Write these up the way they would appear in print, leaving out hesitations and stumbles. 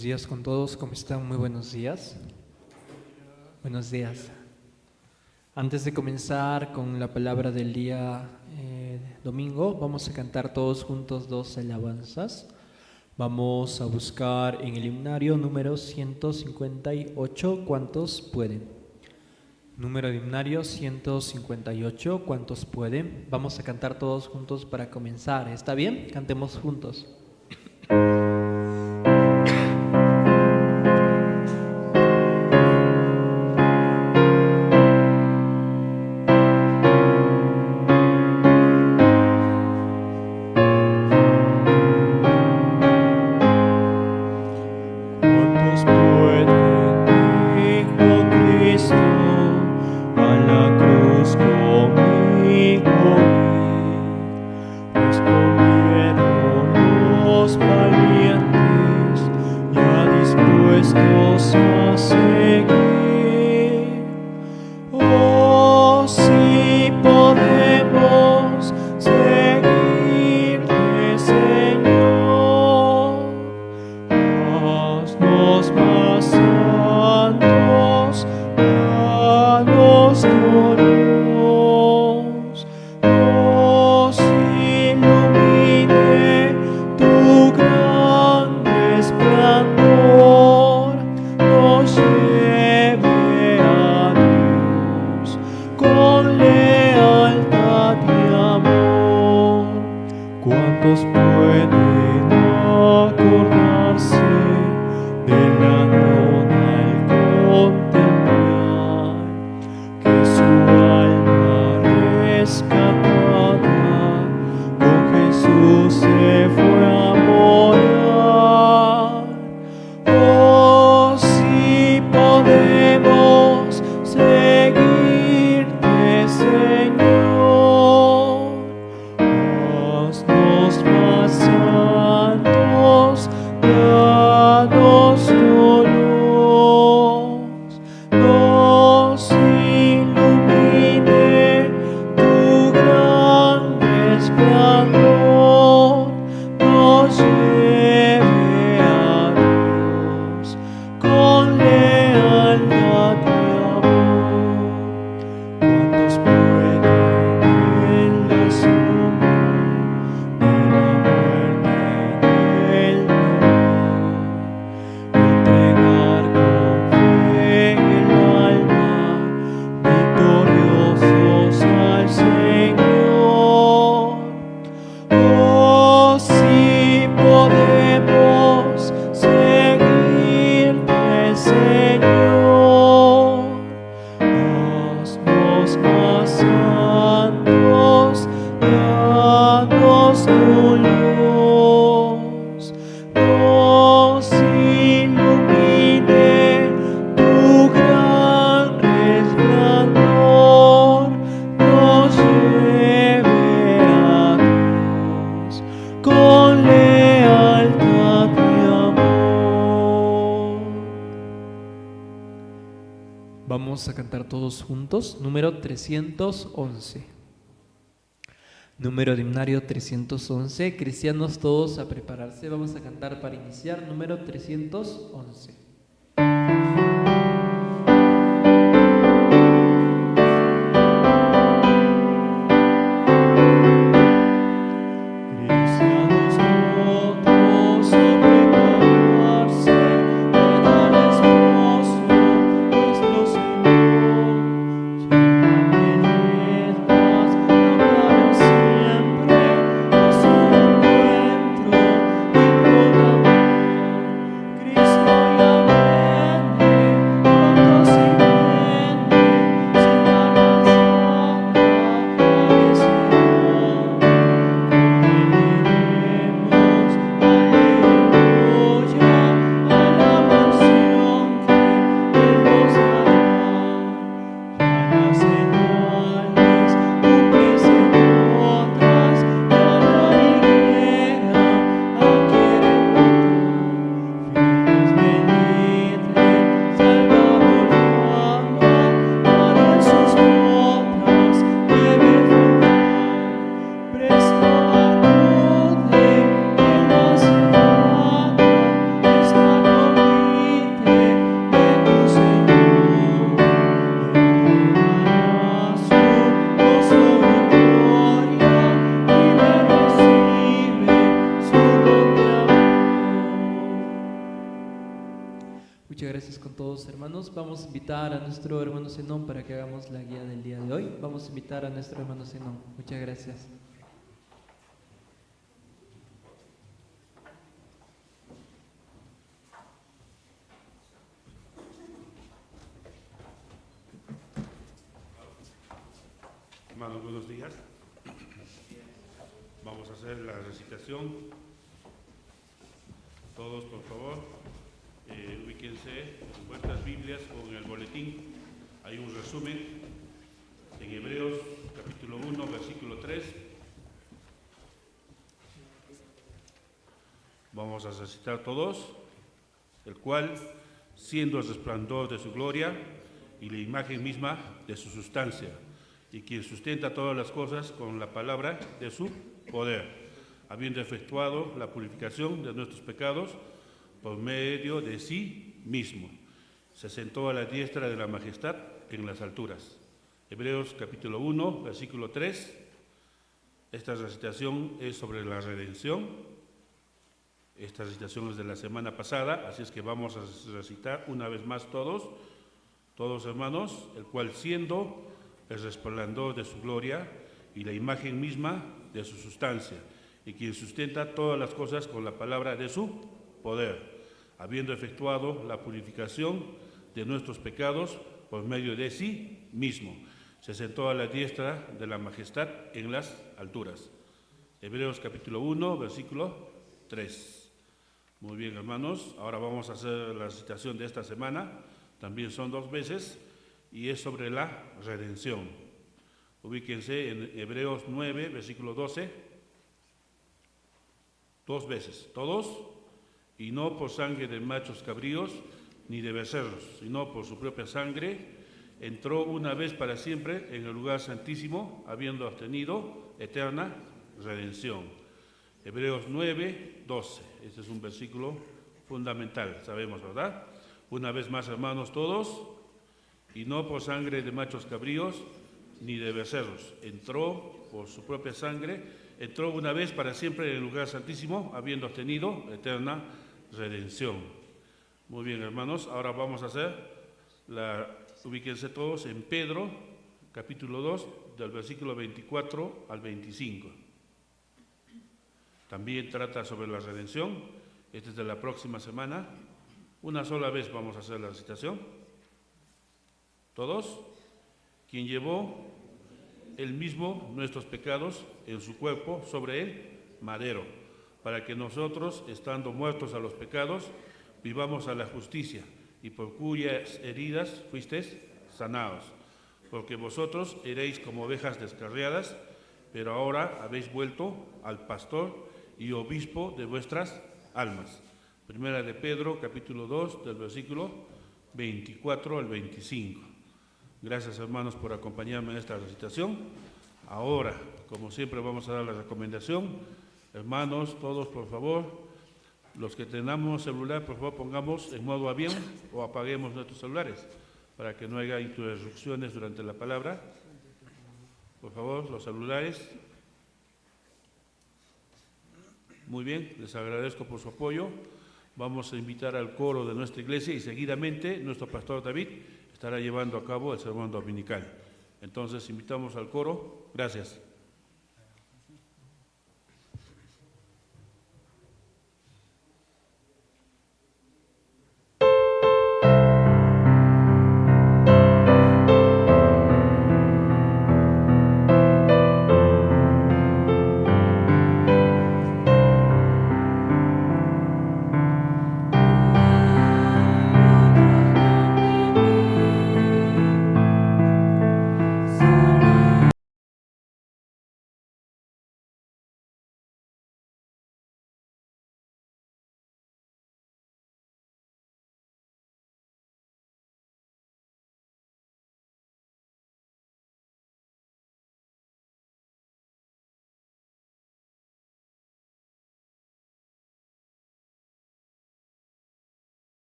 Buenos días con todos, ¿cómo están? Muy buenos días. Buenos días. Antes de comenzar con la palabra del día domingo, vamos a cantar todos juntos dos alabanzas. Vamos a buscar en el himnario número 158, ¿cuántos pueden? Número de himnario 158, ¿cuántos pueden? Vamos a cantar todos juntos para comenzar, ¿está bien? Cantemos juntos. Vamos a cantar todos juntos, número 311. Número de himnario 311, cristianos todos a prepararse, vamos a cantar para iniciar, número 311. Cristo invitar a nuestro hermano Zenón para que hagamos la guía del día de hoy. Vamos a invitar a nuestro hermano Zenón. Muchas gracias. Hermanos, buenos días. Vamos a hacer la recitación. Todos, por favor, ubíquense en vuestras Biblias o en el boletín. Hay un resumen en Hebreos capítulo 1, versículo 3. Vamos a recitar todos, el cual, siendo el resplandor de su gloria y la imagen misma de su sustancia, y quien sustenta todas las cosas con la palabra de su poder, habiendo efectuado la purificación de nuestros pecados por medio de sí mismo, se sentó a la diestra de la majestad en las alturas. Hebreos capítulo 1, versículo 3. Esta recitación es sobre la redención. Esta recitación es de la semana pasada, así es que vamos a recitar una vez más todos hermanos, el cual siendo el resplandor de su gloria y la imagen misma de su sustancia, y quien sustenta todas las cosas con la palabra de su poder, habiendo efectuado la purificación de nuestros pecados por medio de sí mismo, se sentó a la diestra de la majestad en las alturas. Hebreos capítulo 1, versículo 3. Muy bien, hermanos, ahora vamos a hacer la recitación de esta semana, también son 2 veces, y es sobre la redención. Ubíquense en Hebreos 9, versículo 12, 2 veces, todos, y no por sangre de machos cabríos ni de becerros, sino por su propia sangre, entró una vez para siempre en el lugar santísimo, habiendo obtenido eterna redención. Hebreos 9, 12, este es un versículo fundamental, sabemos, ¿verdad? Una vez más, hermanos, todos, y no por sangre de machos cabríos ni de becerros, entró por su propia sangre, entró una vez para siempre en el lugar santísimo, habiendo obtenido eterna redención. Muy bien, hermanos, ahora vamos a hacer ubíquense todos en Pedro, capítulo 2, del versículo 24 al 25. También trata sobre la redención. Este es de la próxima semana. Una sola vez vamos a hacer la recitación. Todos, quien llevó él mismo nuestros pecados en su cuerpo sobre el madero, para que nosotros, estando muertos a los pecados, vivamos a la justicia, y por cuyas heridas fuisteis sanados. Porque vosotros eréis como ovejas descarriadas, pero ahora habéis vuelto al pastor y obispo de vuestras almas. Primera de Pedro, capítulo 2, del versículo 24 al 25. Gracias, hermanos, por acompañarme en esta recitación. Ahora, como siempre, vamos a dar la recomendación. Hermanos, todos, por favor, los que tengamos celular, por favor, pongamos en modo avión o apaguemos nuestros celulares para que no haya interrupciones durante la palabra. Por favor, los celulares. Muy bien, les agradezco por su apoyo. Vamos a invitar al coro de nuestra iglesia y seguidamente nuestro pastor David estará llevando a cabo el sermón dominical. Entonces, invitamos al coro. Gracias.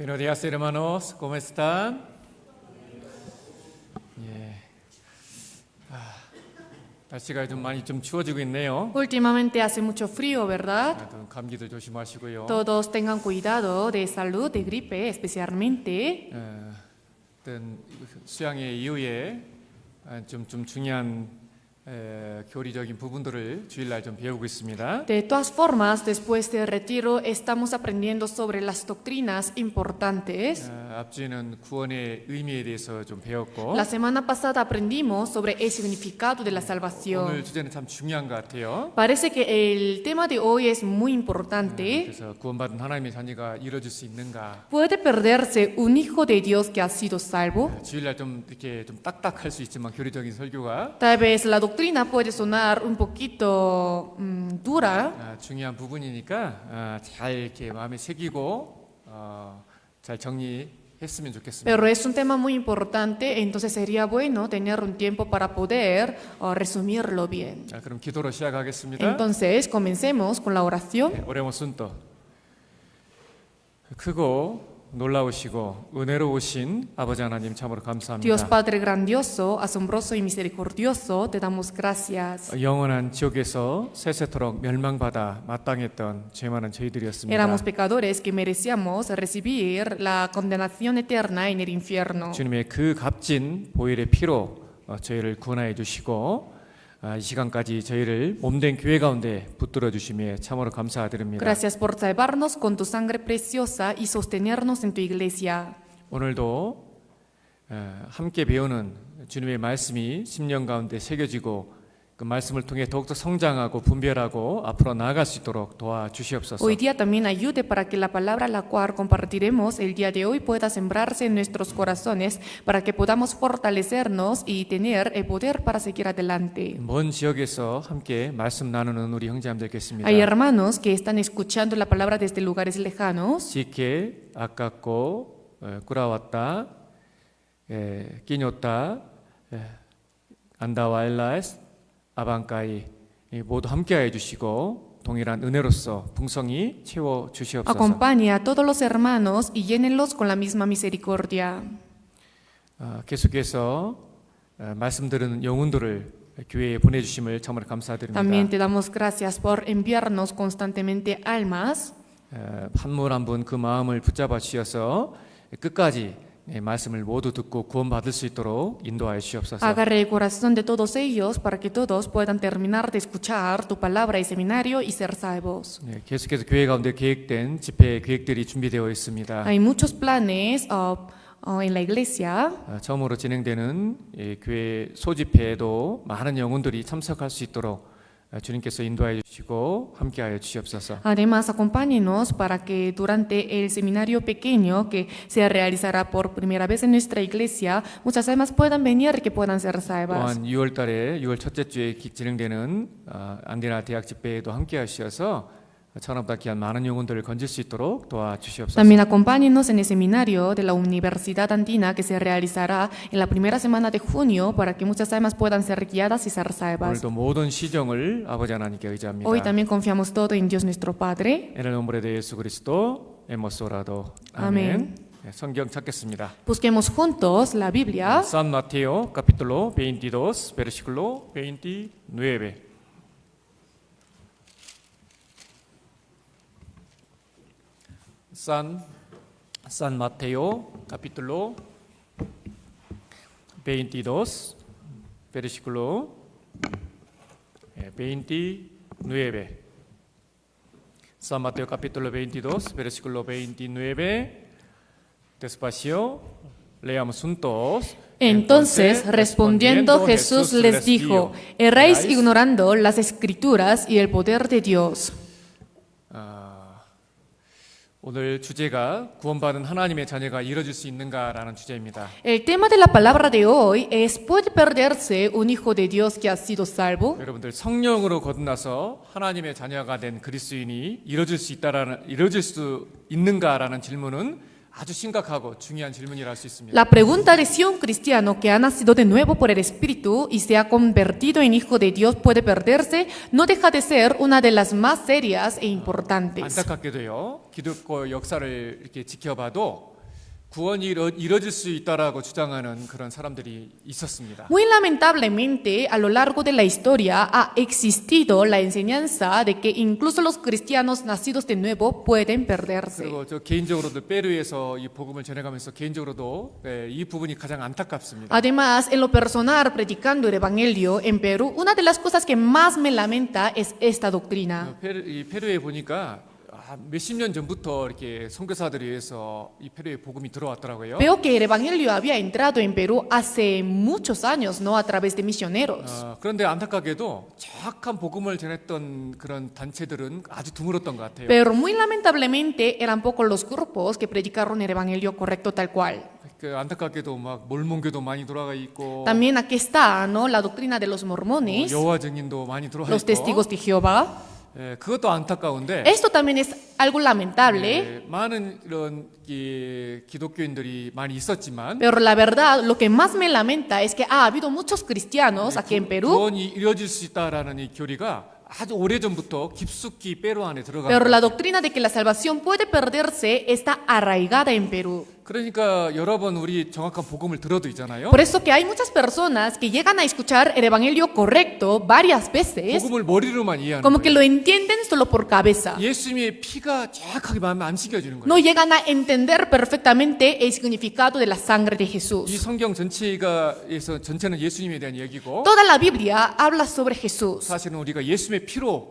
Buenos días, hermanos. ¿Cómo están? 예. 날씨가 많이 추워지고 있네요. Últimamente hace mucho frío, ¿verdad? 감기도 조심하시고요. Todos tengan cuidado de salud, de gripe especialmente. 어떤 수양회 이후에 좀 중요한 교리적인 부분들을 주일날 좀 배우고 있습니다. De todas formas, después del retiro estamos aprendiendo sobre las doctrinas importantes. 앞주에는 구원의 의미에 대해서 좀 배웠고 La semana pasada aprendimos sobre el significado de la 오늘 salvación. 주제는 참 중요한 것 같아요. Parece que el tema de hoy es muy importante. 그래서 구원받은 하나님의 자녀가 이루어질 수 있는가? ¿Puede perderse un hijo de Dios que ha sido salvo? 주일날 좀 이렇게 좀 딱딱할 수 있지만 교리적인 설교가 Tal vez la doctrina puede sonar un poquito dura. 중요한 부분이니까 잘 이렇게 마음에 새기고 잘 정리했으면 좋겠습니다. Pero es un tema muy importante, entonces sería bueno tener un tiempo para poder resumirlo bien. 자, 그럼 기도로 시작하겠습니다. Entonces, comencemos con la oración. 오레모 순도 크고 놀라우시고 은혜로우신 아버지 하나님 참으로 감사합니다. Dios Padre grandioso, asombroso y misericordioso, te damos gracias. 영원한 지옥에서 세세토록 멸망받아 마땅했던 죄 많은 저희들이었습니다. Éramos pecadores que merecíamos recibir la condenación eterna en el infierno. 주님의 그 값진 보혈의 피로 저희를 구원하여 주시고 이 시간까지 저희를 몸된 교회 가운데 붙들어 주심에 참으로 감사드립니다. Gracias por salvarnos con tu sangre preciosa y sostenernos en tu iglesia. 오늘도 함께 배우는 주님의 말씀이 심령 가운데 새겨지고 그 말씀을 통해 더욱더 성장하고 분별하고 앞으로 나아갈 수 있도록 도와주시옵소서. Hoy día también ayude para que la palabra la cual compartiremos el día de hoy pueda sembrarse en nuestros corazones para que podamos fortalecernos y tener el poder para seguir adelante. 먼 지역에서 함께 말씀 나누는 우리 형제님들 계십니다. Hay hermanos que están escuchando la palabra desde lugares lejanos. 지게 아깝고 꾸라왔다 끼뇨다 안다와일라스 아방까이 모두 함께하여 주시고 동일한 은혜로서 풍성히 채워 주시옵소서. Acompaña a todos los hermanos y llénenlos con la misma misericordia. 계속해서 말씀 들은 영혼들을 교회에 보내주심을 정말 감사드립니다. También te damos gracias por enviarnos constantemente almas. 한 분 한 분 그 마음을 붙잡아 주셔서 끝까지 말씀을 모두 듣고 구원받을 수 있도록 인도하여 주시옵소서. Agarre el corazón de todos ellos para que todos puedan terminar de escuchar tu palabra y seminario y ser salvos. 계속해서 교회 가운데 계획된 집회 계획들이 준비되어 있습니다. Hay muchos planes en la iglesia. 처음으로 진행되는 교회 소집회에도 많은 영혼들이 참석할 수 있도록 주님께서 인도하여 주시고 함께하여 주시옵소서. Además, acompáñenos para que durante el seminario pequeño que se realizará por primera vez en nuestra iglesia, muchas almas puedan venir y que puedan ser salvas. 또한 6월 첫째 주에 진행되는 안디나 대학 집회에도 함께하셔서 처음보다 귀한 많은 영혼들을 건질 수 있도록 도와주시옵소서. También acompáñenos en el seminario de la Universidad Andina que se realizará en la primera semana de junio para que muchas almas puedan ser guiadas y ser salvas. 오늘도 모든 시정을 아버지 하나님께 의지합니다. Hoy también confiamos todo en Dios nuestro Padre. En el nombre de 예수 그리스도 hemos orado. 아멘. 성경 찾겠습니다. Busquemos juntos la Biblia. San Mateo capítulo 22 versículo 29. San Mateo capítulo 22 versículo 29. San Mateo capítulo 22 versículo 29. Despacio, leamos juntos. Entonces, respondiendo Jesús les dijo, erráis ignorando las Escrituras y el poder de Dios. 오늘 주제가 구원받은 하나님의 자녀가 이뤄질 수 있는가라는 주제입니다. El tema de la palabra de hoy es ¿puede perderse un hijo de Dios que ha sido salvo? 여러분들 성령으로 거듭나서 하나님의 자녀가 된 그리스도인이 이뤄질 수 있는가라는 질문은 아주 심각하고 중요한 질문이라 할 수 있습니다. La pregunta de si un cristiano que ha nacido de nuevo por el Espíritu y se ha convertido en hijo de Dios puede perderse no deja de ser una de las más serias e importantes. 안타깝게도요. 기독교 역사를 이렇게 지켜봐도 구원이 이뤄질 수 있다라고 주장하는 그런 사람들이 있었습니다. Muy lamentablemente, a lo largo de la historia ha existido la enseñanza de que incluso los cristianos nacidos de nuevo pueden perderse. 그리고 저 개인적으로도 페루에서 이 복음을 전해가면서 개인적으로도 이 부분이 가장 안타깝습니다. Además, en lo personal, predicando el Evangelio en Perú, una de las cosas que más me lamenta es esta doctrina. 이 페루에 보니까 몇십 년 전부터 이렇게 선교사들에 의해서 이 페루에 복음이 들어왔더라고요. Veo que el Evangelio había entrado en Perú hace muchos años, ¿no? A través de misioneros. 그런데 안타깝게도 정확한 복음을 전했던 그런 단체들은 아주 드물었던 것 같아요. Pero muy lamentablemente eran pocos los grupos que predicaron el Evangelio correcto tal cual. 그 안타깝게도 막 몰몬교도 많이 돌아가 있고, También aquí está, ¿no? La doctrina de los mormones, 여호와 증인도 많이 들어와 los 있고, testigos de Jehová. 그것도 안타까운데. Esto también es algo lamentable, 많은 이런 기독교인들이 많이 있었지만 pero la verdad, lo que más me lamenta es que ha habido muchos cristianos aquí en Perú, 구원이 이루어질 수 있다라는 이 교리가 아주 오래전부터 깊숙이 페루 안에 들어가. pero la doctrina de que la salvación puede perderse está arraigada en Perú. 그러니까 여러 번 우리 정확한 복음을 들어도 있잖아요. Por eso que hay muchas personas que llegan a escuchar el evangelio correcto varias veces, 복음을 머리로만 이해하는 como que 거예요. lo entienden solo por cabeza. 예수님의 피가 정확하게 마음에 안 새겨지는 No 거예요. llegan a entender perfectamente el significado de la sangre de 이 Jesús. 성경 전체는 예수님에 대한 얘기고, Toda la Biblia habla sobre Jesús. 사실은 우리가 예수님의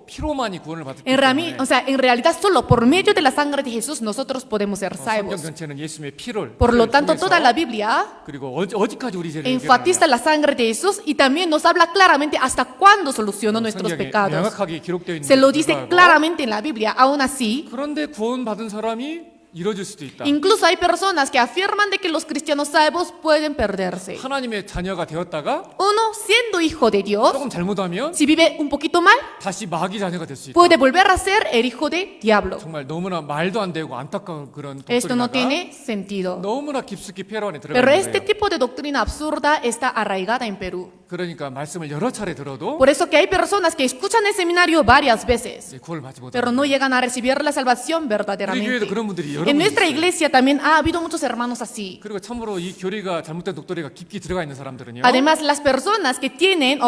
피로만이 구원을 받기 En, 때문에 o sea, en realidad solo por medio de la sangre de Jesús nosotros podemos ser 성경 salvos. 전체는 예수님의 피를 Por lo tanto, 통해서, toda la Biblia 그리고 어디까지 우리 죄를 enfatiza la sangre de Jesús y también nos habla claramente hasta cuándo solucionó nuestros 성경에 pecados. 명확하게 기록되어 있는 Se lo dice 불구하고, claramente en la Biblia. Aún así, 그런데 구원받은 사람이 이루어질 수도 있다. incluso hay personas que afirman de que los cristianos salvos pueden perderse. 하나님의 자녀가 되었다가 Uno, siendo hijo de Dios, 조금 잘못하면 si vive un poquito mal, 다시 마귀 자녀가 될 수 있다. puede volver a ser el hijo de diablo. 정말 너무나 말도 안 되고 안타까운 그런 Esto no 독소리다가 tiene sentido. 너무나 깊숙이 페루 안에 Pero 들어가는 este 거예요. tipo de doctrina absurda está arraigada en Perú. 그러니까 말씀을 여러 차례 들어도 Por eso que hay personas que escuchan el seminario varias veces, 구원을 받지 pero 못하는 no 거예요. llegan a recibir la salvación 우리 verdaderamente. 교회도 그런 분들이 여러 En 분 nuestra 있어요. iglesia también ha habido muchos hermanos así. 그리고 참으로 이 교리가 잘못된 독도리가 깊이 들어가 있는 사람들은요. Además, las personas que tienen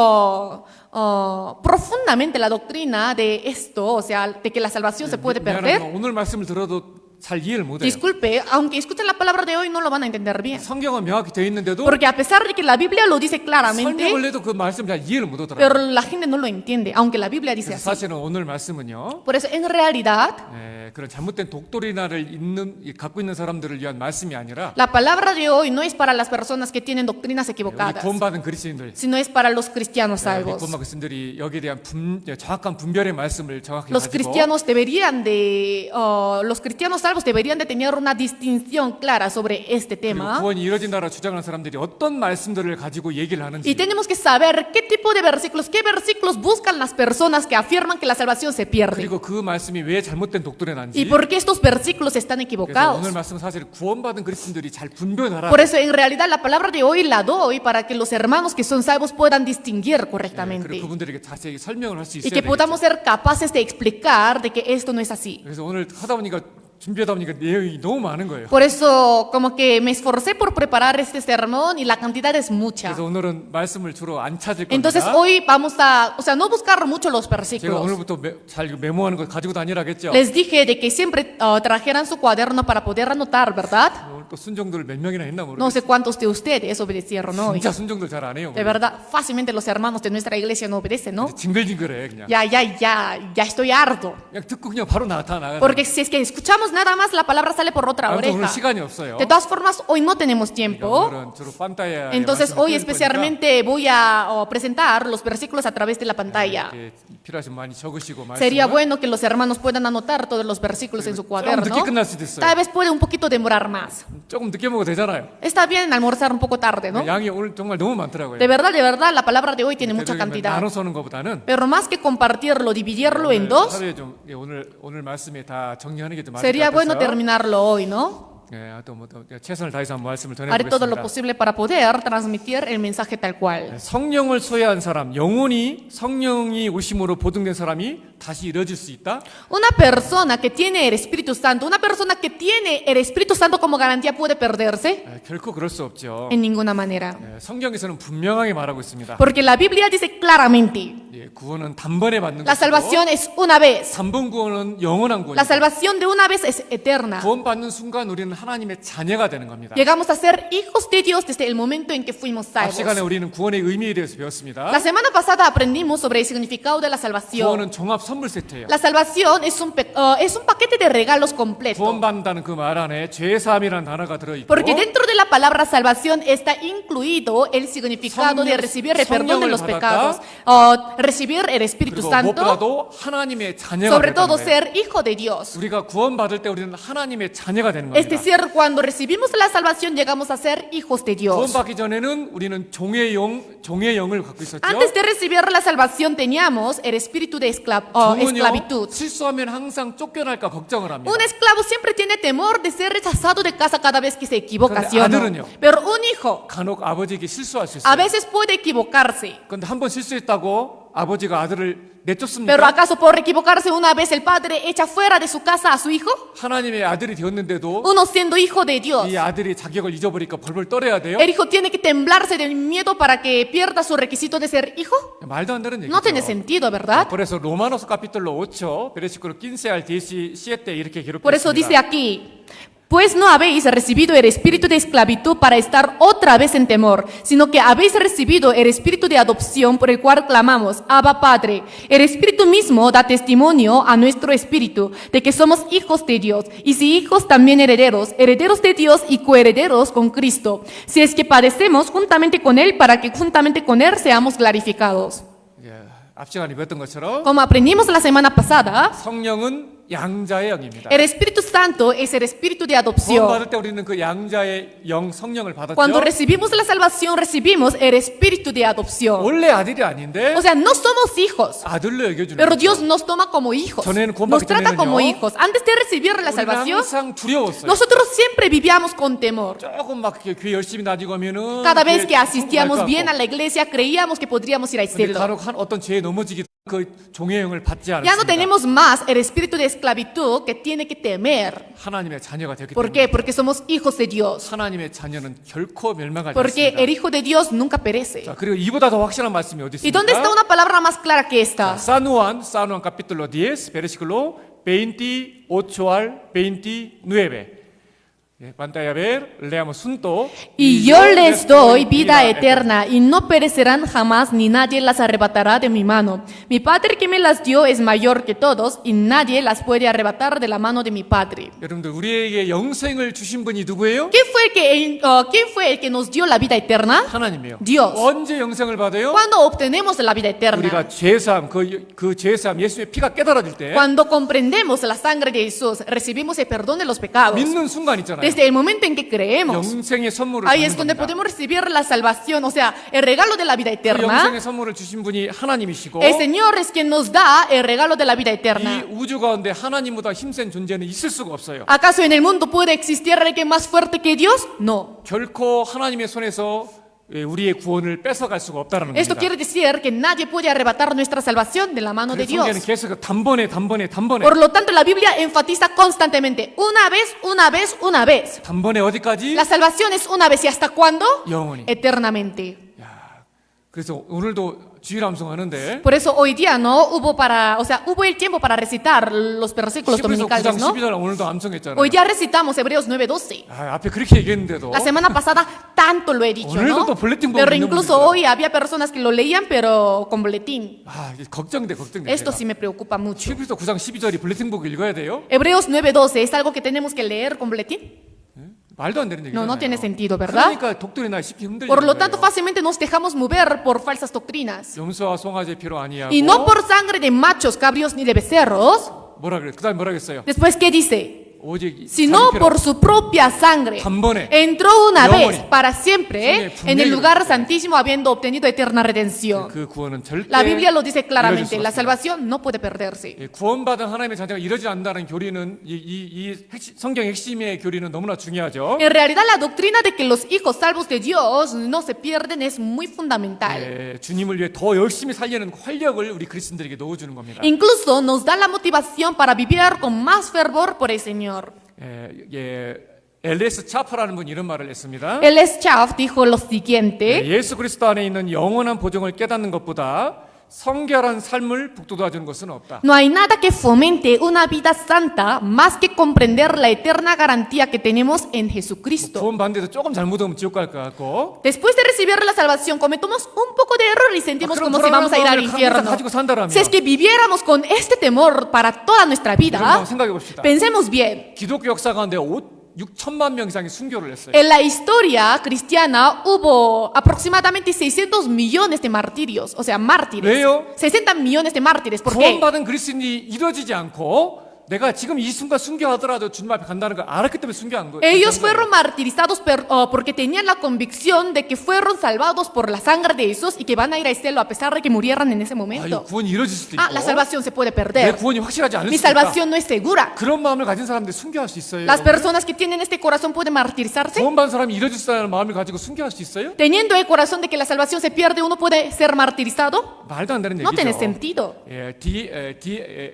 profundamente la doctrina de esto, o sea, de que la salvación se puede perder, 미안하지만 오늘 말씀을 들어도 잘 이해를 못해요. disculpe, aunque escuchen la palabra de hoy, no lo van a entender bien. 성경은 명확히 되어 있는데도 Porque a pesar de que la Biblia lo dice claramente, 설명을 해도 그 말씀 잘 이해를 못 pero 하더라고요. la gente no lo entiende, aunque la Biblia dice 그래서 así. 사실은 오늘 말씀은요. Por eso, en realidad, 그런 잘못된 독도리나를 갖고 있는 사람들을 위한 말씀이 아니라 la palabra de hoy no es para las personas que tienen doctrinas 우리 equivocadas, 구원받은 그리스도인들, sino es para los cristianos 우리 salvos. 구원받은 그리스도인들이 여기에 대한 정확한 분별의 말씀을 정확히 Los 가지고 cristianos los cristianos salvos deberían de tener una distinción clara sobre este 그리고 tema. 구원이 이루어진다라 주장하는 사람들이 어떤 말씀들을 가지고 얘기를 Y 하는지 tenemos que saber qué tipo de qué versículos buscan las personas que afirman que la salvación se pierde. 그리고 그 말씀이 왜 잘못된 독도리나인지. Y por qué estos versículos están 그래서 equivocados. 오늘 말씀 사실 구원받은 그리스도인들이 잘 분별하라. Por eso, en realidad, la palabra de hoy la doy para que los hermanos que son salvos puedan distinguir correctamente. 그리고 그분들에게 자세히 설명을 할 수 Y 있어야 que 되겠죠. podamos ser capaces de explicar de que esto no es así. 그래서 오늘 하다 보니까 준비하다 보니까 내용이 너무 많은 거예요. Por eso, como que me esforcé por preparar este sermón y la cantidad es mucha. 그래서 오늘은 말씀을 주로 안 찾을 겁니다. Entonces hoy vamos a, o sea, no buscar mucho los 제가 versículos. 오늘부터 잘 메모하는 거 가지고 다니라겠죠. Les dije de que siempre trajeran su cuaderno para poder anotar, ¿verdad? 오늘 또 순종들 몇 명이나 했나 No 모르겠어요. sé cuántos de ustedes obedecieron hoy. 진짜 순종들 잘 안 해요. De verdad, fácilmente los hermanos de nuestra iglesia no obedecen, ¿no? 징글징글해 그냥. Ya estoy harto. 그냥 듣고 그냥 바로 나가. Porque si es que escuchamos nada más, la palabra sale por otra 아무튼 오늘 oreja. 시간이 없어요. De todas formas, hoy no tenemos tiempo. 오늘은 주로 판타야. Entonces hoy especialmente voy a presentar los versículos a través de la pantalla. 필요하시면 많이 적으시고 Sería 말씀을. bueno que los hermanos puedan anotar todos los versículos en su 좀 cuaderno. 늦게 끝날 수도 있어요. Tal vez puede un poquito demorar más. 조금 늦게 먹어도 되잖아요. Está bien almorzar un poco tarde, ¿no? 양이 오늘 정말 너무 많더라고요. De verdad, la palabra de hoy tiene mucha cantidad. 나눠서 하는 것보다는 Pero más que compartirlo, dividirlo en dos, 하루에 좀 오늘 말씀에 다 정리하는 게 좀 맞을 sería 것 bueno 같아서 terminarlo hoy, ¿no? 또 최선을 다해서 한번 말씀을 Haré todo lo 전해보겠습니다. posible para poder transmitir el mensaje tal cual. 성령을 소유한 사람, 영혼이 성령이 오심으로 보증된 사람이 다시 이뤄질 수 있다? Una persona que tiene el Espíritu Santo, una persona que tiene el Espíritu Santo como garantía puede perderse 결코 그럴 수 없죠. en ninguna manera. 성경에서는 분명하게 말하고 있습니다. Porque la Biblia dice claramente, 구원은 단번에 받는 la 것이고 salvación es una vez. 단번 구원은 영원한 La 구원이고 salvación de una vez es eterna. 구원받는 순간 우리는 하나님의 자녀가 되는 겁니다. Llegamos a ser hijos de Dios desde el momento en que fuimos 앞 시간에 salvos. 우리는 구원의 의미에 대해서 배웠습니다. La semana pasada aprendimos sobre el significado de la salvación. 구원은 종합 선물 세트예요. La salvación es un paquete de regalos completo. 구원받는다는 그 말 안에 죄사함이라는 단어가 들어있고 Porque dentro de la palabra salvación está incluido el significado de recibir el perdón de los pecados, recibir el Espíritu 그리고 Santo, 무엇보다도 하나님의 자녀가 sobre 되는 todo 거예요. ser hijo de Dios. 우리가 구원받을 때 우리는 하나님의 자녀가 되는 Es 겁니다. decir, cuando recibimos la salvación llegamos a ser hijos de Dios. 구원받기 전에는 우리는 종의 영을 갖고 있었죠. Antes de recibir la salvación teníamos el espíritu de esclavitud. 실수하면 항상 쫓겨날까 걱정을 합니다. Un esclavo siempre tiene temor de ser rechazado de casa cada vez que se equivoca, 그런데 ¿sí o no? 아들은요? Pero un hijo 간혹 아버지에게 실수할 수 a 있어요. veces puede equivocarse. 그런데 한 번 실수했다고 아버지가 아들을 내쫓습니까? Pero ¿acaso por equivocarse una vez el padre echa fuera de su casa a su hijo? 하나님의 아들이 되었는데도 Uno siendo hijo de Dios, 이 아들이 자격을 잊어버리니까 벌벌 떨어야 돼요? el hijo tiene que temblarse del miedo para que pierda su requisito de ser hijo. 말도 안 되는 얘기죠. No tiene sentido, ¿verdad? 그래서 로마노스 카피톨로 5초 베르시크로 15 al 17 이렇게 Por eso dice 기록했습니다. aquí, pues no habéis recibido el espíritu de esclavitud para estar otra vez en temor, sino que habéis recibido el espíritu de adopción por el cual clamamos, Abba Padre. El espíritu mismo da testimonio a nuestro espíritu de que somos hijos de Dios, y si hijos también herederos, herederos de Dios y coherederos con Cristo, si es que padecemos juntamente con Él para que juntamente con Él seamos glorificados. 앞 시간에 배웠던 것처럼 Como aprendimos la semana pasada, 성령은 양자의 영입니다. el Espíritu Santo es el espíritu de adopción. 구원받을 때 우리는 그 양자의 영 성령을 받았죠. Cuando recibimos la salvación, recibimos el espíritu de adopción. 원래 아들이 아닌데 O sea, no somos hijos, 아들로 여겨주는 pero 거죠. Dios nos toma como hijos, 전에는 nos 구원받기 trata como 전에는요. hijos. Antes de recibir la 우리는 salvación, 항상 두려웠어요. nosotros siempre vivíamos con temor. 조금 막 교회 열심히 다니고 하면은 Cada vez 교회 que asistíamos 성공할 것 bien a 같고. la iglesia, creíamos que podríamos ir al 근데 cielo. 간혹 어떤 죄에 넘어지기 그 종의 영을 받지 Ya no 않습니다. tenemos más el espíritu de esclavitud que tiene que temer. 하나님의 자녀가 되기 ¿Por 때문에 qué? Porque somos hijos de Dios. 하나님의 자녀는 결코 멸망하지 Porque 않습니다. el hijo de Dios nunca perece. 자, 그리고 이보다 더 확실한 말씀이 어디 ¿Y dónde está 있습니까? una palabra más clara que esta? San Juan capítulo 10, versículo 28 al 29. Pantalla a ver, leamos juntos. Y yo les doy vida eterna y no perecerán jamás ni nadie las arrebatará de mi mano. Mi Padre que me las dio es mayor que todos y nadie las puede arrebatar de la mano de mi Padre. 여러분들 우리에게 영생을 주신 분이 누구예요? ¿Quién fue el que nos dio la vida eterna? 하나님이요. Dios. 언제 영생을 받아요? Cuando obtenemos la vida eterna, 우리가 죄사함 그 죄사함 예수의 피가 깨달아질 때 cuando comprendemos la sangre de Jesús, recibimos el perdón de los pecados. 믿는 순간 있잖아요. Desde el momento en que creemos, 영생의 선물을 ahí 받는 es donde 겁니다. podemos recibir la salvación, o sea, el regalo de la vida 그 eterna. 영생의 선물을 주신 분이 하나님이시고 El Señor es quien nos da el regalo de la vida 이 eterna. 우주 가운데 하나님보다 힘센 존재는 있을 수가 없어요. ¿Acaso en el mundo puede existir alguien más fuerte que Dios? No. 결코 하나님의 손에서 우리의 구원을 뺏어갈 수가 없다는 Esto 겁니다. quiere decir que nadie puede arrebatar nuestra salvación de la mano de 그래서 성경은 Dios. 계속 단번에 Por lo tanto, la Biblia enfatiza constantemente, una vez, una vez, una vez. 단번에 어디까지? La salvación es una vez y ¿hasta cuándo? 영원히. Eternamente. 그래서 오늘도 주일 암송하는데 Por eso hoy día no hubo el tiempo para recitar los versículos 10에서 9장 dominicales, ¿no? 12절 오늘도 암송했잖아요. Hoy día recitamos Hebreos 9:12. 앞에 그렇게 얘기했는데도 La semana pasada tanto lo he dicho, 오늘도 ¿no? 또 블레팅 보고 Pero 있는 incluso 분들이 hoy había personas que lo leían pero con boletín. 이게 걱정돼. Esto sí me preocupa mucho. 히브리서 9장 12절이 블레팅 보고 읽어야 돼요? Hebreos 9:12 es algo que tenemos que leer con boletín. 말도 안 되는 얘기잖아요. No tiene sentido, ¿verdad? 그러니까 독도리나 쉽게 흔들리는 Por lo tanto, 거예요. fácilmente nos dejamos mover por falsas doctrinas. 염소와 송아지 피로 아니하고 Y no por sangre de machos, cabríos ni de becerros. 뭐라 그래? 그다음 뭐라 그랬어요? Después, ¿qué dice? 오직 sino 자기 피로 por su propia sangre. 단번에 Entró una 영원히 vez, para siempre, 성령의 en el 분명히 lugar santísimo, habiendo obtenido eterna redención. 그 구원은 절대 La Biblia lo dice 이루어질 claramente, 수 la 없습니다. salvación no puede perderse. 예, 구원받은 하나님의 자녀가 이러지 않는다는 교리는 성경 핵심의 교리는 너무나 중요하죠. En realidad, la doctrina de que los hijos salvos de Dios no se pierden es muy fundamental. 예, 주님을 위해 더 열심히 살려는 활력을 우리 그리스도인들에게 넣어주는 겁니다. Incluso nos da la motivación para vivir con más fervor por el Señor. 엘리스 차퍼라는 분이 이런 말을 했습니다. El Schaff dijo lo siguiente: 예수 그리스도 안에 있는 영원한 보증을 깨닫는 것보다 성결한 삶을 북돋아주는 것은 없다. no hay nada que fomente una vida santa más que comprender la eterna garantía que tenemos en Jesucristo. 구원 받는데도 조금 잘못하면 지옥 갈 것 같고 Después de recibir la salvación, cometemos un poco de error y sentimos 그럼 como si vamos a ir al 불안한 마음을 항상 infierno. 가지고 산다라면 Si es que viviéramos con este temor para toda nuestra 이런 vida, 마음 생각해 봅시다. pensemos bien. 기독교 역사 가운데 6천만 명 이상이 순교를 했어요. En la historia cristiana hubo aproximadamente 600 millones de martirios, o sea, mártires. 왜요? 60 millones de mártires. ¿Por qué? 구원받은 그리스도인이 이루어지지 않고 내가 지금 이 순간 순교하더라도 주님 앞에 간다는 걸 알았기 때문에 순교한 거예요. Ellos fueron martirizados porque tenían la convicción de que fueron salvados por la sangre de Jesús y que van a ir al cielo a pesar de que murieran en ese 아, 이 momento. 구원이 이루어질 수도 Ah, 있고 la salvación se puede 내 perder. 구원이 확실하지 않을 Mi 수도 있다. salvación no es segura. 그런 마음을 가진 사람들 순교할 수 있어요. Las personas que tienen este corazón pueden martirizarse. 구원받은 사람이 이루어질 수 있다는 마음을 가지고 순교할 수 있어요? Teniendo el corazón de que la salvación se pierde, ¿uno puede ser martirizado? 말도 안 되는 No tiene 얘기죠. sentido.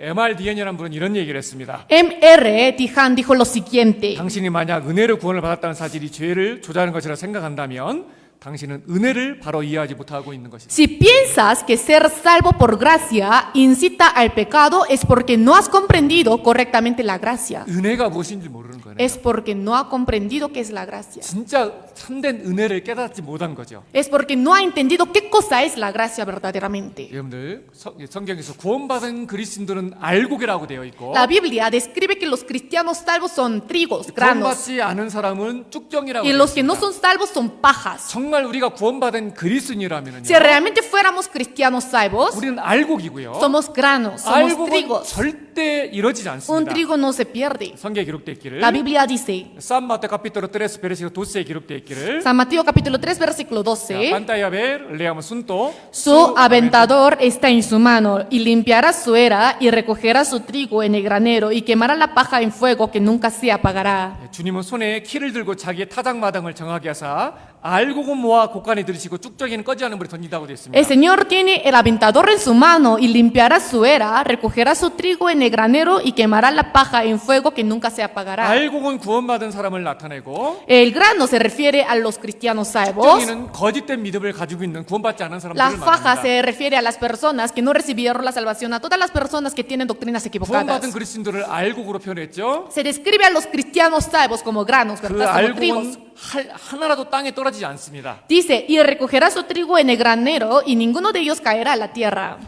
MRDN이라는 분은 이런 얘기를 했습니다. M.R. Tijan dijo lo siguiente: 당신이 만약 은혜로 구원을 받았다는 사실이 죄를 조장하는 것이라 생각한다면 당신은 은혜를 바로 이해하지 못하고 있는 것이다. Si piensas que ser salvo por gracia incita al pecado, es porque no has comprendido correctamente la gracia. 은혜가 무엇인지 모르는 거예요. Es porque no ha comprendido qué es la gracia. 진짜 참된 은혜를 깨닫지 못한 거죠. Es porque no ha entendido qué cosa es la gracia verdaderamente. 여러분들 성경에서 구원받은 그리스도인들은 알곡이라고 되어 있고 La Biblia describe que los cristianos salvos son trigos, granos, 구원받지 않은 사람은 쭉정이라고 y 되어 los que no 있습니다. son salvos son pajas. 정말 우리가 구원받은 그리스도인이라면요. Si realmente fuéramos cristianos salvos, 우리는 알곡이고요. somos granos, somos 알곡은 trigos. 절대 이루어지지 Un 않습니다. trigo no se pierde. 성경에 기록되어 있기를 La Biblia dice, San Mateo capítulo 3 versículo 12에 기록되어 있기를 San Mateo capítulo 3 versículo 자, 12, pantalla a ver, leamos junto. su aventador está en su mano y limpiará su era y recogerá su trigo en el granero y quemará la paja en fuego que nunca se apagará. 주님은 손에 키를 들고 자기의 타작마당을 정하게 하사 알곡은 모아 곡간에 들이시고 쭉정이는 꺼지 않은 물에 던진다고 되어 있습니다. El Señor tiene el aventador en su mano y limpiará su era, recogerá su trigo en el granero y quemará la paja en fuego que nunca se apagará. 알곡은 구원받은 사람을 나타내고 El grano se refiere a los cristianos salvos. 쭉정이는 거짓된 믿음을 가지고 있는 구원받지 않은 La 사람들을 faja 말합니다. se refiere a las personas que no recibieron la salvación, a todas las personas que tienen doctrinas equivocadas. 구원받은 그리스도인들을 알곡으로 표현했죠. Se describe a los cristianos salvos como granos, 그 ¿verdad? Como trigos. 알곡은 하나라도 땅에 떨어지지 않습니다. Dice, y recogerá su trigo en el granero y ninguno de ellos caerá a la tierra.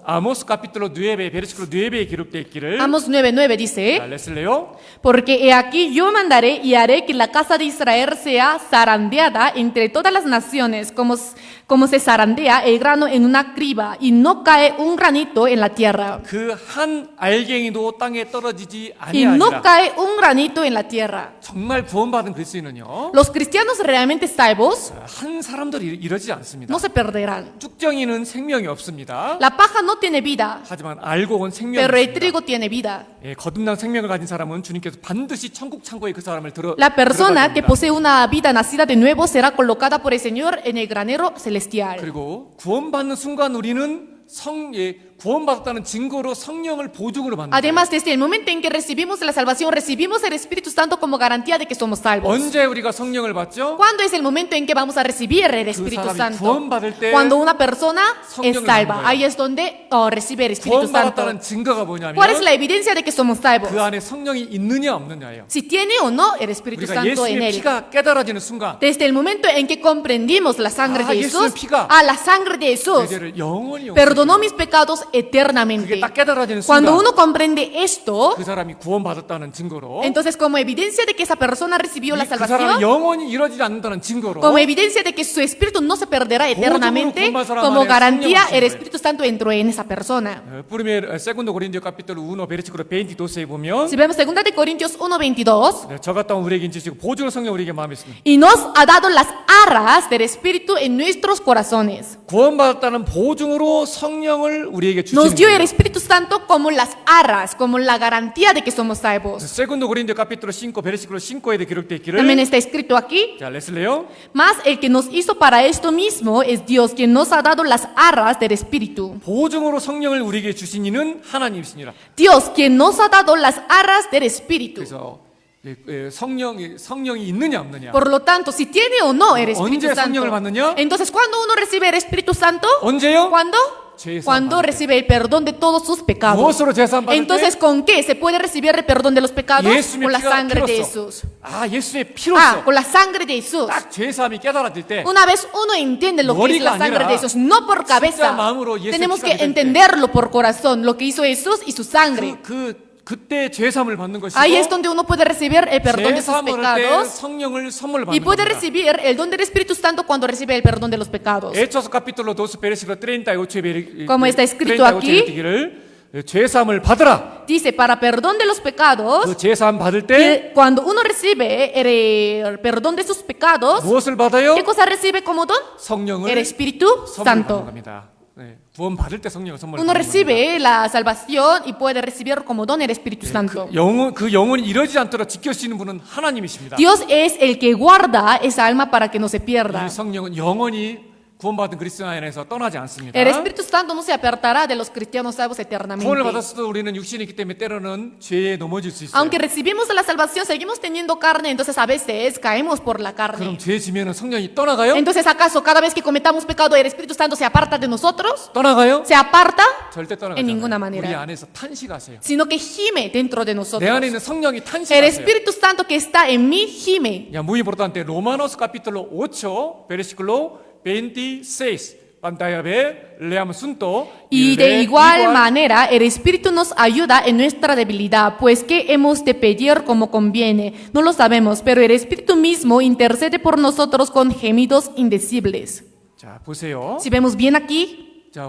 아모스 capítulo 9 versículo 9에 기록되어 있기를 Amos 9:9 dice, 자, 레슬레요. porque he aquí yo mandaré y haré que la casa de Israel sea zarandeada entre todas las naciones, como se zarandea el grano en una criba, y no cae un granito en la tierra. 그 한 알갱이도 땅에 떨어지지 Y no 아니하리라. cae un granito en la tierra. 정말 구원받은 그리스도인은요. Los cristianos realmente salvos 한 사람도 이러지 않습니다. no se perderán. 쭉정이는 생명이 없습니다. La paja no tiene vida, 하지만 알곡은 생명이 pero el 있습니다. trigo tiene vida. 예, 거듭난 생명을 가진 사람은 주님께서 반드시 천국 창고에 그 사람을 La persona 들어가게 que 됩니다. posee una vida nacida de nuevo será colocada por el Señor en el granero celestial. 그리고 구원받는 순간 우리는 구원받았다는 증거로 성령을 보증으로 받는 거예요. Además, desde el momento en que recibimos la salvación, recibimos el Espíritu Santo como garantía de que somos salvos. 언제 우리가 성령을 받죠? ¿Cuándo es el momento en que vamos a recibir el Espíritu 사람이 Santo? 구원받을 때 Cuando una persona es 성령을 salva. 받는 거예요. Ahí es donde recibe el Espíritu Santo. 구원받았다는 증거가 뭐냐면 ¿Cuál es la evidencia de que somos salvos? 그 안에 성령이 있느냐 없느냐예요. Si tiene o no el Espíritu 우리가 Santo en 예수의 él. 피가 깨달아지는 순간 Desde el momento en que comprendimos la sangre Ah, de 예수의 Jesús, 피가 la sangre de Jesús 죄를 영원히 perdonó mis pecados 그게 eternamente. 딱 깨달아지는 Cuando 순간 uno comprende esto, 그 사람이 구원받았다는 증거로 entonces como evidencia de que esa persona recibió la 그 사람은 salvación, 영원히 이루어지지 않는다는 증거로 como evidencia de que su espíritu no se perderá eternamente, como garantía el Espíritu Santo entró en esa persona. Primo secondo Corintios capitolo 1 versículo 22에 보면 Si vemos 2 de Corintios 1:22, 저 같은 우리에게 주시고 보증의 성령 우리에게 마음에 있습니다. y nos ha dado las arras del Espíritu en nuestros corazones. 구원받았다는 보증으로 성령을 우리에게 Nos dio el 주시는 Espíritu Santo como las arras, como la garantía de que somos salvos. 세컨도 고린도 capítulo 5 versículo 5에 기록되어 También 있기를 está escrito aquí, 자, 레슬레요. mas el que nos hizo para esto mismo es Dios, quien nos ha dado las arras del Espíritu. 보증으로 성령을 우리에게 주신 이는 하나님이시니라. Dios, quien nos ha dado las arras del Espíritu. 그래서 성령이 있느냐 없느냐. Por lo tanto, si tiene o no el Espíritu 언제 Santo. 성령을 받느냐? Entonces, ¿cuándo uno recibe el Espíritu Santo? 언제요? ¿Cuándo? 죄 사함 Cuando 받을 때. recibe el perdón de todos sus pecados. 무엇으로 죄 사함 받을 Entonces, 때? ¿con qué se puede recibir el perdón de los pecados? 예수님의 Con la 피가 sangre de 피로써. Jesús. 아, 예수의 Ah, 피로써 con la sangre de Jesús. 딱죄 사함이 깨달아질 때 Una vez uno entiende lo que es la 머리가 sangre 아니라 de Jesús, no por 진짜 cabeza. 마음으로 예수의 Tenemos 피가 que 믿을 때 entenderlo por corazón, lo que hizo Jesús y su sangre. 그때 죄 사함을 받는 것이고 Ahí es donde uno puede recibir el perdón de 죄 sus 사함을 할 때 pecados 성령을 선물 y 받는 puede 겁니다. recibir el don del Espíritu Santo cuando recibe el perdón de los pecados. 에초서 capítulo 2 versículo 38에 Como está escrito aquí, 죄 사함을 받으라. Dice, para perdón de los pecados, 그 죄 사함 받을 때 que cuando uno recibe el perdón de sus pecados, 무엇을 받아요? ¿qué cosa recibe como don? El 성령을 Espíritu 선물 받는 Santo. 겁니다. 네, 구원 받을 때 성령을 선물 Uno 받는 겁니다. recibe la salvación y puede recibir como don el Espíritu Santo. 그 영혼이 이러지 않도록 지켜주시는 분은 하나님이십니다. Dios es el que guarda esa alma para que no se pierda. 이 성령은 영원히 구원받은 그리스도인에서 떠나지 않습니다. El Espíritu Santo no se apartará de los cristianos salvos 구원을 eternamente. 받았어도 우리는 육신이 있기 때문에 때로는 죄에 넘어질 수 있어요. Aunque recibimos la salvación, seguimos teniendo carne, entonces a veces caemos por la 그럼 carne. 죄 지면은 성령이 떠나가요? Entonces, ¿acaso cada vez que cometamos pecado el Espíritu Santo se aparta de nosotros? 떠나가요? ¿Se aparta? 절대 떠나가지 En ninguna 않아요. 우리 manera. 안에서 탄식하세요. Sino que gime dentro de 내 nosotros. 안에 있는 성령이 El 탄식하세요. Espíritu Santo que está en mí gime. Ya, muy importante. Romanos capítulo 8, versículo 26. Pantalla ve, leamos junto. Y de igual manera, el Espíritu nos ayuda en nuestra debilidad, pues ¿qué hemos de pedir como conviene? No lo sabemos, pero el Espíritu mismo intercede por nosotros con gemidos indecibles. 자, 보세요. Si vemos bien aquí, 자,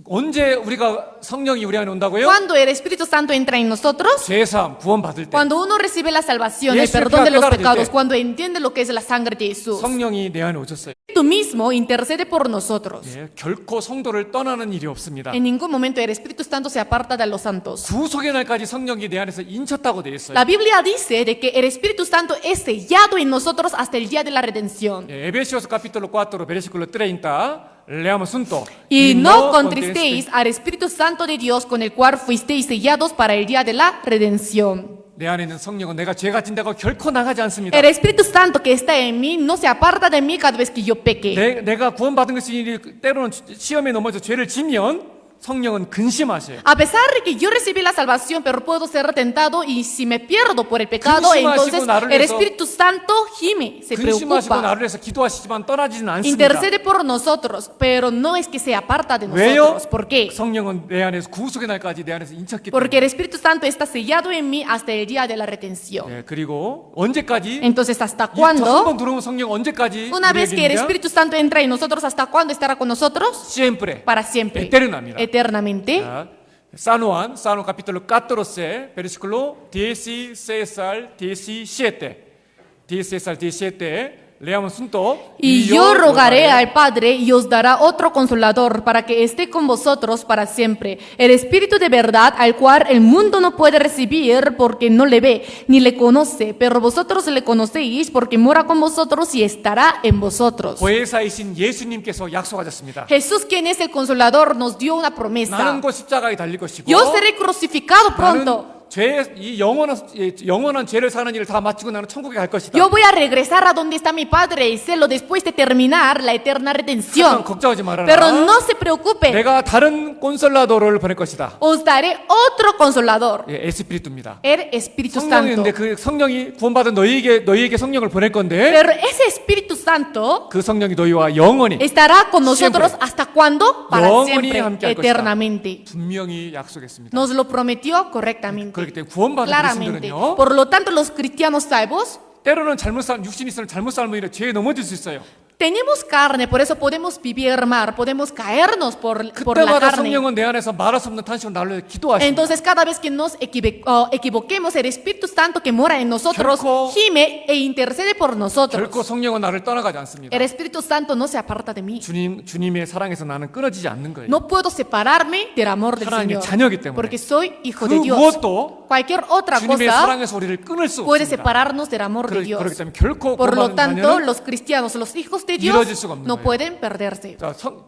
언제 우리가 성령이 우리 안에 온다고요? cuando el Espíritu Santo entra en nosotros, 죄사함, 구원 받을 때 cuando uno recibe la salvación, el Yesu의 perdón de los 피가 깨달아질 pecados, 때. cuando entiende lo que es la sangre de Jesús, el 성령이 내 안에 오셨어요. Espíritu mismo intercede por nosotros. 예, 결코 성도를 떠나는 일이 없습니다. En ningún momento el Espíritu Santo se aparta de los santos. 구속의 날까지 성령이 내 안에서 인쳤다고 되어 있어요. La Biblia dice de que el Espíritu Santo es sellado en nosotros hasta el día de la redención. 예, Efesios capítulo 4, versículo 30. Leamos junto. Y no contristéis al Espíritu Santo de Dios con el cual fuisteis sellados para el día de la redención. 내 안에 있는 성령은 내가 죄가 진다고 결코 나가지 않습니다. El Espíritu Santo que está en mí no se aparta de mí cada vez que yo peque. 내가 구원받은 것이 때로는 시험에 넘어져 죄를 지면 성령은 근심하셔요. A pesar de que yo recibí la salvación, pero puedo ser tentado y si me pierdo por el pecado, 근심하시고 entonces 나를 el 위해서- Espíritu Santo gime, se 근심하시고 preocupa, 나를 위해서 기도하시지만 떠나지는 않습니다. intercede por nosotros, pero no es que se aparta de 왜요? nosotros. ¿Por qué? 성령은 내 안에서 구속의 날까지 내 안에서 인쳤기 Porque el 때문에. Espíritu Santo está sellado en mí hasta el día de la redención. 네, 그리고 언제까지? Entonces, ¿hasta 한번 cuándo? 들어오면 성령 언제까지? Una vez que el 우리에게 있느냐? Espíritu Santo entra en nosotros, ¿hasta cuándo estará con nosotros? siempre. Para siempre. Eternamente. Eternamente. San Juan capítulo 14, versículo 16 al 17. 16 al 17. Leamos juntos. Y yo rogaré al Padre y os dará otro consolador para que esté con vosotros para siempre. El Espíritu de verdad al cual el mundo no puede recibir porque no le ve ni le conoce, pero vosotros le conocéis porque mora con vosotros y estará en vosotros. 보혜사이신 예수님께서 약속하셨습니다. Jesús, quien es el consolador, nos dio una promesa. 나는 곧 십자가에 달릴 것이고 Yo seré crucificado 나는 pronto. 이 영원한 죄를 사는 일을 다 마치고 나는 천국에 갈 것이다. Yo voy a regresar a donde está mi Padre y cielo después de terminar la eterna 하지만 redención. 걱정하지 말아라. Pero no se preocupe, 내가 다른 콘솔라도를 보낼 것이다. os daré otro consolador, 예, 에스피리투입니다. el Espíritu 성령이 Santo. 있는데 그 성령이 구원받은 너희에게 성령을 보낼 건데 Pero ese Espíritu Santo 그 성령이 너희와 영원히 estará con nosotros Siempre. hasta cuándo? Para 영원히 siempre, 함께 할 것이다. eternamente. 분명히 약속했습니다. Nos lo prometió correctamente, 그렇기 때문에 구원받은 claramente. 그리스도는요. Por lo tanto, los cristianos salvos 때로는 육신이 있으면 잘못 삶으로 인해 죄에 넘어질 수 있어요. tenemos carne, por eso podemos vivir mal, podemos caernos por la 그때마다 carne. 성령은 내 안에서 말할 수 없는 탄식으로 나를 기도하십니다. Entonces, cada vez que nos equivoquemos, el Espíritu Santo que mora en nosotros 결코- gime e intercede por nosotros. 결코 성령은 나를 떠나가지 않습니다. El Espíritu Santo no se aparta de mí. 주님의 사랑에서 나는 끊어지지 않는 거예요. No puedo separarme del amor del 하나님의 Señor, 자녀이기 때문에. porque soy hijo 그 de Dios. 무엇도 Cualquier otra 주님의 cosa 사랑에서 우리를 끊을 수 puede 없습니다. separarnos del amor de Dios. 그렇기 때문에 결코 Por lo 구원받은 tanto, 자녀는 los cristianos, los hijos de 이루어질 Dios, 수가 없는 no 거예요. pueden perderse.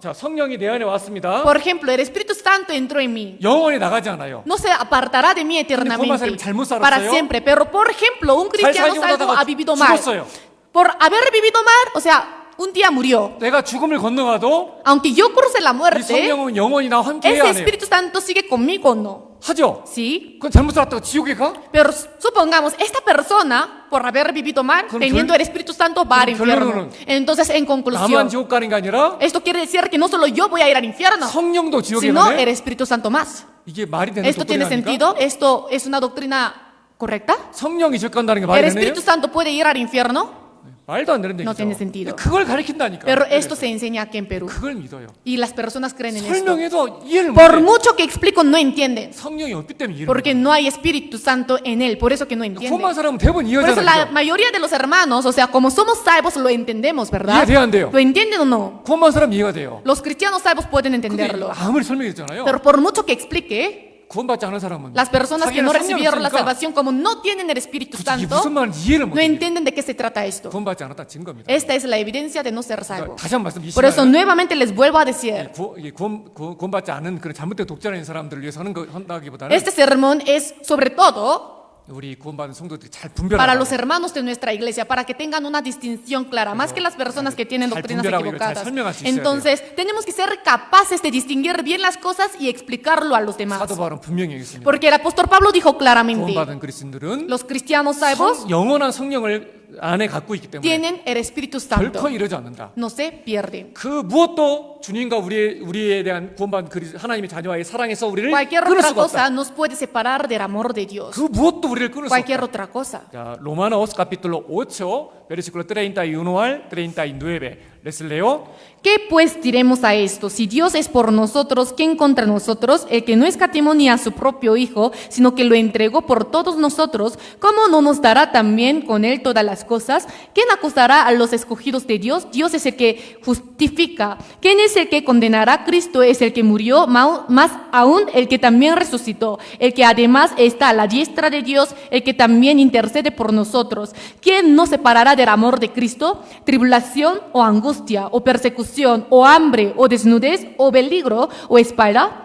자, 성령이 내 안에 왔습니다. Por ejemplo, el Espíritu Santo entró en mí. 영원히 나가지 않아요. No se apartará de mí 사람이 eternamente, 잘못 살았어요? para siempre. Pero, por ejemplo, un cristiano 살고 salvo 나다가 ha vivido mal. 죽었어요. Por haber vivido mal, o sea, un día murió. 내가 죽음을 건너가도 Aunque yo cruce la 이 muerte, 성령은 영원히 나와 함께 ese 해야 해요. Espíritu Santo sigue conmigo, ¿o no? 하죠. Sí. 그건 잘못 살았다고 지옥에 가? Pero supongamos, esta persona, por haber vivido mal, 그럼 teniendo el Espíritu Santo, va al 그럼 infierno. 결론은 Entonces, en 나만 conclusión, 지옥 가는 게 아니라 esto quiere decir que no solo yo voy a ir al infierno, 성령도 지옥에 sino el 가네? Espíritu Santo más. 이게 말이 되는 ¿Esto tiene 독tr인입니까? sentido? ¿Esto es una doctrina correcta? 성령이 지옥 간다는 게 ¿El 말이 되네요? Espíritu Santo puede ir al infierno? 말도 안 되는 No 얘기죠. tiene sentido. 그걸 가르친다니까. Pero esto se enseña aquí en Perú. 그걸 믿어요. Y las personas creen en esto. 설명해도 이해를 Por 못해. mucho que explico, no entienden. 성령이 없기 때문에 이해를 Porque 못해. no hay Espíritu Santo en él. Por eso que no 구원받은 entienden. 사람은 대부분 Por eso la 이해하잖아요. mayoría de los hermanos, o sea, como somos salvos, lo entendemos, ¿verdad? 이해돼야 안 돼요. ¿Lo entienden o no? 구원받은 사람 이해가 돼요. Los cristianos salvos pueden 근데 entenderlo. 아무리 설명했잖아요. Pero por mucho que explique, 구원받지 않은 사람은 las personas que 자기는 no 성령이 recibieron la 없으니까 salvación, como no tienen el Espíritu 이게 Santo, 무슨 말인지 이해를 no 못해요. entienden de qué se trata esto. 구원받지 않았다는 증거입니다. Esta es la evidencia de no ser salvo. 다시 한 번 말씀 이 Por eso 시간에 nuevamente les vuelvo a decir, 구원받지 않은 그런 잘못된 독자적인 사람들을 위해서 한다기보다는 este sermón es sobre todo 우리 구원받은 성도들이 잘 para los 분별하고 hermanos de nuestra iglesia, para que tengan una distinción clara, más que las personas que tienen 잘 doctrinas 분별하고 이걸 잘 equivocadas. 설명할 수 있어야 Entonces, tenemos que ser capaces de distinguir bien las cosas y explicarlo a los demás. 사도 바울은 분명히 얘기했습니다. Porque el apóstol Pablo dijo claramente, 구원받은 그리스도인들은 los cristianos salvos 영원한 성령을 안에 갖고 있기 때문에 tienen el Espíritu Santo, 결코 이러지 않는다. no se pierden. 그 무엇도 주님과 우리에 대한 구원받은 하나님의 자녀와의 사랑에서 우리를 Cualquier 끊을 otra 수가 cosa 없다. nos puede separar del amor de Dios. 그 무엇도 우리를 끊을 수 Cualquier 없다. otra cosa. 자, Romanos capítulo 8, versículo 31 al 39. ¿Les leo? ¿Qué pues diremos a esto? Si Dios es por nosotros, ¿quién contra nosotros? El que no escatimó ni a su propio Hijo, sino que lo entregó por todos nosotros, ¿cómo no nos dará también con él todas las cosas? ¿Quién acusará a los escogidos de Dios? Dios es el que justifica. ¿Quién es el que condenará? Cristo es el que murió, más aún el que también resucitó, el que además está a la diestra de Dios, el que también intercede por nosotros. ¿Quién nos separará del amor de Cristo? ¿Tribulación o angustia, o persecución, o hambre, o desnudez, o peligro, o espada?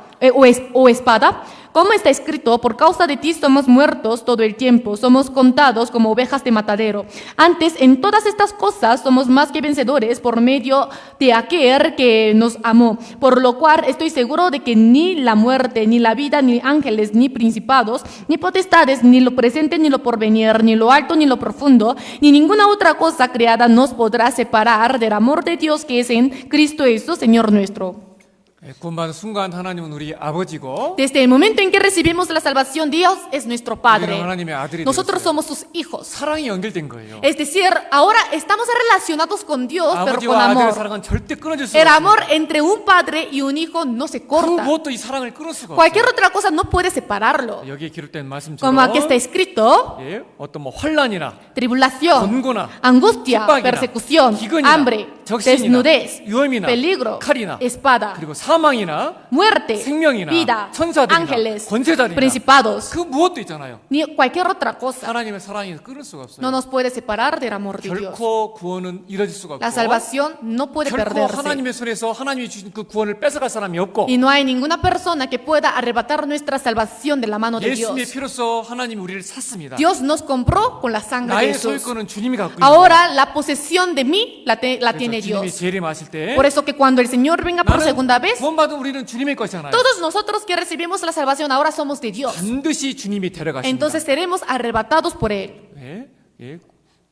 Como está escrito, por causa de ti somos muertos todo el tiempo, somos contados como ovejas de matadero. Antes, en todas estas cosas somos más que vencedores por medio de aquel que nos amó, por lo cual estoy seguro de que ni la muerte, ni la vida, ni ángeles, ni principados, ni potestades, ni lo presente, ni lo porvenir, ni lo alto, ni lo profundo, ni ninguna otra cosa creada nos podrá separar del amor de Dios que es en Cristo Jesús, Señor nuestro. 구원받은 순간 하나님은 우리 아버지고 Desde el momento en que recibimos la salvación, Dios es nuestro Padre. 우리는 하나님의 아들이 Nosotros 되었어요. somos sus hijos. 사랑이 연결된 거예요. Es decir, ahora estamos relacionados con Dios, pero con 아버지와 아들의 amor. 사랑은 절대 끊어질 수가 El 없습니다. amor entre un padre y un hijo no se 그 corta. 무엇도 이 사랑을 끊을 수가 Cualquier 없어요. otra cosa no puede separarlo. 여기에 기록된 말씀처럼 Como aquí está escrito, 예, 어떤 뭐 환란이나 tribulación, 권고나 angustia, 핍박이나 persecución, 기근이나 hambre, 적신이나 desnudez, 위험이나 peligro, 칼이나 espada, 그리고 사망 사망이나 muerte, 생명이나 vida, 천사들이나 ángeles, 권세자들이나 principados, 그 무엇도 있잖아요. ni cualquier otra cosa. 하나님의 사랑이 끊을 수가 없어요. No nos puede separar del amor de Dios. 결코 구원은 이뤄질 수가 La 없고 salvación no puede 결코 perderse. 하나님의 손에서 하나님이 주신 그 구원을 뺏어갈 사람이 없고 Y no hay ninguna persona que pueda arrebatar nuestra salvación de la mano de 예수님의 Dios. 피로써 하나님이 우리를 샀습니다. Dios nos compró con la sangre de 나의 Jesús. 소유권은 주님이 갖고 있는 Ahora la posesión de mí la tiene 주님이 Dios. 재림하실 때 Por eso que cuando el Señor venga por segunda 나는 vez, 구원받은 우리는 주님의 것이잖아요. todos nosotros que recibimos la salvación ahora somos de Dios. 반드시 주님이 데려가십니다. Entonces seremos arrebatados por Él. 예, 예.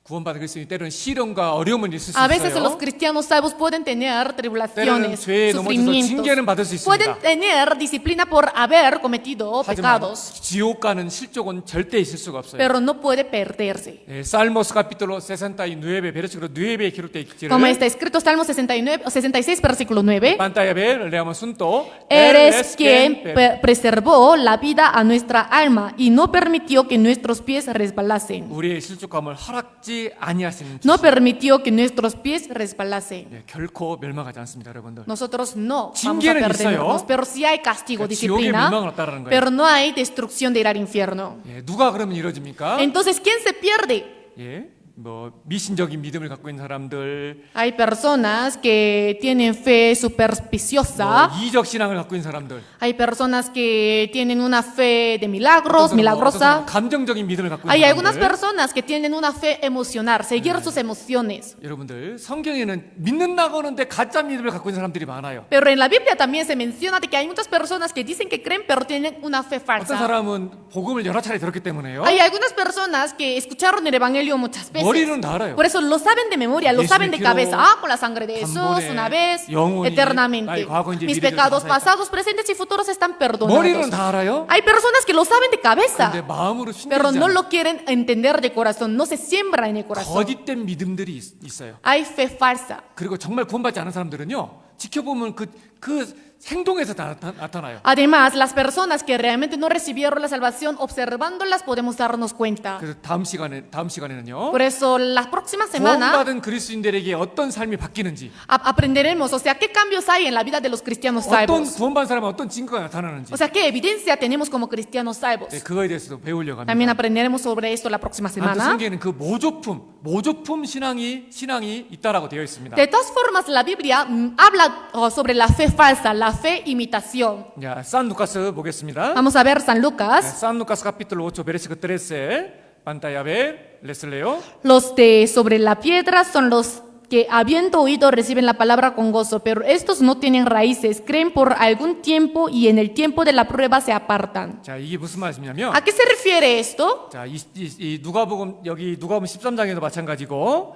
구원받은 그리스도인이 때로는 시련과 어려움은 있을 수 A veces los 있어요. cristianos salvos pueden tener 때로는 tribulaciones, 죄에 넘어져서 sufrimientos. 징계는 받을 수 Pueden 있습니다. tener disciplina por haber cometido 하지만 pecados, 지옥 가는 실족은 절대 있을 수가 없어요. pero no puede perderse. 예, Salmos capítulo 69 versículo 9에 기록되어 Como 있기를 está escrito Salmo 69, o 66, versículo 9. pantalla ver leamos junto. Eres quien preservó la vida a nuestra alma y no permitió que nuestros pies resbalasen. 우리의 실족감을 허락지 아니하시는 No permitió que nuestros pies resbalasen. 예, 결코 멸망하지 않습니다, 여러분들. Nosotros no vamos a 징계는 perdernos, 있어요. pero sí hay castigo, 그러니까 지옥의 disciplina, 멸망은 없다라는 거예요. pero no hay destrucción de ir al infierno. 예, 누가 그러면 이루어집니까? Entonces, ¿quién se pierde? 예, 뭐 미신적인 믿음을 갖고 있는 사람들, Hay personas que tienen fe supersticiosa. 뭐 이적 신앙을 갖고 있는 사람들, Hay personas que tienen una fe de milagros, 어떤 사람은 milagrosa. 감정적인 믿음을 갖고 Hay 있는 algunas 사람들. personas que tienen una fe emocional, seguir sus emociones. 여러분들 성경에는 믿는다고 하는데 가짜 믿음을 갖고 있는 사람들이 많아요. Pero en la Biblia también se menciona de que hay muchas personas que dicen que creen, pero tienen una fe 어떤 falsa. 사람은 복음을 여러 차례 들었기 때문에요. Hay algunas personas que escucharon el Evangelio muchas veces. 머리는 다 알아요. Por eso lo saben de memoria, lo 예수의 saben de 피로 cabeza. Ah, con la sangre de Jesús, 단번에 una vez, 영원히 eternamente. 나의 과거, 이제 Mis 미래를 pecados 다 pasados, presentes y futuros están 머리는 perdonados. 다 알아요. Hay personas que lo saben de cabeza, 근데 마음으로 pero no 심기지 lo quieren entender de corazón, no se siembra en el corazón. 거짓된 믿음들이 있어요. Hay fe falsa. 그리고 정말 구원받지 않은 사람들은요, 지켜보면 그 행동에서 나타나요. Además, las personas que realmente no recibieron la salvación, observándolas podemos darnos cuenta. 그래서 다음 시간에는요, Por eso, la próxima semana 구원받은 그리스도인들에게 어떤 삶이 바뀌는지, aprenderemos, o sea, qué cambios hay en la vida de los cristianos 어떤 salvos. 구원받은 사람은 어떤 증거가 나타나는지, O sea, qué evidencia tenemos como cristianos salvos. 네, 그거에 대해서도 배우려고 También 합니다. aprenderemos sobre esto la próxima 아무튼 semana. 성경에는 그 모조품 신앙이 있다라고 되어 있습니다. De todas formas, la Biblia habla sobre la fe falsa, la fe imitación. 자, 산 루카스 보겠습니다. Vamos a ver San Lucas. San Lucas capítulo 8 versículo 13. Pantalla ver, les leo. Los de sobre la piedra son los que habiendo oído reciben la palabra con gozo, pero estos no tienen raíces, creen por algún tiempo y en el tiempo de la prueba se apartan. 자, 이게 무슨 말씀이냐면, ¿A qué se refiere esto? 자, 이 누가복음 여기 누가복음 13장에도 마찬가지고,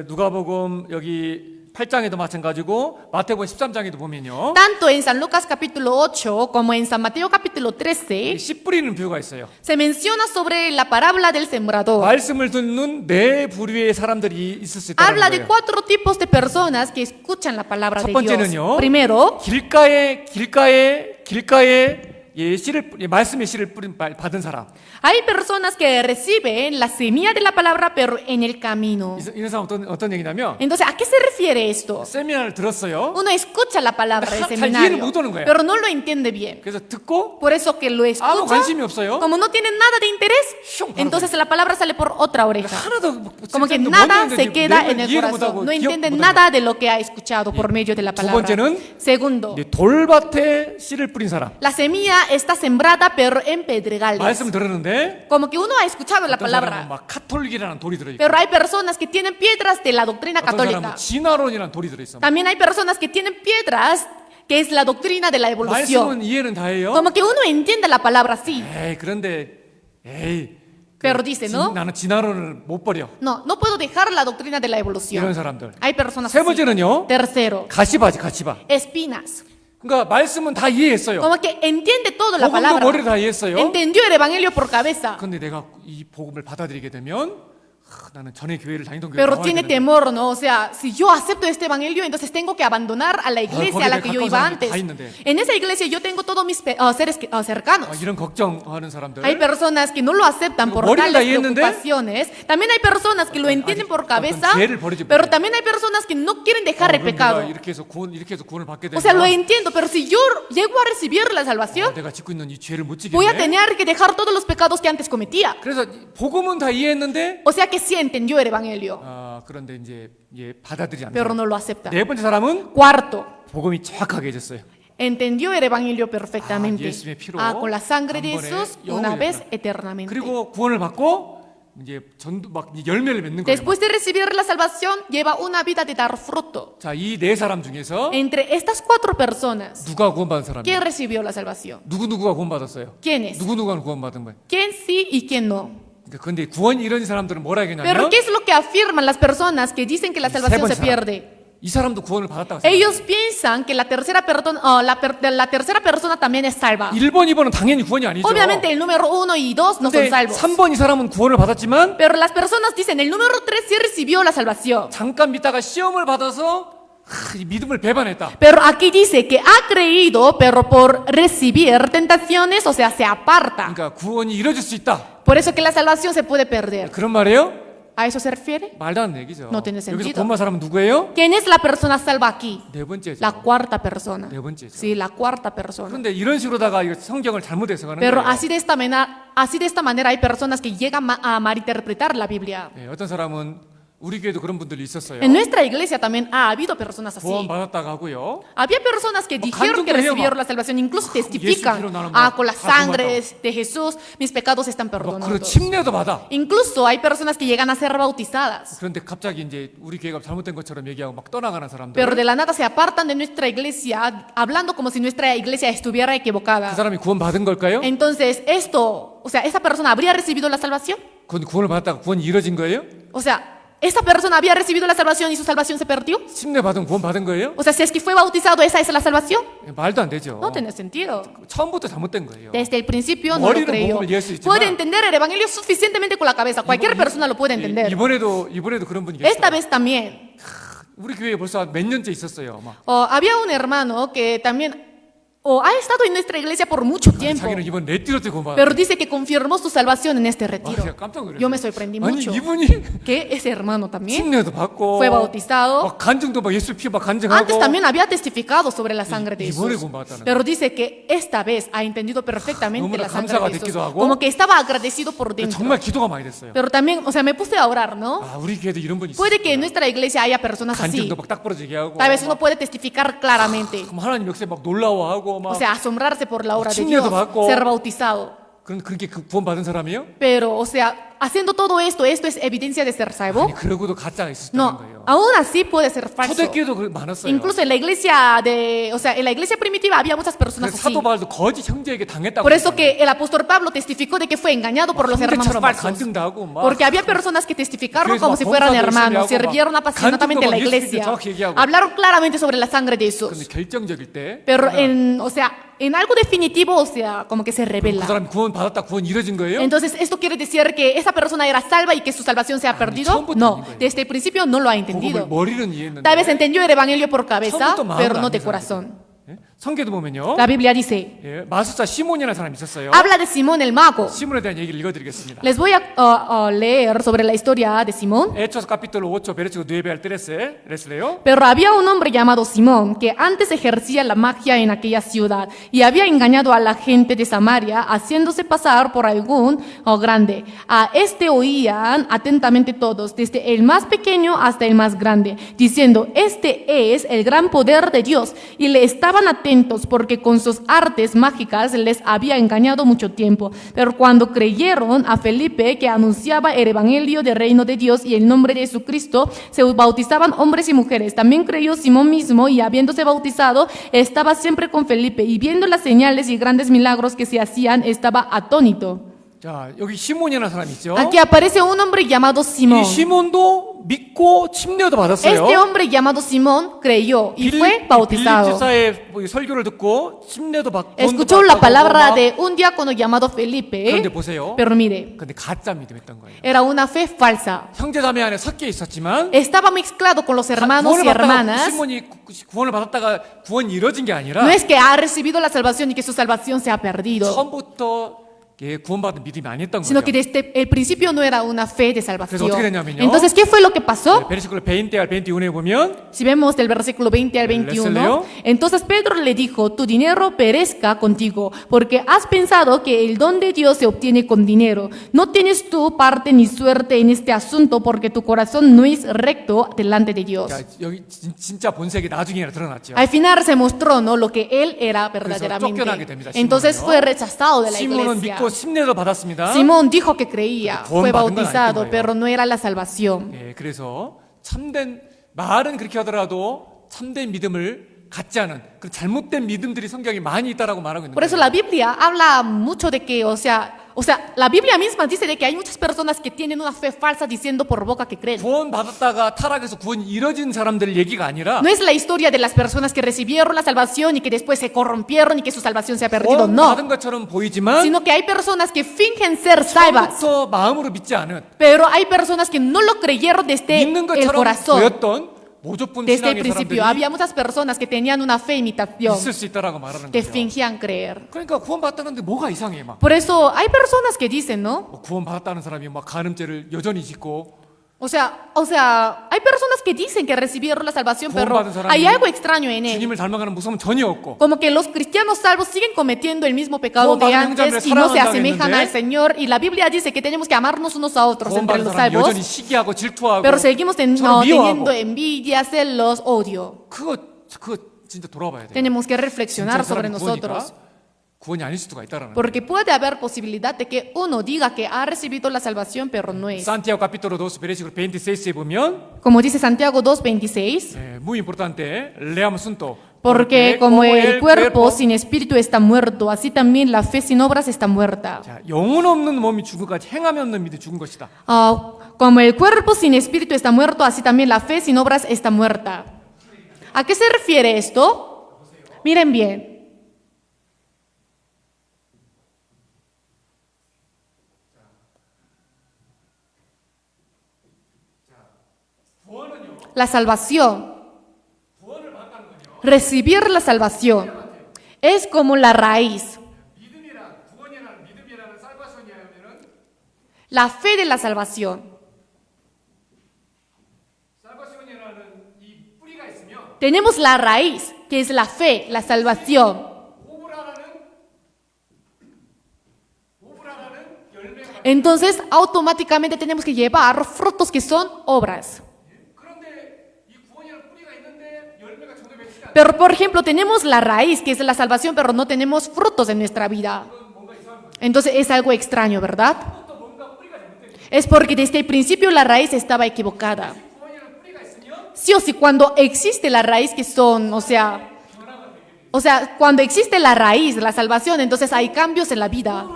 누가복음 여기 8장에도 마찬가지고, 마태복음 13장에도 보면요, Tanto en San Lucas capítulo 8 como en San Mateo capítulo 13 씨 뿌리는 비유가 있어요. se menciona sobre la parábola del sembrador. 말씀을 듣는 네 부류의 사람들이 있을 수 있다는 Habla de 거예요. 4 tipos de personas que escuchan la palabra 첫 de Dios. 번째는요, Primero, 길가에 말씀의 씨를 받은 사람. hay personas que reciben la semilla de la palabra pero en el camino. 이런 사람 어떤 얘기냐면, Entonces, ¿a qué se refiere esto? 세미나를 들었어요. Uno escucha la palabra del 잘 이해를 seminario, 못 하는 거예요. pero no lo entiende bien. 그래서 듣고 Por eso que lo 아무 escucha, 관심이 없어요. como no tienen nada de interés, 슝, entonces la palabra sale por otra oreja. 하나도 Como que 뭐 nada 뭔 se 얘기인지 queda en 내용을 el 이해를 corazón, 못하고 no 기억 entiende 못하는 nada de lo que ha escuchado por medio de la 두 palabra. 번째는 Segundo, 이제 돌밭에 씨를 뿌린 사람. la semilla está sembrada pero en pedregales. 말씀 들었는데 Como que uno ha escuchado la 어떤 사람은 palabra, 막 카톨릭이라는 돌이 들어있고, pero hay personas que tienen piedras de la doctrina 어떤 사람은 católica. 진화론이라는 돌이 들어있어. También hay personas que tienen piedras que es la doctrina de la evolución. 말씀은 이해는 다 해요. Como que uno entiende la palabra sí, 그런데 pero dice, ¿no? 나는 진화론을 못 버려. No, no puedo dejar la doctrina de la 이런 evolución. 사람들. Hay personas 세 así. 번째는요, Tercero, 가시바. espinas. 그러니까 말씀은 다 이해했어요. Como que entiende todo la 복음도 palabra. 머리를 다 이해했어요. Entendió el evangelio por cabeza. 근데 내가 이 복음을 받아들이게 되면 나는 전에 교회를 다니던 교회 Pero 나와야 tiene 되는데. temor, ¿no? O sea, si yo acepto este evangelio, entonces tengo que abandonar a la iglesia a la que yo iba antes. En esa iglesia yo tengo todos mis seres cercanos. 이런 걱정하는 사람들. Hay personas que no lo aceptan por 머리는 다 tales 이해했는데? preocupaciones. También hay personas que lo entienden por cabeza, 죄를 버리지 pero 못해. también hay personas que no quieren dejar el 그럼 pecado. 내가 이렇게 해서 구원을 받게 O sea, lo 되면 entiendo, pero si yo llego a recibir la salvación, 내가 짓고 있는 이 죄를 못 voy a 지겠네. tener que dejar todos los pecados que antes cometía. 그래서 복음은 다 이해했는데 O sea que sí entendió el evangelio, 그런데 이제 받아들이지 않는 pero 사람. no lo acepta. 네 번째 사람은 Cuarto, 복음이 정확하게 해줬어요. entendió el evangelio perfectamente. 예수의 피로 Con la sangre de 한 번에 Jesús, 영원히 una vez 됐구나. eternamente. 그리고 구원을 받고 이제 전도 막 열매를 맺는 거예요. Después de recibir la salvación, lleva una vida de dar fruto. 자, 이 네 사람 중에서 Entre estas 4 personas, 누가 구원받은 사람이에요? ¿quién recibió la salvación? 누구누구가 구원받았어요? ¿Quiénes? 누구누구가 구원받은 거예요? ¿Quién sí y quién no? 그러니까 근데 구원이 이런 사람들은 뭐라 Pero 하겠냐면 ¿qué es lo que afirman las personas que dicen que la salvación se pierde? 이 사람도 구원을 받았다고 생각해요. Ellos piensan que la tercera persona también es salva. 1번, 2번은 당연히 구원이 아니죠. Obviamente el número 1 y 2 no son 근데 salvos. 3번 이 사람은 구원을 받았지만 Pero las personas dicen, el número 3 sí recibió la salvación. 잠깐 믿다가 시험을 받아서 이 믿음을 배반했다. Pero aquí dice que ha creído, pero por recibir tentaciones, o sea, se aparta. 그러니까 구원이 이루어질 수 있다. Por eso que la salvación se puede perder. 그런 말이에요? ¿A eso se refiere? 말도 안 되는 얘기죠. No tiene 여기서 sentido. 구원받은 사람은 누구예요? ¿Quién es la persona salva aquí? 네 번째죠. La cuarta persona. 네 번째죠. Sí, la cuarta persona. 그런데 이런 식으로다가 이거 성경을 잘못 해석하는 Pero 거예요. así de esta manera hay personas que llegan a malinterpretar la Biblia. 네, 어떤 사람은 우리 교회도 그런 분들이 있었어요. En nuestra iglesia también ha habido personas así. 구원 받았다고 하고요. Había personas que dijeron que 간증도 해요, recibieron 막. la salvación, incluso 예수 피로 testifican, 나는 막 con la 다 sangre de Jesús, mis pecados están 그리고 perdonados. 침례도 받아. Incluso hay personas que llegan a ser bautizadas, 그런데 갑자기 이제 우리 교회가 잘못된 것처럼 얘기하고 막 떠나가는 사람들. pero de la nada se apartan de nuestra iglesia, hablando como si nuestra iglesia estuviera 그 equivocada. 사람이 구원 받은 걸까요? Entonces, o sea, ¿esa persona habría recibido la salvación? 그건 구원을 받았다가 구원이 이루어진 거예요? O sea, ¿esa persona había recibido la salvación y su salvación se perdió? 침례 받은 구원 받은 거예요? O sea, si es que fue bautizado, ¿esa es la salvación? 말도 안 되죠. No tiene sentido. 처음부터 잘못된 거예요. Desde el principio no lo 머리로 creyó. 복음을 이해할 수 있지만 Puede entender el evangelio suficientemente con la cabeza. Cualquier persona lo puede entender. 이번에도 그런 분이 Esta 계세요. vez también. 우리 교회에 벌써 몇 년째 있었어요. 막. Había un hermano que también ha estado en nuestra iglesia por mucho tiempo, 자기는 이번 레티로 때 구원 pero 받았어요. dice que confirmó su salvación en este 아, retiro. 제가 깜짝 놀랐어요. Yo me sorprendí 아니 mucho. 이분이 Que ese hermano también 침례도 받고 fue bautizado. 막 간증도 막 예수 피 막 Antes 간증하고 también había testificado sobre la sangre de 이번에 Jesús, 구원받았다는 pero dice que esta vez ha entendido perfectamente 너무나 la sangre 감사가 de Jesús, 됐기도 하고. como que estaba agradecido por dentro. 정말 기도가 많이 됐어요. Pero también, o sea, me puse a orar, ¿no? 아, 우리 교회도 이런 분이 있어요. Puede que en nuestra iglesia haya personas así. 간증도 막 딱 부러지게 하고 Tal vez uno puede testificar claramente, 그럼 하나님 역시 막 놀라워하고 막 o sea, asombrarse por la obra de 침례도 Dios, 받고. ser bautizado. 그렇게 구원 받은 사람이요? Pero, o sea, haciendo todo esto, ¿esto es evidencia de ser salvo? 아니 그러고도 가짜가 있을 수 있다는 No, 거예요. aún así puede ser falso. 초대교회도 많았어요. Incluso en la iglesia o sea, en la iglesia primitiva había muchas personas 그래서 así. 사도 바울도 거짓 형제에게 당했다고. Por eso que el apóstol Pablo testificó de que fue engañado por los hermanos 형제처럼 막 falsos. 간증도 하고 막 Porque había personas que testificaron 그래서 como 막 si fueran 봉사도 hermanos, 열심히 하고 sirvieron 막 apasionadamente en la 간증도 막 iglesia, 예수 정확히 얘기하고. hablaron claramente sobre la sangre de 근데 Jesús. 결정적일 때 Pero o sea, en algo definitivo, o sea, como que se 그 revela. 사람이 구원 받았다 구원 이루어진 거예요? Entonces, ¿esto quiere decir que esa persona era salva y que su salvación se ha perdido? 처음부터 No, 아닌 거예요. desde el principio no lo ha 복음을 entendido. 머리는 이해했는데 Tal vez entendió el evangelio por cabeza, 처음부터 마음을 pero no 안 de 한 corazón. 예? 성경도 보면요. La Biblia dice, 예, 마술사 시몬이라는 사람이 있었어요. habla de Simón el mago. 시몬에 대한 얘기를 읽어드리겠습니다. Les voy a leer sobre la historia de Simón. Hechos capítulo 8 versículo 9 al 13, les leo. Pero había un hombre llamado Simón que antes ejercía la magia en aquella ciudad y había engañado a la gente de Samaria haciéndose pasar por algún grande. A este oían atentamente todos, desde el más pequeño hasta el más grande, diciendo, este es el gran poder de Dios. Y le estaban atentos porque con sus artes mágicas les había engañado mucho tiempo. Pero cuando creyeron a Felipe, que anunciaba el evangelio del reino de Dios y el nombre de Jesucristo, se bautizaban hombres y mujeres. También creyó Simón mismo y habiéndose bautizado, estaba siempre con Felipe y viendo las señales y grandes milagros que se hacían, estaba atónito. 자, 여기 시몬이라는 사람 있죠. Aquí aparece un hombre llamado Simón. 이 시몬도 믿고 침례도 받았어요. Este hombre llamado Simón creyó y fue bautizado. 빌립지사의 설교를 듣고 침례도 받고 Escuchó la palabra de un diácono llamado Felipe. 그런데 보세요. Pero mire, 근데 가짜 믿음했던 거예요. era una fe falsa. 형제자매 안에 섞여 있었지만 Estaba mezclado con los hermanos y 구원을 받다가 hermanas. 시몬이 구원을 받았다가 구원이 이뤄진 게 아니라 No es que ha recibido la salvación y que su salvación se ha perdido, 처음부터 구원받은 믿음이 아니었던 sino 거죠. que desde el principio no era una fe de 그래서 salvación. 어떻게 됐냐면요. Entonces, ¿qué fue lo que pasó? 베르시클로 20 al 21에 보면 Si vemos del versículo 20 al 21, entonces Pedro le dijo, tu dinero perezca contigo, porque has pensado que el don de Dios se obtiene con dinero. No tienes tú parte ni suerte en este asunto, porque tu corazón no es recto delante de Dios. 자, 여기 진짜 본색이 나중에 드러났죠. Al final se mostró, ¿no?, lo que él era 쫓겨나게 verdaderamente. 됩니다, Entonces 시몬은요. fue rechazado de la 시몬은 iglesia. 믿고 침례도 받았습니다. Simón dijo que creía, 구원 fue 받은 건 bautizado, 아니었던 거예요. pero no era la salvación. 예, 그래서 참된 말은 그렇게 하더라도 참된 믿음을 갖지 않은 그 잘못된 믿음들이 성경에 많이 있다라고 말하고 있는 Por eso 거예요. la Biblia habla mucho de que, o sea, la Biblia misma dice de que hay muchas personas que tienen una fe falsa diciendo por boca que creen. 구원 받았다가 타락해서 구원이 이뤄진 사람들 얘기가 아니라 No es la historia de las personas que recibieron la salvación y que después se corrompieron y que su salvación se ha perdido, 구원 no. 받은 것처럼 보이지만 Sino que hay personas que fingen ser salvas, 처음부터 마음으로 믿지 않은 pero hay personas que no lo creyeron desde 믿는 el 것처럼 corazón. 보였던 모조품 Desde el 신앙의 principio 사람들이 había muchas personas que tenían una fe imitación, 있을 수 있다라고 말하는 que 거죠. fingían creer. 그러니까 구원 받았다는데 뭐가 이상해 막. Por eso hay personas que dicen, ¿no? 구원 받았다는 사람이 막 간음죄를 여전히 짓고 O sea, hay personas que dicen que recibieron la salvación, pero 구원받은 사람이 hay algo extraño en él. 주님을 닮아가는 무서움 전혀 없고 Como que los cristianos salvos siguen cometiendo el mismo pecado de 구원받은 antes 형제를 y no se 사랑한다고 asemejan 했는데 al Señor. Y la Biblia dice que tenemos que amarnos unos a otros entre 구원받은 los 사람이 salvos, 여전히 시기하고 질투하고 pero seguimos 서로 teniendo 미워하고 envidia, celos, odio. 그거 진짜 돌아봐야 돼요. Tenemos que 진짜 reflexionar 이 sobre 사람이 nosotros. 구원이 아닐 수가 있다라는 거예요. Porque puede haber posibilidad de que uno diga que ha recibido la salvación, pero no es. 산티아고 capítulo 2 versículo 26에 보면 Como dice Santiago 2:26, muy importante, leamos junto. porque como el cuerpo sin espíritu está muerto, así también la fe sin obras está muerta. 자, 영혼 없는 몸이 죽은 것이 행함이 없는 믿음이 죽은 것이다. Como el cuerpo sin espíritu está muerto, así también la fe sin obras está muerta. ¿A qué se refiere esto? Miren bien. La salvación, recibir la salvación, es como la raíz. La fe de la salvación. Tenemos la raíz, que es la fe, la salvación. Entonces, automáticamente tenemos que llevar frutos que son obras. Pero, por ejemplo, tenemos la raíz, que es la salvación, pero no tenemos frutos en nuestra vida. Entonces, es algo extraño, ¿verdad? Es porque desde el principio la raíz estaba equivocada. Sí o sí, cuando existe la raíz que son, o sea, cuando existe la raíz, la salvación, entonces hay cambios en la vida.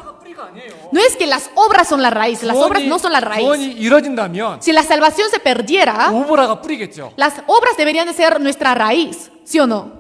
No es que las obras son la raíz, las obras no son la raíz. 구원이 이뤄진다면 Si la salvación se perdiera, 오브라가 뿌리겠죠. las obras deberían de ser nuestra raíz, ¿sí o no?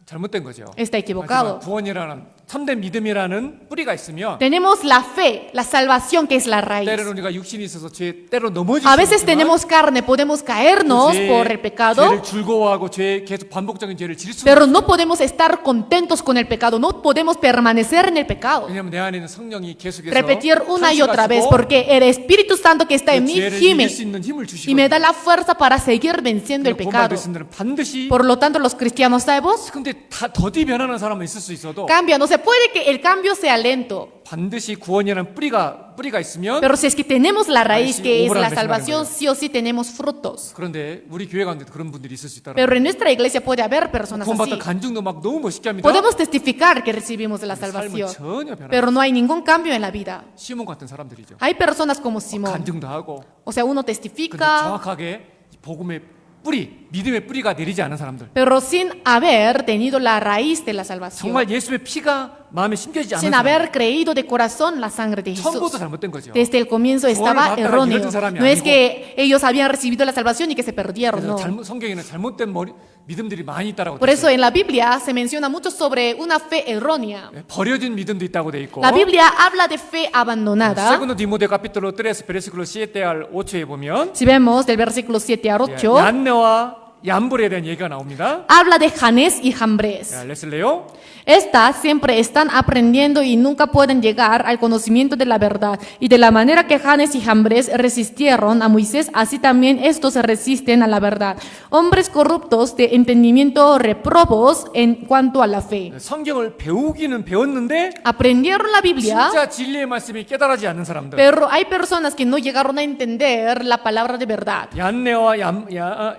잘못된 거죠. Está equivocado. 하지만 구원이라는 참된 믿음이라는 뿌리가 있으면 Tenemos la fe, la salvación que es la raíz. 때로는 우리가 육신이 있어서 때로 넘어질 A 수 veces 있지만 tenemos carne, podemos caernos por el pecado, 죄를 즐거워하고 계속 반복적인 죄를 질 수. pero no podemos estar contentos con el pecado, no podemos permanecer en el pecado. 왜냐하면 내 안에 있는 성령이 계속해서 Repetir una y otra vez, 탄식하시고 porque el Espíritu Santo que está en mí 죄를 gime 이길 수 있는 힘을 y me 주시고. da la fuerza para seguir venciendo el pecado. 구원받으신 분들은 반드시 Por lo tanto, los cristianos salvos 근데 다 더디 변하는 사람은 있을 수 있어도 cambian. O sea, puede que el cambio sea lento, 반드시 구원이라는 뿌리가 있으면 pero si es que tenemos la raíz que es la 오브라를 salvación, 말씀하는 sí o sí tenemos frutos. 그런데 우리 교회 가운데도 그런 분들이 있을 수 있다는 Pero en nuestra iglesia puede haber personas 구원받다 así. 간증도 막 너무 멋있게 합니다. Podemos testificar que recibimos de la 삶은 salvación, 전혀 변하지 pero no hay ningún cambio en la vida. 시몬 같은 사람들이죠. Hay personas como Simón, 간증도 하고 o sea, uno 근데 testifica, 정확하게 복음의 뿌리, 믿음의 뿌리가 내리지 않은 사람들. pero sin haber tenido la raíz de la salvación. 정말 예수의 피가 마음에 심겨지지 않은 sin 사람, haber creído de corazón la sangre de Jesús. 처음부터 잘못된 거죠. Desde el comienzo estaba 받다가 erróneo. 이런 사람이 No es 아니고. que ellos habían recibido la salvación y que se perdieron, 그래서 no. 성경에는 잘못된 믿음들이 많이 있다라고 Por 돼 eso 있어요. en la Biblia se menciona mucho sobre una fe errónea. 버려진 믿음도 있다고 돼 있고. La Biblia habla de fe abandonada. Segundo Timoteo capítulo 3 versículo 7 al 8에 보면 Si vemos del versículo 7 al 8, 얀네와 얀불에 대한 얘기가 나옵니다. habla de Janés y Jambres. 자, 레슬레요. Estas siempre están aprendiendo y nunca pueden llegar al conocimiento de la verdad. Y de la manera que Janés y Jambres resistieron a Moisés, así también estos se resisten a la verdad. Hombres corruptos de entendimiento, reprobos en cuanto a la fe. 성경을 배우기는 배웠는데 Aprendieron la Biblia, 진짜 진리의 말씀이 깨달아지 않는 사람들. pero hay personas que no llegaron a entender la palabra de verdad. 얀네와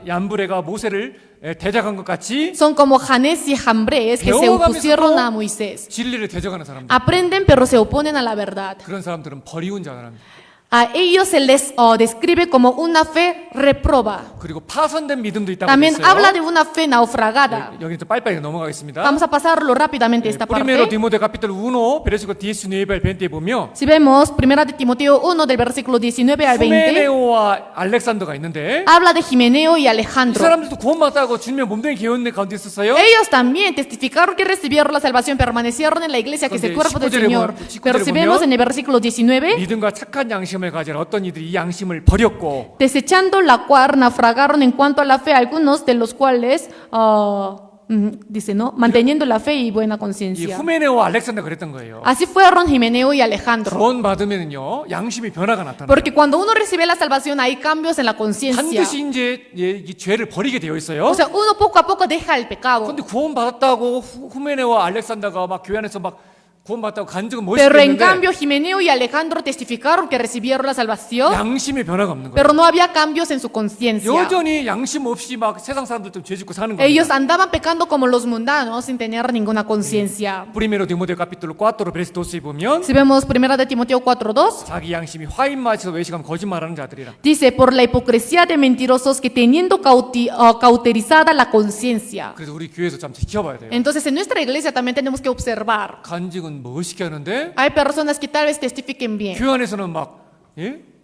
얀불에가 모세를 대적한 것 같이 Son como Janés y Jambres que se opusieron a Moisés. 진리를 대적하는 사람들. Aprenden pero se oponen a la verdad. 그런 사람들은 버리운 자랍니다. A ellos se les describe como una fe reproba. 그리고 파손된 믿음도 있다고 También 했어요. habla de una fe naufragada. 여기는 좀 빨리빨리 넘어가겠습니다. Vamos a pasarlo rápidamente esta Primero parte. Timoteo capítulo 1 versículo 19 al 20에 보면 Si vemos 1 de Timoteo 1 del versículo 19 al 20, 후메네오와 알렉산더가 있는데 habla de Himeneo y 이 Alejandro. 사람들도 구원받다고 주님의 몸된 개헌의 가운데 있었어요. Ellos también testificaron que recibieron la salvación, permanecieron en la iglesia, que es el cuerpo del Señor. Pero si vemos en el versículo 19, 믿음과 착한 양심을 가진 어떤 이들이 이 양심을 버렸고 desechando la cual naufragaron en cuanto a la fe, algunos de los cuales, dice, ¿no? Manteniendo la fe y buena 이 conciencia. 후메네오와 알렉산더가 그랬던 거예요. Así fueron Himeneo y Alejandro. 구원 받으면요 양심의 변화가 나타나요. Porque cuando uno recibe la salvación hay cambios en la conciencia. 반드시 이제 이 죄를 버리게 되어 있어요. O sea, uno poco a poco deja el pecado. 근데 구원 받았다고 후메네오와 알렉산더가 막 교회 안에서 막 구원 받았다고 간증은 Pero en 멋있게 cambio 했는데 Himeneo y Alejandro testificaron que recibieron la salvación, 양심의 변화가 없는 거예요. pero no había cambios en su conciencia. 여전히 양심 없이 막 세상 사람들도 죄 짓고 사는 Ellos 겁니다. andaban pecando como los mundanos sin tener ninguna conciencia. Primero Timoteo capítulo 4 verso 12에 보면 Si vemos 1 de Timoteo 4:2, 자기 양심이 화인 마시서 외식하면 거짓말하는 자들이라. dice, por la hipocresía de mentirosos que teniendo cauterizada la conciencia. 그래서 우리 교회에서 참 지켜봐야 돼요. Entonces en nuestra iglesia también tenemos que observar. 간증은 멋있게 하는데 Hay personas que tal vez testifiquen bien. 교회 안에서는 막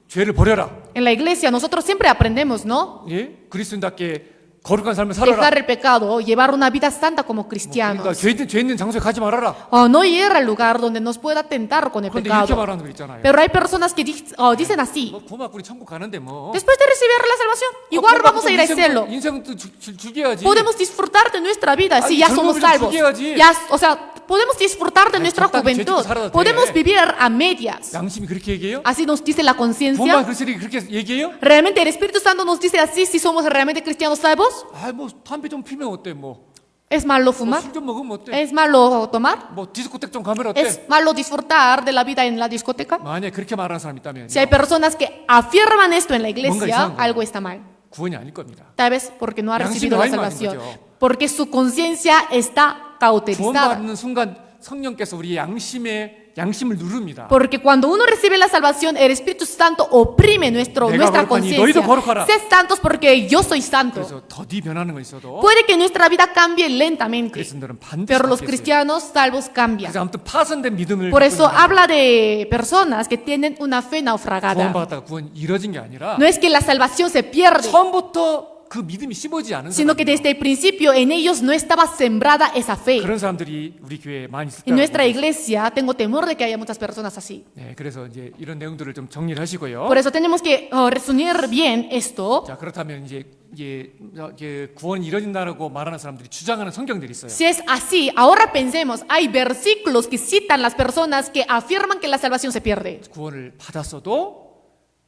죄를 버려라. En la iglesia nosotros siempre aprendemos, ¿no? 그리스도인답게 거룩한 삶을 살아라. Dejar el pecado, llevar una vida santa como 그러니까 cristianos. 죄 있는 장소에 가지 말아라. No ir al lugar donde nos pueda tentar con el 그런데 이렇게 pecado. 말하는 거 있잖아요. Pero hay personas que dicen así. 뭐 구원받고 우리 천국 가는데 뭐. Después de recibir la salvación, igual vamos a ir al cielo. 인생도 죽여야지. Podemos disfrutar de nuestra vida si Ay, ya 젊은 somos 좀 salvos. 죽여야지. Ya, o sea, podemos disfrutar de Ay, nuestra 적당히 juventud. 죄짓고 살아도 돼. Podemos vivir a medias. 양심이 그렇게 얘기해요? Así nos dice la 구원받은 conciencia. 그리스도인이 그렇게 얘기해요? ¿Realmente el Espíritu Santo nos dice así si somos realmente cristianos salvos? 뭐 담배 좀 피면 어때? 뭐 ¿Es malo fumar? 술 좀 먹으면 어때? ¿Es malo tomar? 뭐 디스코텍 좀 가면 어때? ¿Es malo disfrutar de la vida en la discoteca? 만약에 그렇게 말하는 사람이 있다면 Si hay personas que afirman esto en la 뭔가 iglesia, 이상한 거예요. algo está mal. 구원이 아닐 겁니다. Tal vez porque no ha 양심이 recibido la 와 있는 salvación. 거죠. Porque su conciencia está cauterizada. 구원받는 순간 성령께서 우리 양심을 누릅니다. Porque cuando uno recibe la salvación, el Espíritu Santo oprime nuestra 거룩하니 conciencia. 너희도 거룩하라. Sed santos porque yo soy santo. 그래서 더디 변하는 거 있어도 Puede que nuestra vida cambie lentamente, 그리스도인들은 반드시 pero los 바뀌었어요. cristianos salvos cambian. 그래서 아무튼 파손된 믿음을 Por eso 갖고 있는 habla de personas que tienen una fe naufragada. 구원받았다가 구원이 이뤄진 게 아니라 No es que la salvación se pierde, 처음부터 그 믿음이 심어지지 않은 sino que 사람들 desde el principio en ellos no estaba sembrada esa fe. 그런 사람들이 우리 교회에 많이 있을 En nuestra 거예요. iglesia tengo temor de que haya muchas personas así. 네, 그래서 이제 이런 내용들을 좀 정리를 하시고요. Por eso tenemos que resumir bien esto. 자, 그렇다면 이제 구원이 이뤄진다고 말하는 사람들이 주장하는 성경들이 있어요. Si es así, ahora pensemos, hay versículos que citan las personas que afirman que la salvación se pierde. 구원을 받았어도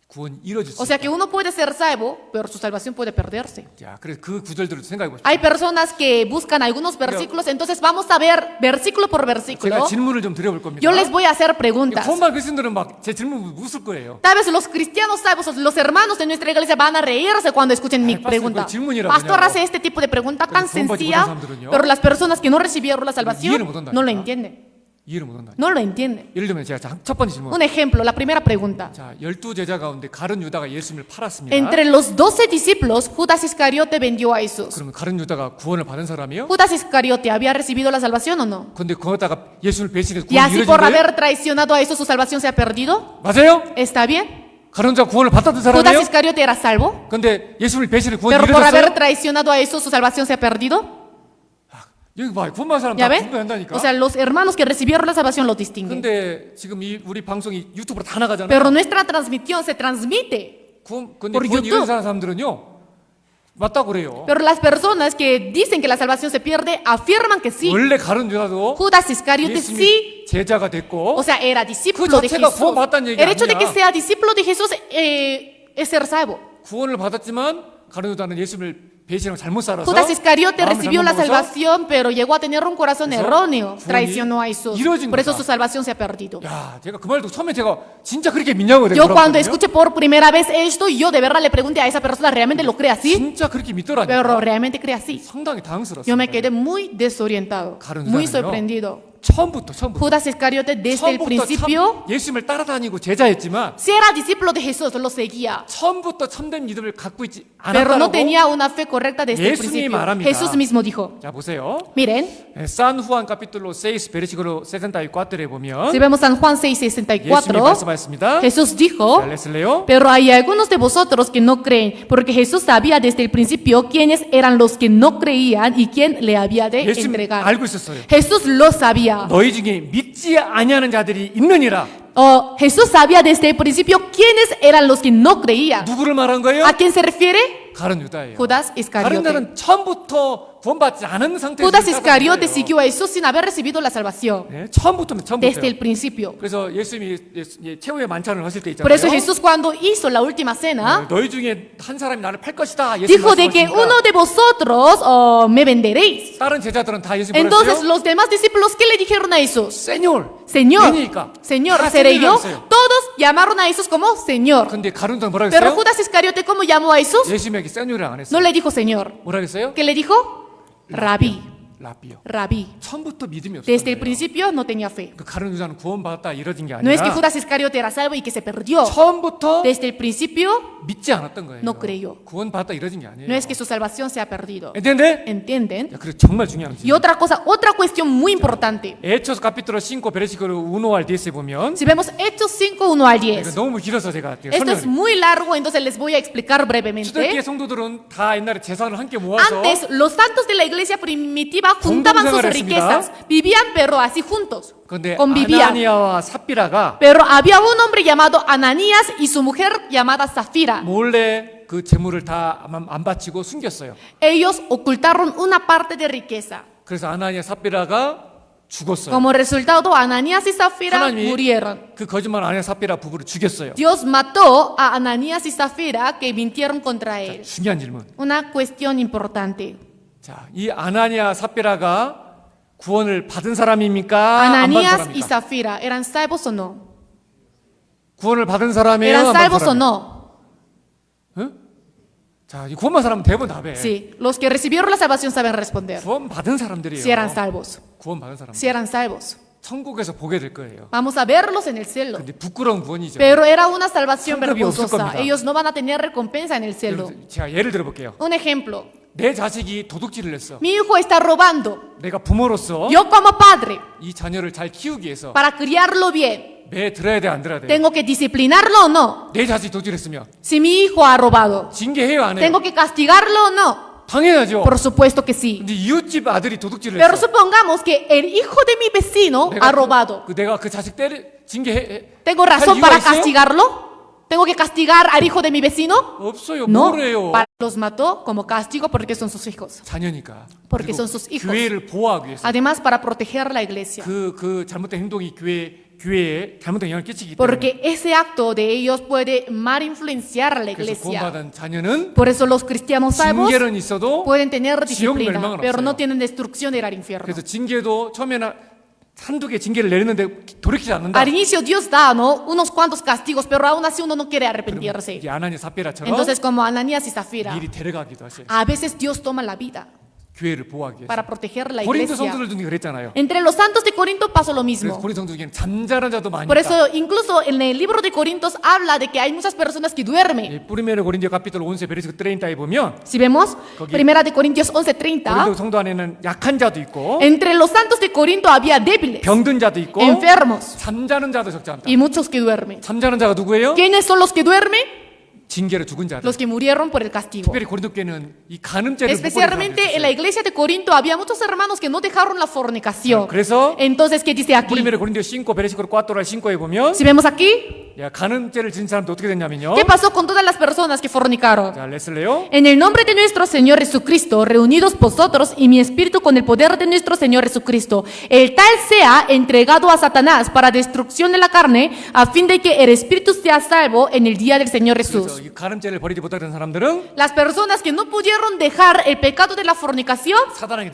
구원이 이뤄질 수 O sea 있다. que uno puede ser salvo, pero su salvación puede perderse. 자, 그래서 그 구절들을 생각해 보십시오. Hay personas que buscan algunos versículos, entonces vamos a ver versículo por versículo. 제가 질문을 좀 드려볼 겁니다. Yo les voy a hacer preguntas. 구원받은 그리스도인들은 막 제 질문 웃을 거예요. Tal vez los cristianos salvos, los hermanos de nuestra iglesia van a reírse cuando escuchen mi pastor, pregunta. 그거 질문이라고 Pastor 하냐고. hace este tipo de pregunta tan 구원받지 sencilla, 못한 사람들은요? pero las personas que no recibieron la 이해를 salvación 못 한다니까. no lo entienden. 이해를 못한다. No lo entiende. 예를 들면 제가 첫 번째 질문. Un ejemplo, la primera pregunta. 자, 12제자 가운데 가룟 유다가 예수님을 팔았습니다. Entre los 12 discípulos, Judas Iscariote vendió a Jesús. 그러면 가룟 유다가 구원을 받은 사람이요? Judas Iscariote había recibido la salvación o no? 근데 거기다가 예수님을 배신해서 Y 구원이 así 이루어진 por 거예요? haber traicionado a Jesús, su salvación se ha perdido. 맞아요? ¿Está bien? 가룟 유다가 구원을 받았던 Judas 사람이에요? Iscariote era salvo. 근데 예수님을 배신해 구원이 Pero por haber 이루어졌어요? traicionado a Jesús, su salvación se ha perdido. 여기 봐, 구원받은 사람 ¿Ya 다 ven? 구분한다니까. O sea, los hermanos que recibieron la salvación lo distinguen. 근데 지금 우리 방송이 유튜브로 다 나가잖아요. Pero nuestra transmisión se transmite. 근데 por 구원 YouTube. 이루어진 사람들은요, 맞다고 그래요. Pero las personas que dicen que la salvación se pierde afirman que sí. 원래 가룟 유다도 Judas Iscariote sí, 예수님이 제자가 됐고, o sea, era discípulo de 자체가 Jesús. 구원받았다는 얘기가 El hecho de que 아니야. sea discípulo de Jesús es ser salvo. 구원을 받았지만 가룟 유다는 예수님을 배신하고 잘못 살아서 Judas Iscariote 마음을 recibió la 잘못 먹어서 salvación, pero llegó a tener un corazón 그래서 erróneo. 구원이 Traicionó a Jesús. 이루어진 Por eso 거다. su salvación se ha perdido. 야, 제가 그 말도 처음에 제가 진짜 그렇게 믿냐고 Yo cuando 물어봤거든요. escuché por primera vez esto, yo de verdad le pregunté a esa persona, ¿realmente lo cree así? 진짜 그렇게 믿더라니까. Pero realmente cree así. 상당히 당황스러웠어요. Yo me quedé muy desorientado, 가룟 muy 유다는요. sorprendido. 처음부터 Judas Iscariote desde el 처음부터 principio, 예수님을 따라다니고 제자였지만 si era discípulo de Jesús, lo seguía. 처음부터 참된 믿음을 갖고 있지 Pero no 않았다고. tenía una fe correcta desde el 예수님이 principio. 말합니다. Jesús mismo dijo, 자, 보세요. miren, San Juan capítulo 6 versículo 64에 보면 si vemos San Juan 예수님이 6:64, 말씀하셨습니다. Jesús dijo, 자, 레슬레요. pero hay algunos de vosotros que no creen, porque Jesús sabía desde el principio quiénes eran los que no creían y quién le había de 예수님 entregar. 알고 있었어요. Jesús lo sabía. 너희 중에 믿지 아니하는 자들이 있느니라. Jesús sabía desde el principio quiénes eran los que no creían. 누구를 말한 거예요? ¿A quién se refiere? 가룟 유다예요. Judas 가룟 Iscariote. 유다는 처음부터 구원받지 않은 상태에서 Judas 따라다닌 Iscariote 거예요. siguió a Jesús sin haber recibido la salvación 네, 처음부터. desde el principio. 그래서 예수님이 최후의 만찬을 하실 때 Por eso 있잖아요. Jesús cuando hizo la última cena, 너희 중에 한 사람이 나를 팔 것이다. 예수님 dijo de que 말씀하시니까 uno de vosotros me venderéis. 다른 제자들은 다 예수님 Entonces 뭐랬어요? los demás discípulos, ¿qué le dijeron a Jesús? 세뇨. Señor, 되니까. Señor, 다 seré yo. 세뇨라고 했어요. Todos llamaron a Jesús como Señor. 근데 가룟 유다는 뭐라 Pero 그랬어요? Judas Iscariote, ¿cómo llamó a Jesús? 예수님에게 세뇨를 안 했어요. No le dijo Señor. 뭐라 그랬어요? ¿Qué le dijo? Rabí. 라비요. Rabí. 처음부터 믿음이 없었던 Desde el 거예요. principio no tenía fe. 그 가룟 유다는 구원받았다 이러진 게 No es que 아니라 Judas Iscariote era salvo y que se perdió. 처음부터 Desde el principio 믿지 않았던 거예요. no creyó. 구원받았다 이러진 게 아니에요. No es que su salvación se ha perdido. ¿Entiende? ¿Entienden? 야, 그래 정말 중요한 Y otra cosa, otra cuestión muy importante. Hechos capítulo 5 versículo 1 al 10에 보면 Si vemos Hechos 5, 1 al 이거 10. 너무 길어서 제가 Esto es 설명을 muy largo, entonces les voy a explicar brevemente. 초대기의 성도들은 다 옛날에 재산을 함께 모아서 Antes, los santos de la iglesia primitiva juntaban sus 공동생활을 riquezas, vivían pero así juntos, 근데 convivían. 아나니아와 삽비라가 Pero había un hombre llamado Ananías y su mujer llamada Zafira. 몰래 그 재물을 다 안 바치고 숨겼어요. Ellos ocultaron una parte de riqueza. 그래서 아나니아 삽비라가 죽었어요. Como resultado, Ananías y Zafira 하나님이 murieron. 그 거짓말 아나니아 삽비라 부부를 죽였어요. Dios mató a Ananías y Zafira que mintieron contra él. 중요한 질문. Una cuestión importante. 자, 이 아나니아 삽비라가 구원을 받은 사람입니까? 안 받은 Ananías y 사람입니까? Zafira, ¿eran salvos o no? 구원을 받은 사람이에요? ¿Eran 안 받은 salvos o 사람이에요? no? 응? 자, 이 구원받은 사람은 대부분 답해. Sí, los que recibieron la salvación saben responder. 구원 받은 사람들이에요. Si eran salvos. 구원 받은 사람. Si eran salvos. 천국에서 보게 될 거예요. Vamos a verlos en el cielo. 근데 부끄러운 구원이죠. Pero era una salvación 상급이 없을 vergonzosa. 겁니다. Ellos no van a tener recompensa en el cielo. 여러분, 제가 예를 들어 볼게요. Un ejemplo. 내 자식이 도둑질을 했어. Mi hijo está robando. 내가 부모로서 Yo como padre, 이 자녀를 잘 키우기 위해서 para criarlo bien, 매 들어야 돼, 안 들어야 돼? ¿tengo que disciplinarlo o no? 내 자식이 도둑질했으면 Si mi hijo ha robado, 징계해요, 안 해요? ¿tengo que castigarlo o no? 당연하죠. Por supuesto que sí. 근데 이웃집 아들이 도둑질을 Pero 했어. supongamos que el hijo de mi vecino ha robado. 내가 그 자식 징계해 ¿Tengo 할 razón 이유가 para 있어요? castigarlo? ¿Tengo que castigar al hijo de mi vecino? 없어요. No, 뭘 해요? los mató como castigo porque son sus hijos. 자녀니까. Porque 그리고 son sus hijos. 교회를 보호하기 위해서. Además, para proteger la iglesia. 그 잘못된 행동이 교회에 잘못된 영향을 끼치기 때문에. Porque ese acto de ellos puede mal influenciar a la 그래서 iglesia. 구원받은 자녀는 Por eso los cristianos salvos 징계는 있어도 pueden tener 지옥 disciplina, 멸망은 pero no 없어요. tienen destrucción de ir al infierno. 그래서 징계도 처음에는 한두 개 징계를 내리는데 돌이키지 않는다. Al inicio Dios da, ¿no?, unos cuantos castigos, pero aún así uno no quiere arrepentirse. 이게 아나니아 삽비라처럼 Entonces, como Ananías y Zafira, 미리 데려가기도 하세요. a veces Dios toma la vida. 교회를 보호하기 위해서. para proteger la 고린도 iglesia. 성도들 중에 그랬잖아요. Entre los santos de Corinto pasó lo 그래서 mismo. 고린도 성도 중에는 잠자는 자도 많이 Por 있다. eso, incluso en el libro de Corintios habla de que hay muchas personas que duermen. 이 뿌리메르 고린도 카피톨 11 베르시코 30에 보면 Si vemos, 거기- primera de Corintios 11:30, 고린도 성도 안에는 약한 자도 있고 entre los santos de Corinto había débiles, 병든 자도 있고 enfermos 잠자는 자도 적지 않다. y muchos que duermen. 잠자는 자가 누구예요? ¿Quiénes son los que duermen? 징계로 죽은 자들. Los que murieron por el castigo. 특별히 고린도 교회는 이 간음죄를 못 버린 Especialmente en la 사람들이 있었어요. iglesia de Corinto había muchos hermanos que no dejaron la fornicación. 그래서 Entonces, ¿qué dice aquí? 뿌리메르 고린도 5 베르시코 4를 5에 보면 Si vemos aquí, 야, 간음죄를 진 사람도 어떻게 됐냐면요. ¿qué pasó con todas las personas que fornicaron? 자, 레슬레요. En el nombre de nuestro Señor Jesucristo, reunidos vosotros y mi espíritu con el poder de nuestro Señor Jesucristo, el tal sea entregado a Satanás para destrucción de la carne, a fin de que el espíritu sea salvo en el día del Señor 그래서 Jesús. 이 간음죄를 버리지 못하던 사람들은 Las personas que no pudieron dejar el pecado de la fornicación, 사단에게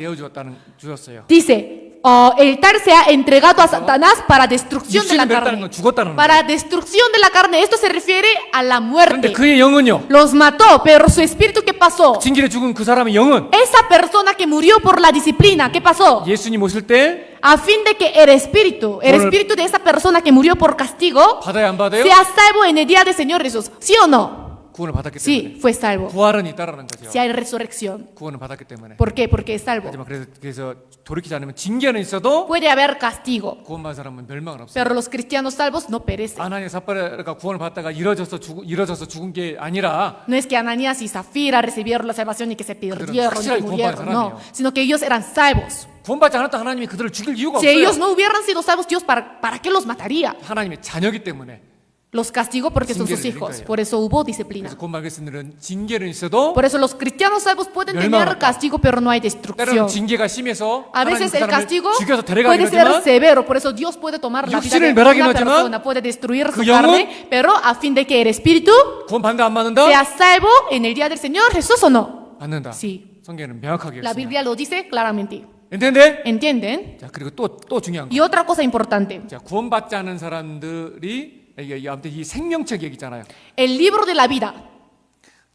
주었어요. dice, el tal sea entregado a Satanás para destrucción de la 육신이 멸다는 carne. 건 죽었다는 거예요. Para destrucción de la carne, esto se refiere a la 그런데 muerte. 그의 영은요. Los mató, pero su espíritu, ¿qué pasó? 징계를 죽은 그 사람의 영은 Esa persona que murió por la disciplina, ¿qué pasó? 예수님 오실 때 A fin de que el espíritu de esa persona que murió por castigo, 받아야 안 받아요? sea salvo en el día del Señor Jesús. ¿Sí o no? 구원을 받았기 Sí, 때문에. fue salvo. 부활은 있다라는 거죠. Si hay resurrección. 구원을 받았기 때문에. ¿Por qué? Porque es salvo. 하지만 그래서 돌이키지 않으면 징계는 있어도 Puede haber castigo, 구원받은 사람은 멸망은 없어요. pero los cristianos salvos no perecen. 아나니아 삽바라가 구원을 받다가 일어져서 죽은 게 아니라 No es que Ananías y Zafira recibieron la salvación y que se perdieron, 확실하게 y murieron, 구원받은 no, 사람이에요. sino que ellos eran salvos. 구원받지 않았던 하나님이 그들을 죽일 이유가 Si ellos 없어요. no hubieran sido salvos, Dios, ¿para qué los mataría? 하나님의 자녀이기 때문에. Los castigó porque son sus 징계를 hijos, 내린 거예요. por eso hubo disciplina. 그래서 구원받은 것들은 징계는 있어도 Por eso los cristianos salvos pueden 멸망은 tener 없다. castigo, pero no hay 때로는 destrucción. 징계가 심해서 A 하나님 veces 그 el 사람을 castigo 죽여서 데려가긴 puede ser 하지만 severo, por eso Dios puede tomar la vida de 육신을 멸하긴 una 하지만 persona, puede destruir su 그 영은 carne, pero a fin de que el espíritu 구원 받는다 안 받는다? sea salvo en el día del Señor Jesús o no. 받는다. Sí. 성경에는 명확하게 La 했습니다. Biblia lo dice claramente. ¿entiende? ¿Entienden? 자, 그리고 또 중요한 거. Y otra cosa importante, 자, 구원받지 않은 사람들이 이게 아무튼 이 생명책 얘기 있잖아요. el libro de la vida.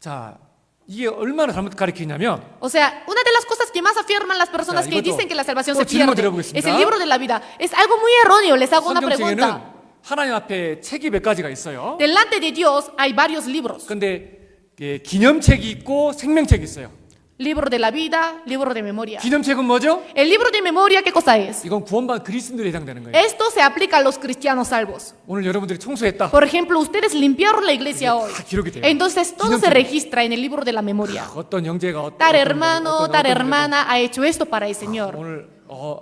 자, 이게 얼마나 잘못 가르치냐면 O sea, una de las cosas que más afirman las personas Ya, que 이것도 dicen que la salvación 또 se pierde 질문 드려보겠습니다. es el libro de la vida. Es algo muy erróneo, les hago una 성경책에는 pregunta. 하나님 앞에 책이 몇 가지가 있어요. Delante de Dios hay varios libros. 근데 기념책이 있고 생명책이 있어요. Libro de la vida, libro de memoria. 기념책은 뭐죠? El libro de memoria, ¿qué cosa es? 이건 구원받은 그리스도인들에 해당되는 거예요. Esto se aplica a los cristianos salvos. 오늘 여러분들이 청소했다. Por ejemplo, ustedes limpiaron la iglesia hoy. 다 기록이 돼요. Entonces todo se 기념책. registra en el libro de la memoria. 어떤 형제가 어떤 Tal hermano, tal 어떤 hermana ha hecho esto para el Señor. 오늘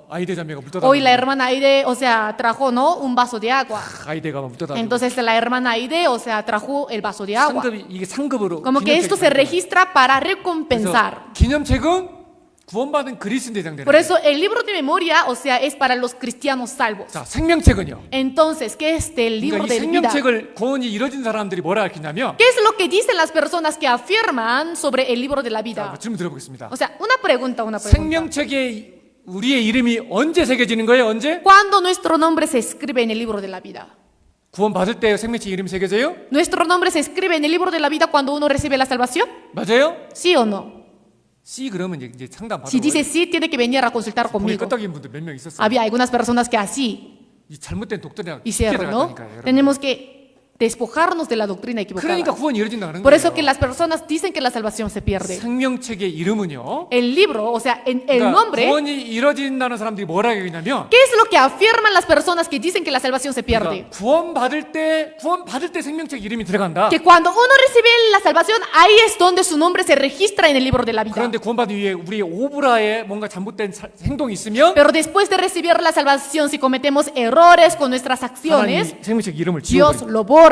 아이대 자매가 물 떠다. Hoy la hermana Aide, o sea, trajo, ¿no? Un vaso de agua. 아이대가 물 떠다. Entonces la hermana Aide, o sea, trajo el vaso de agua. 상급이 이게 상급으로. Como que esto se registra para recompensar. 그래서 기념책은 구원받은 그리스도인들에 해당되는 Por 거예요. eso el libro de memoria, o sea, es para los cristianos salvos. 자, 생명책은요. Entonces, ¿qué es el libro 그러니까 이 de vida? 생명책을 구원이 이루어진 사람들이 뭐라 했냐면 ¿Qué es lo que dicen las personas que afirman sobre el libro de la 자, vida? 질문 들어보겠습니다. O sea, una pregunta. 생명책에 우리의 이름이 언제 새겨지는 거예요? 언제? ¿Cuándo nuestro nombre se escribe en el libro de la vida? 구원 받을 때 생명책 이름이 새겨져요? ¿Nuestro nombre se escribe en el libro de la vida cuando uno recibe la salvación? 맞아요? ¿Sí o no? C 그러면 이제 상담 받으러 Si dice sí, tiene que venir a consultar 보니 conmigo. 끄떡인 분들 몇 명 있었어요. Había algunas personas que así 이 잘못된 독트리나 hicieron, ¿no? Tenemos que despojarnos de la doctrina equivocada. 그러니까 구원이 이루어진다는 Por eso que 거예요. las personas dicen que la salvación se pierde. 생명책의 이름은요. El libro, o sea, el 그러니까 nombre, 구원이 이루어진다는 사람들이 뭐라고 얘기냐면 ¿qué es lo que afirman las personas que dicen que la salvación se pierde? 그러니까 구원 받을 때 생명책 이름이 들어간다. Que cuando uno recibe la salvación, ahí es donde su nombre se registra en el libro de la vida. 그런데 구원받은 이후에 우리의 오브라에 뭔가 잘못된 행동이 있으면 Pero después de recibir la salvación, si cometemos errores con nuestras acciones, 하나님 생명책 이름을 Dios 지워버려. lo borra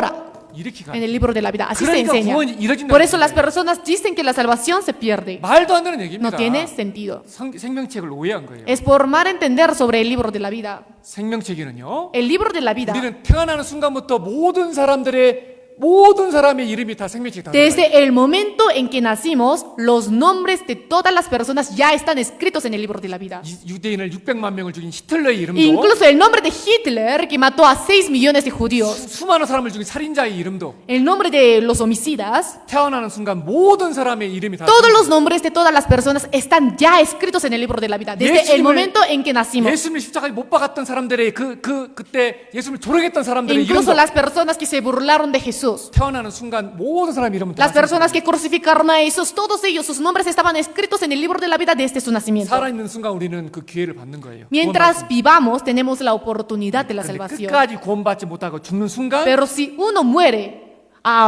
이렇게 가. en el libro de la vida. Así se 그러니까 enseña. 구원이 이루어진다는 Por eso las 거예요. personas dicen que la salvación se pierde. 말도 안 되는 No 얘기입니다. tiene sentido. 생명책을 오해한 거예요. Es por mal entender sobre el libro de la vida. 생명책에는요. El libro de la vida, 우리는 태어나는 순간부터 모든 사람들의 모든 사람의 이름이 다 생명책에 다 들어가요. Desde el momento en que nacimos, los nombres de todas las personas ya están escritos en el libro de la vida. 유대인을 600만 명을 죽인 히틀러의 이름도 Incluso el nombre de Hitler, que mató a 6 millones de judíos. 수많은 사람을 죽인 살인자의 이름도 El nombre de los homicidas. 태어나는 순간 모든 사람의 이름이 다 Todos los nombres de todas las personas están ya escritos en el libro de la vida. Desde el momento en que nacimos. 예수님을 십자가에 못 박았던 사람들의 그때 예수님을 조롱했던 사람들의 Incluso 이름도 las personas que se burlaron de Jesús. 태어나는 순간 모든 사람 이름은 다 Las personas que crucificaron a Jesús, todos ellos, sus nombres estaban escritos en el libro de la vida desde su nacimiento. 살아있는 순간 우리는 그 기회를 받는 거예요. Mientras vivamos, tenemos la oportunidad de la 근데 salvación. 끝까지 구원받지 못하고 죽는 순간 Pero si uno muere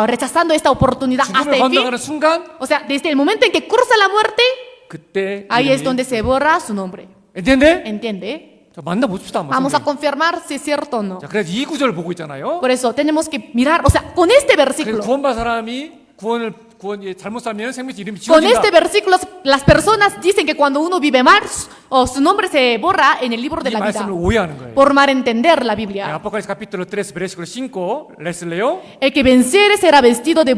rechazando esta oportunidad hasta 죽음을 el fin, 건너가는 순간 o sea, desde el momento en que cruza la muerte, 그때 ahí es 이름이 donde se borra su nombre. ¿entiende? ¿Entiende? 자, 만나봅시다 한번. Vamos a 성경. confirmar si es cierto o no. 자, 그래서 이 구절 보고 있잖아요. Por eso tenemos que mirar, o sea, con este 그래서 versículo, 구원받은 사람이 잘못 살면 생명책 이름이 con 지워진다. este versículo, las personas dicen que cuando uno vive mal, o su nombre se borra en el libro de 이 la vida, 말씀을 오해하는 거예요. por malentender la 네, Biblia. Apocalipsis capítulo 3 versículo 5, les leo. El que venciere será vestido de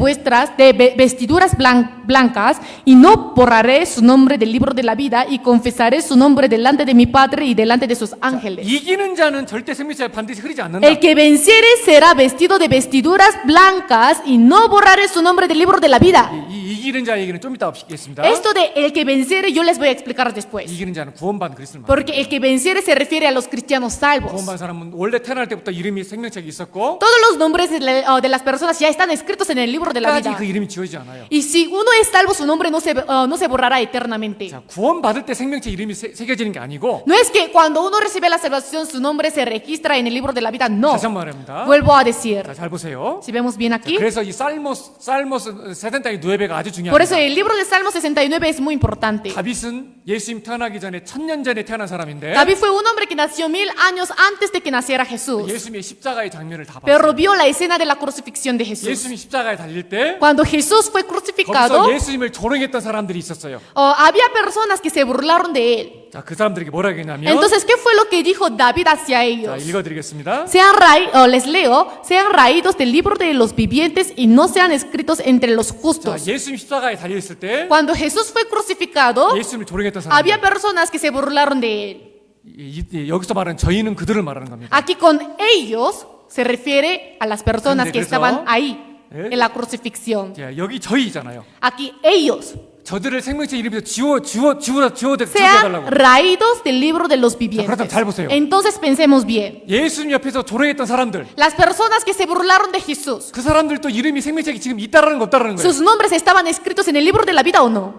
vestiduras blancas, y no borraré su nombre del libro de la vida, y confesaré su nombre delante de mi Padre y delante de sus ángeles. 이기는 자는 절대 생명책에 반드시 흐리지 않는다. El que venciere será vestido de vestiduras blancas, y no borraré su nombre del libro de la vida. 이 이기는 자 얘기는 좀 이따 없겠습니다. Esto de el que venciere yo les voy a explicar después. 이기는 자는 구원받은 그리스도를 말합니다. Porque el que venciere se refiere a los cristianos salvos. 구원받은 사람은 원래 태어날 때부터 이름이 생명책에 있었고 Todos los nombres de las personas ya están escritos en el libro de la 끝까지 vida. 그 이름이 지워지지 않아요. Y si uno es salvo, su nombre no se borrará eternamente. 자, 구원받을 때 생명책 이름이 새겨지는 게 아니고 No es que cuando uno recibe la salvación su nombre se registra en el libro de la vida, no. 다시 한번 말합니다. Vuelvo a decir, 자, 잘 보세요. si vemos bien 자, aquí, 그래서 이 살모스 세덴당의 누에베가 아주 por eso 중요합니다. el libro de Salmo 69 es muy importante. 다윗은 예수님 태어나기 전에 1000년 전에 태어난 사람인데 David fue un hombre que nació 1000 años antes de que naciera Jesús, 예수님의 십자가의 장면을 다 pero 봤어요. vio la escena de la crucifixión de Jesús. 예수님이 십자가에 달릴 때 Cuando Jesús fue crucificado, 거기서 예수님을 조롱했던 사람들이 있었어요. había personas que se burlaron de él. 자, 그 사람들에게 뭐라고 했냐면 Entonces, ¿qué fue lo que dijo David hacia 자, ellos? 읽어드리겠습니다. Les leo, sean raídos del libro de los vivientes y no sean escritos entre los 자, justos. 예수님 십자가에 달려있을 때 Cuando Jesús fue crucificado, 예수님을 조롱했던 había 사람들 personas que se burlaron de él. 여기서 말하는 저희는 그들을 말하는 겁니다. Aquí con ellos se refiere a las personas 근데 que 그래서- estaban ahí 예? en la crucifixión. 자, 여기 저희잖아요. Aquí ellos 저들을 생명책 이름에서 sean 지워달라고. raídos del libro de los 그렇다면 vivientes. 잘 보세요. Entonces pensemos bien. 예수님 옆에서 조롱했던 사람들, Las personas que se burlaron de Jesús, 그 사람들도 이름이 생명책에 지금 있다라는 거 없다라는 거예요. ¿sus nombres estaban escritos en el libro de la vida o no?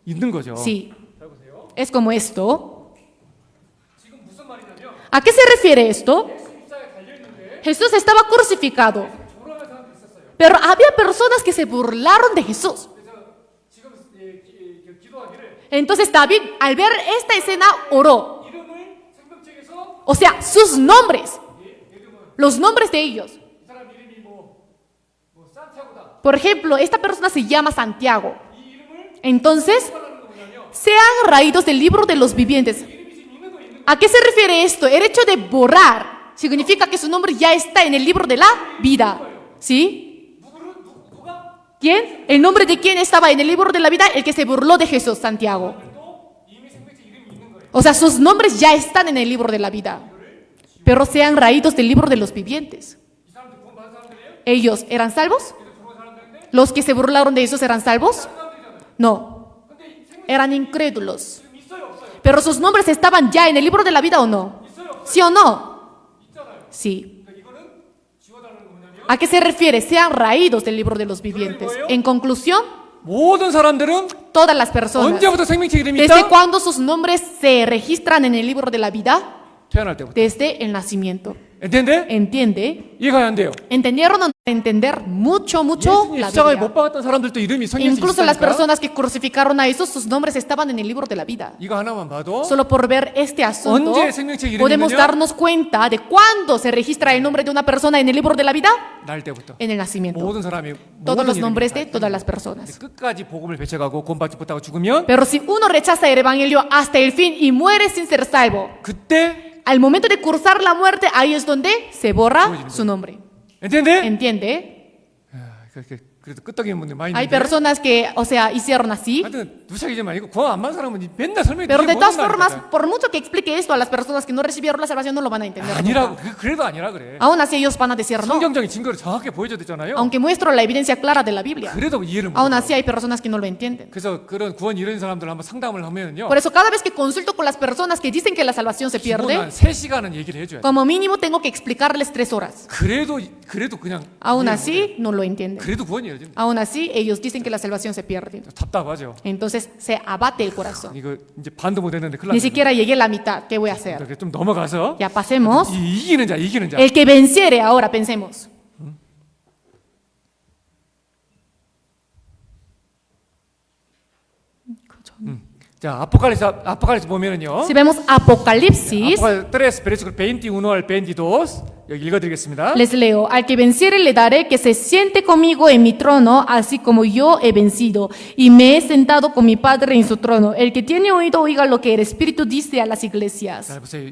있는 거죠. Sí. Es como esto. ¿A qué se refiere esto? Jesús estaba crucificado, pero había personas que se burlaron de Jesús. Entonces David, al ver esta escena, oró. 이름을 생명책에서 O sea, sus nombres, los nombres de ellos. 이 사람 이름이 뭐 산티아고다. Por ejemplo, esta persona se llama Santiago. 이 이름을 Entonces, 하라는 거 뭐냐면 sean raídos del libro de los vivientes. 이름이 지금 있는 거 있는 ¿A qué se refiere esto? El hecho de borrar significa que su nombre ya está en el libro de la vida. ¿Sí? 누가 ¿Quién? ¿El nombre de quién estaba en el libro de la vida? El que se burló de Jesús, Santiago. 또 이미 생명책 이름이 있는 거예요. O sea, sus nombres ya están en el libro de la vida. Pero sean raídos del libro de los vivientes. 이 사람들 구원받은 사람들이에요? ¿Ellos eran salvos? 구원 사람들인데 ¿Los que se burlaron de Jesús eran salvos? 사람들이잖아요. No, 근데 이 생명책 eran incrédulos. 지금 있어요, 없어요? Pero sus nombres estaban ya en el libro de la vida o no? 있어요, 없어요? ¿Sí o no? 있잖아요. Sí. 그러니까 이거는 지워달라는 거 뭐냐면 ¿A qué se refiere? Sean raídos del libro de los vivientes. En conclusión, 모든 사람들은 todas las personas, 언제부터 생명책 이름이 ¿desde 있다? cuándo sus nombres se registran en el libro de la vida? 태어날 때부터. Desde el nacimiento. ¿entiende? ¿Entiende? 이해가 안 돼요. ¿Entendieron o no? Entender mucho 예수님 la 십자가에 Biblia. 못 박았던 사람들도 이름이 성경에 Incluso las 있으니까 personas que crucificaron a Jesús, sus nombres estaban en el libro de la vida. 이거 하나만 봐도 Solo por ver este asunto, 언제 생명책 이름이 podemos 있느냐? darnos cuenta de cuándo se registra el nombre de una persona en el libro de la vida. 날 때부터 En el nacimiento. 모든 사람이 Todos 모든 los 이름이 nombres 다 de 있다. todas las personas. 끝까지 복음을 배척하고 구원받지 못하고 죽으면 Pero si uno rechaza el evangelio hasta el fin y muere sin ser salvo, 그때 al momento de cursar la muerte, ahí es donde se borra su nombre. ¿entiende? ¿Entiende? 그래도 끄떡이는 분들 많이 Hay 있는데. personas que, o sea, hicieron así. 하여튼 무시하기지만 이거 구원 안 받은 사람은 맨날 설명해. Pero de 이게 todas 뭔 formas, 말이야. por mucho que explique esto a las personas que no recibieron la salvación, no lo van a entender. 아니라고 nunca. 그래도 아니라 그래. Aún así ellos van a decir no. 성경적인 증거를 정확히 보여줘야 되잖아요. Aunque muestro la evidencia clara de la Biblia. 그래도 이해를 못 Aún 해요. así hay personas que no lo entienden. 그래서 그런 구원 이런 사람들 한번 상담을 하면요. Por eso cada vez que consulto con las personas que dicen que la salvación se 기본 pierde, 한 3시간은 얘기를 해줘야 돼. como mínimo tengo que explicarles 3 horas. 그래도 그냥 Aún 이해를 así no lo 못해. entienden. 그래도 구원이 이어진다. Aún así ellos dicen que la salvación se pierde. 답답하죠. Entonces se abate el corazón. 이거 이제 반도 못 했는데 큰일 Ni 났네. siquiera llegué a la mitad. ¿Qué voy a hacer? 이렇게 좀 넘어가서 Ya pasemos. 이기는 자. El que venciere, ahora pensemos. 자, 아포칼립스 보면은요. Si vemos Apocalipsis, Apocalipsis 3, versículo 21 al 22. 여기 읽어드리겠습니다. les leo, al que venciere le daré que se siente conmigo en mi trono, así como yo he vencido, y me he sentado con mi Padre en su trono. El que tiene oído, oiga lo que el Espíritu dice a las iglesias. 자, 보세요.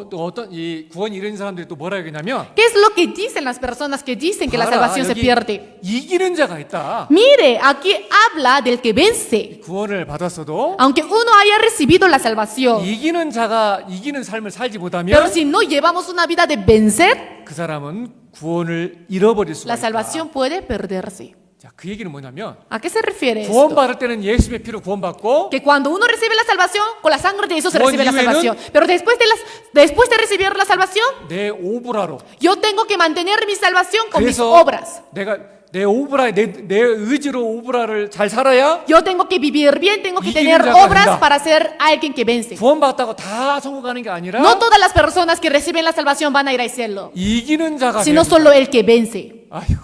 또 어떤 이 구원 이런 사람들이 또 뭐라 하냐면 ¿Qué es lo que dicen las personas que dicen que la salvación se pierde? 이기는 자가 있다. Mire, aquí habla del que vence. 구원을 받았어도 Aunque uno haya recibido la salvación, 이기는 자가 이기는 삶을 살지 pero 못하면 si no llevamos una vida de vencer, 그 사람은 구원을 잃어버릴 수가 la 있다. salvación puede perderse. 자, 그 얘기는 뭐냐면 ¿A qué se refiere esto? 구원받을 때는 예수의 피로 구원받고 Que cuando uno recibe la salvación, con la sangre de Jesús se Juan recibe la ihu에는 salvación. Pero después de recibir la salvación, 내 오브라로 yo tengo que mantener mi salvación con mis 그래서 obras. 내가 내 오브라 내 의지로 오브라를 잘 살아야 Yo tengo que vivir bien, tengo que 이기는 tener 자가 obras 된다. para ser alguien que vence. 구원받았다고 다 천국 가는 게 아니라 No todas las personas que reciben la salvación van a ir al cielo, 이기는 자가 sino 되는 solo el que vence. 아휴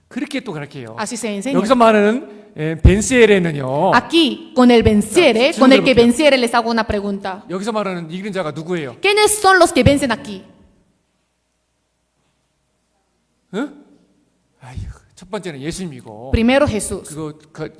그렇게 또 그렇게 해요. Así se enseña. 여기서 말하는 벤스엘에는요. Aquí, con el venciere, con el que venciere, les hago una pregunta. 여기서 말하는 이기는 자가 누구예요? ¿Quiénes son los que vencen aquí? 응? 아휴 첫 번째는 예수님이고 Primero Jesús.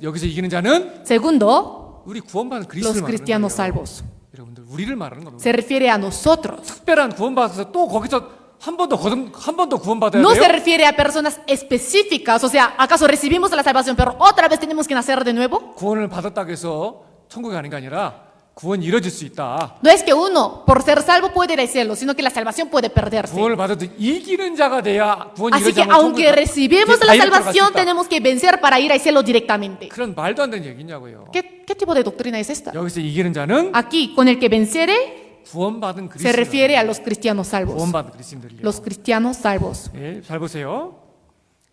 여기서 이기는 자는 Segundo, 우리 구원받은 los 그리스도를 말하는 cristianos 거예요. salvos. 여러분들 우리를 말하는 겁니다. Se refiere a nosotros. 특별한 구원받아서 또 거기서 한 번 더 구원받아야 No se 돼요? refiere a personas específicas. O sea, ¿acaso recibimos la salvación, pero otra vez tenemos que nacer de nuevo? 구원을 받았다고 해서 천국에 가는 게 아니라 구원이 이뤄질 수 있다. No es que uno, por ser salvo, puede ir al cielo, sino que la salvación puede perderse. 구원을 받아도 이기는 자가 돼야 구원이 Así que 이루어지면 aunque recibimos la salvación, 있다. tenemos que vencer para ir al cielo directamente. 그런 말도 안 되는 얘기냐고요. ¿Qué tipo de doctrina es esta? 여기서 이기는 자는 Aquí, con el que venciere, 구원받은 se refiere a 그리스도인들. los cristianos salvos. 구원받은 그리스도인들이요. Los cristianos salvos. 예, 잘 보세요.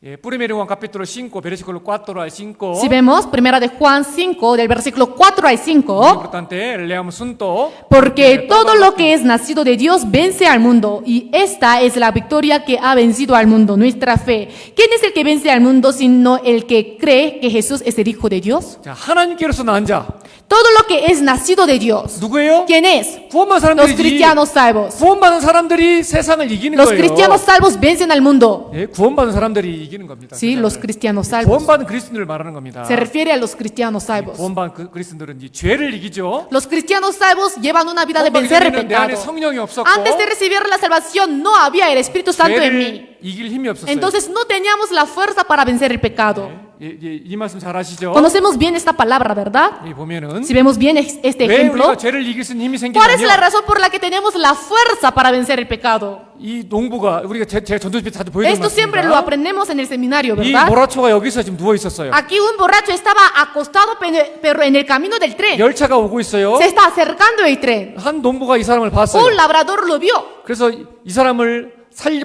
예, Primero Juan capítulo 5, versículo 4 al 5. Si vemos, primera de Juan 5, del versículo 4 al 5, importante, leamos juntos. porque todo lo que es nacido de Dios vence al mundo, y esta es la victoria que ha vencido al mundo, nuestra fe. ¿Quién es el que vence al mundo sino el que cree que Jesús es el Hijo de Dios? 자, 하나님께로서 난 자. Todo lo que es nacido de Dios. 누구예요? ¿Quién es? 구원받은 Los 사람들이지. cristianos salvos. 구원받은 사람들이 세상을 이기는 Los 거예요. cristianos salvos vencen al mundo. 예, 구원받은 사람들이 이기는 겁니다. Sí, 세상을. los cristianos salvos. 구원받은 그리스도인을 말하는 겁니다. Se refiere a los cristianos salvos. 구원받은 그리스도인들은 이 죄를 이기죠. Los cristianos salvos llevan una vida de 구원받기 vencer el 전에는 내 안에 pecado. 성령이 없었고 Antes de recibir la salvación no había el Espíritu Santo en mí. 죄를 이길 힘이 없었어요. Entonces no teníamos la fuerza para vencer el pecado. 이 말씀 잘 아시죠? Conocemos bien esta palabra, ¿verdad? 여기 보면은 Si vemos bien este 왜 ejemplo, 우리가 죄를 이길 수 있는 힘이 ¿cuál es la 생기냐면 razón por la que tenemos la fuerza para vencer el pecado? 이 농부가 우리가 제 전도집에 자주 보여주는 Esto siempre lo 말씀입니다. aprendemos en el seminario, 이 ¿verdad? 모라초가 여기서 지금 누워 있었어요. Aquí un borracho estaba acostado, pero en el camino del tren. 열차가 오고 있어요. Se está acercando el tren. 한 농부가 이 사람을 봤어요. Un labrador lo vio, 그래서 이 사람을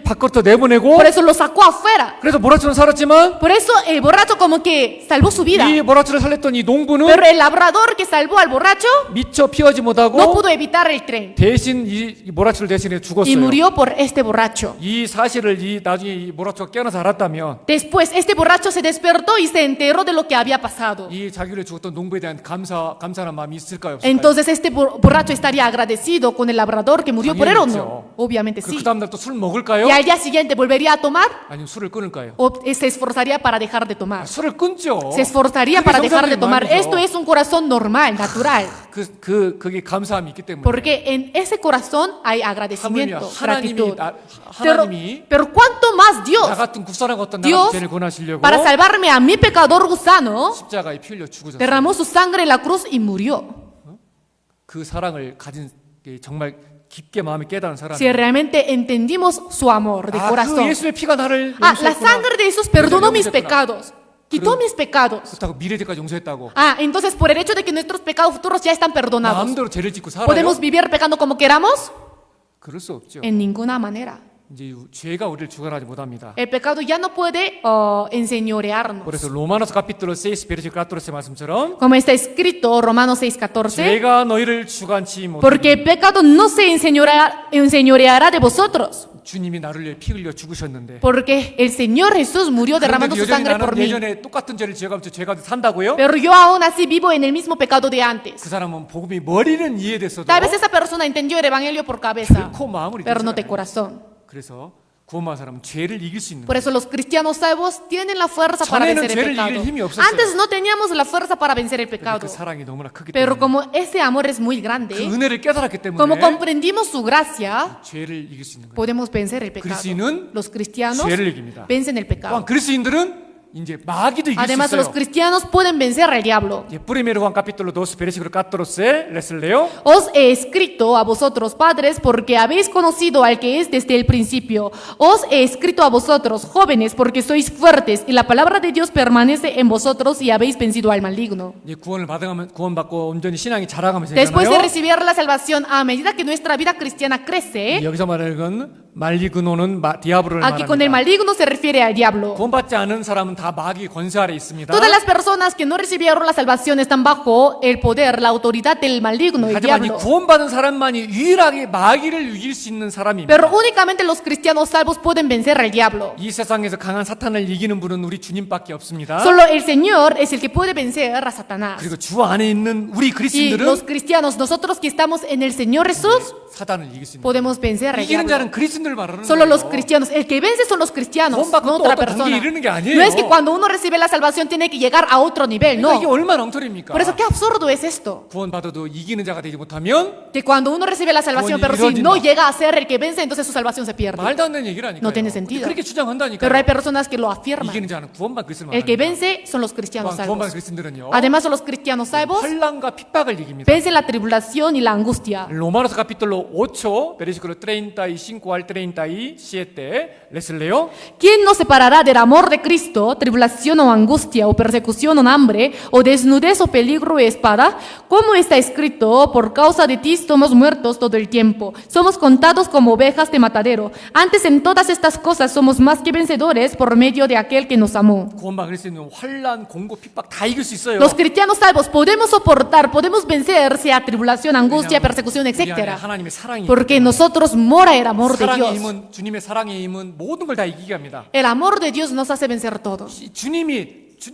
밖으로 내보내고 por eso lo sacó afuera. 그래서 모라초는 살았지만 Por eso el borracho como que salvó su vida. 이 모라초를 살렸던 이 농부는 Pero el labrador que salvó al borracho 미처 피하지 no 못하고 pudo evitar el tren 대신 이 모라초를 대신해 y 죽었어요. murió por este borracho. 이 사실을 나중에 이 모라초가 깨어나서 알았다면 Después este borracho se despertó y se enteró de lo que había pasado. 이 자기를 죽었던 농부에 대한 감사한 마음이 있을까요? 없을까요? Entonces este borracho estaría agradecido con el labrador que murió por él o no. Obviamente sí. 그 다음날 또 술 먹을까요? y al día siguiente volvería a tomar 아니면 술을 끊을까요? o se esforzaría para dejar de 아, tomar. 술을 끊죠. Se esforzaría 그게 para dejar de 정상적인 tomar. 마음이죠. Esto es un corazón normal, natural. 그게 감사함이 있기 때문에. Porque en ese corazón hay agradecimiento, gratitud. 하나님이 Pero ¿cuánto más Dios? 나 같은 국사랑 어떤 나 Dios, 같은 죄를 권하시려고 para salvarme a mi pecador gusano, 십자가에 피 흘려 죽으셨어요. derramó su sangre en la cruz y murió. 그 사랑을 가진 게 정말 깊게 마음에 깨달은 사람. Si realmente entendimos su amor de 그 corazón. 예수의 피가 나를 Ah, la 용서했구나. sangre de Jesús perdonó mis 용서했구나. pecados. Quitó mis pecados. 그렇다고 미래때까지 용서했다고. Ah, entonces por el hecho de que nuestros pecados futuros ya están perdonados, 마음대로 죄를 짓고 살아요? ¿podemos vivir pecando como queramos? 그럴 수 없죠. En ninguna manera. 이제 죄가 우리를 주관하지 못합니다. El pecado ya no puede enseñorearnos. 그래서 로마노스 카피톨로 6 베르시클 14의 말씀처럼 Como está escrito Romanos 6:14, 죄가 너희를 주관치 못하니 porque el pecado no se enseñoreará de vosotros, 주님이 나를 위해 피 흘려 죽으셨는데 porque el Señor Jesús murió derramando 그런데도 su 여전히 sangre por 나는 mí. 예전에 똑같은 죄를 지어가면서 죄가 산다고요? Pero yo aún así vivo en el mismo pecado de antes. 그 사람은 복음이 머리는 이해됐어도 Tal vez esa persona entendió el evangelio por cabeza, 결코 마음을 pero no 이기지 de 않아요. corazón. 그래서 구원받은 사람은 죄를 이길 수 있는 Por 거예요. eso los cristianos salvos tienen la fuerza para 전에는 vencer el 죄를 pecado. 이길 힘이 없었어요. Antes no teníamos la fuerza para vencer el 근데 pecado. 그 사랑이 너무나 크기 Pero 때문에 como ese amor es muy 그 grande, 은혜를 깨달았기 como 때문에 comprendimos su gracia, 죄를 이길 수 있는 거예요. podemos vencer el pecado. 그리스인은 Los cristianos 죄를 이깁니다. vencen el 또한 pecado. 그리스인들은 이제 마귀도 이길 수 Además, los 있어요. cristianos pueden vencer al diablo. Primero Juan capítulo 2 versículo 14 les leo. Os he escrito a vosotros, padres, porque habéis conocido al que es desde el principio. Os he escrito a vosotros, jóvenes, porque sois fuertes, y la palabra de Dios permanece en vosotros y habéis vencido al maligno. 이제 구원받고 온전히 신앙이 자라가면서 Después de 되잖아요. recibir la salvación, a medida que nuestra vida cristiana crece, 여기서 말하는 건 말리그노는 디아브로를 aquí con el 말합니다. maligno se refiere al diablo. 구원받지 않은 사람은 다 마귀 권세 아래 있습니다. Todas las personas que no recibieron la salvación están bajo el poder, la autoridad del maligno, el 하지만 이 diablo. 구원받은 사람만이 유일하게 마귀를 이길 수 있는 사람입니다. Pero únicamente los cristianos salvos pueden vencer al diablo. 이 세상에서 강한 사탄을 이기는 분은 우리 주님밖에 없습니다. Solo el Señor es el que puede vencer a Satanás. 그리고 주 안에 있는 우리 Y 그리스도인들은 los cristianos, nosotros que estamos en el Señor Jesús, 사탄을 이길 수 있는 podemos vencer al 이기는 diablo. 자는 그리스도인을 말하는 Solo los 거예요. cristianos. El que vence son los cristianos, 구원받고 no 또 otra 어떤 persona. 단계에 이르는 게 아니에요. No es que cuando uno recibe la salvación tiene que llegar a otro nivel, 그러니까 이게 no. 얼마나 엉터리입니까? Por eso, qué absurdo es esto. 구원받아도 이기는 자가 되지 못하면 Que cuando uno recibe la salvación, pero si no llega a ser el que vence, entonces su salvación se pierde. 말도 안 되는 얘기라니까요. No tiene sentido. 그렇게 주장한다니까요. Pero hay personas que lo afirman. 이기는 자는 구원받은 그리스도를 El que 말합니다. vence son los cristianos 구원받은 salvos. 그리스도인들은요. Además, son los cristianos salvos 환난과 핍박을 이깁니다. vencen la tribulación y la angustia. Romanos capítulo 8, versículo 35 al 37, les leo. ¿Quién nos separará del amor de Cristo? ¿Tribulación o angustia o persecución o hambre o desnudez o peligro y espada? Como está escrito, por causa de ti somos muertos todo el tiempo. Somos contados como ovejas de matadero. Antes en todas estas cosas somos más que vencedores por medio de aquel que nos amó. 구원받은 그리스도인은 환난, 공고, 핍박 다 이길 수 있어요. Los cristianos salvos podemos soportar, podemos vencer sea tribulación, angustia, 왜냐하면 persecución, 우리 안에 etc. 하나님의 사랑이 Porque en nosotros mora el amor de 사랑의 Dios. 힘은 주님의 사랑의 힘은 모든 걸 다 이기게 합니다. El amor de Dios nos hace vencer todo.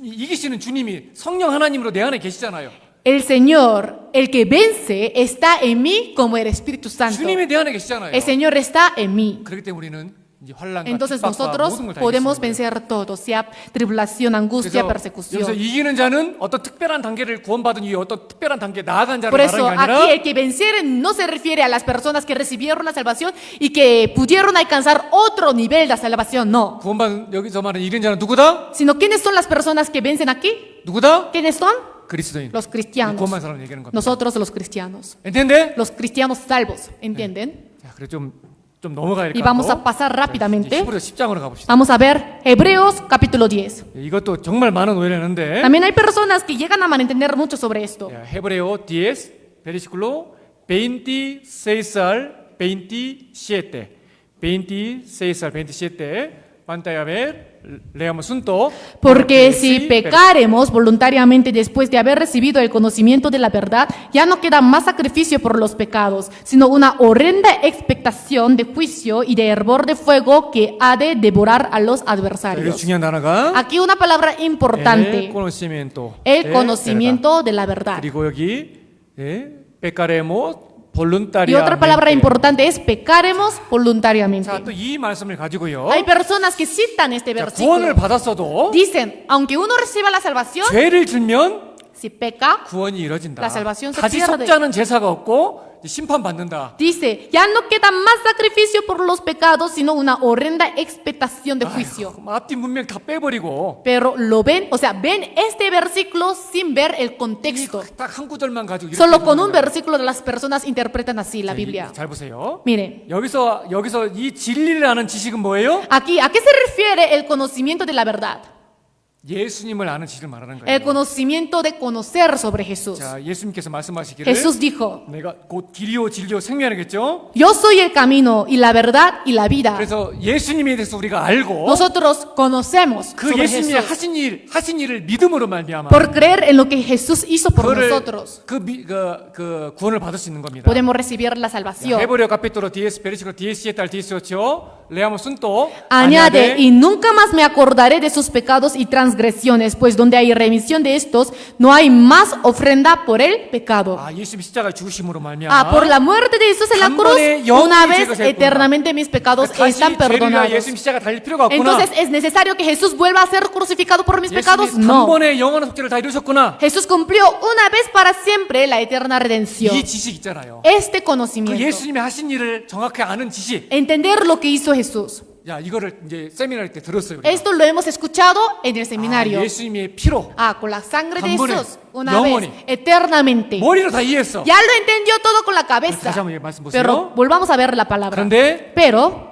이기시는 주님이 성령 하나님으로 내 안에 계시잖아요. El Señor, el que vence, está en mí como el Espíritu Santo. 주님이 내 안에 계시잖아요. El Señor está en mí. 그렇기 때문에 우리는 이제 환난과 Entonces 핍박과 nosotros 모든 걸 다 podemos 이길 수 있는 거예요. vencer todo, sea tribulación, angustia, 그래서 여기서 persecución. 이기는 자는 어떤 특별한 단계를 구원받은 이후에 어떤 특별한 단계에 나아간 자를 Por eso 말하는 게 aquí 아니라 el que venciere no se refiere a las personas que recibieron la salvación y que pudieron alcanzar otro nivel de salvación, no. 구원받은 여기서 말하는 이기는 자는 누구다? Sino ¿quiénes son las personas que vencen aquí? 누구다? ¿Quiénes son? 그리스도인. Los cristianos. 구원받은 사람 얘기하는 겁니다. Nosotros los cristianos. ¿entiende? Los cristianos salvos, ¿entienden? 자, 그래 좀 넘어가야 될 Y 것 vamos a 같고. pasar rápidamente. 히브리 10장으로 가봅시다. Vamos a ver Hebreos capítulo 10. 이것도 정말 많은 오해를 하는데 También hay personas que llegan a malentender mucho sobre esto. Hebreo 10 versículo 26 al 27. 26 al 27. Pantalla a ver. Leamos juntos. Porque si pecaremos voluntariamente después de haber recibido el conocimiento de la verdad, ya no queda más sacrificio por los pecados, sino una horrenda expectación de juicio y de hervor de fuego que ha de devorar a los 여기 adversarios. 중요한 단어가 Aquí una palabra importante, conocimiento. el conocimiento de la verdad. 그리고 여기 pecaremos voluntaria. Y otra palabra importante es pecaremos voluntariamente. 자, 또 이 말씀을 가지고요. Hay personas que citan este 자, 구원을 versículo. 받았어도 Dicen, aunque uno reciba la salvación, 죄를 질면 si peca, 구원이 이뤄진다. La salvación se 다시 pierde. 속자는 제사가 없고 심판 받는다. dice, ya no queda más sacrificio por los pecados, sino una horrenda expectación de juicio. 앞뒤 문명 다 빼버리고 Pero lo ven, o sea, ven este versículo sin ver el contexto. 딱 한 구절만 가지고 이렇게 Solo con un 보는 거예요. versículo las personas interpretan así la Biblia. 잘 보세요. Miren, 여기서 이 진리를 아는 지식은 뭐예요? aquí, ¿a qué se refiere el conocimiento de la verdad? 예수님을 아는 지식을 말하는 El 거예요. conocimiento de conocer sobre Jesús. 자, 예수님께서 말씀하시기를 Jesús dijo, 내가 곧 길이요 진리요 생명이겠죠? yo soy el camino y la verdad y la vida. 그래서 예수님에 대해서 우리가 알고 Nosotros conocemos 그 sobre 예수님이 Jesús 하신 일을 믿음으로 말미암아 por creer en lo que Jesús hizo por 그거를 nosotros. 그 구원을 받을 수 있는 겁니다. Podemos recibir la salvación. Hebreo capítulo 10 versículo 17 al 18 leamos junto. Añade, y nunca más me acordaré de sus pecados y transgresiones, pues donde hay remisión de estos, no hay más ofrenda por el pecado. 아, 예수님 십자가 죽으심으로 말미암아 Por la muerte de Jesús en la cruz, 단번에 영원히 una vez 제거했구나. eternamente mis pecados 다시 están 죄를 위하여 perdonados. 예수님 십자가 달릴 필요가 없구나. Entonces, ¿es necesario que Jesús vuelva a ser crucificado por mis pecados? 예수님 No. 단번에 영원한 속죄를 다 이루셨구나. Jesús cumplió una vez para siempre la eterna redención. 이 지식 있잖아요. Este 그 conocimiento. 예수님이 하신 일을 정확히 아는 지식. Entender lo que hizo Jesús. 야, 이거를 이제 세미나리 때 들었어요. 우리가. Esto lo hemos escuchado en el seminario. 예수님의 피로 Con la sangre de 단번에, Jesús, una 영원히. vez, eternamente. 머리로 다 이해했어. Ya lo entendió todo con la cabeza. 다시 한번 말씀 보세요. Pero volvamos a ver la palabra. 그런데 Pero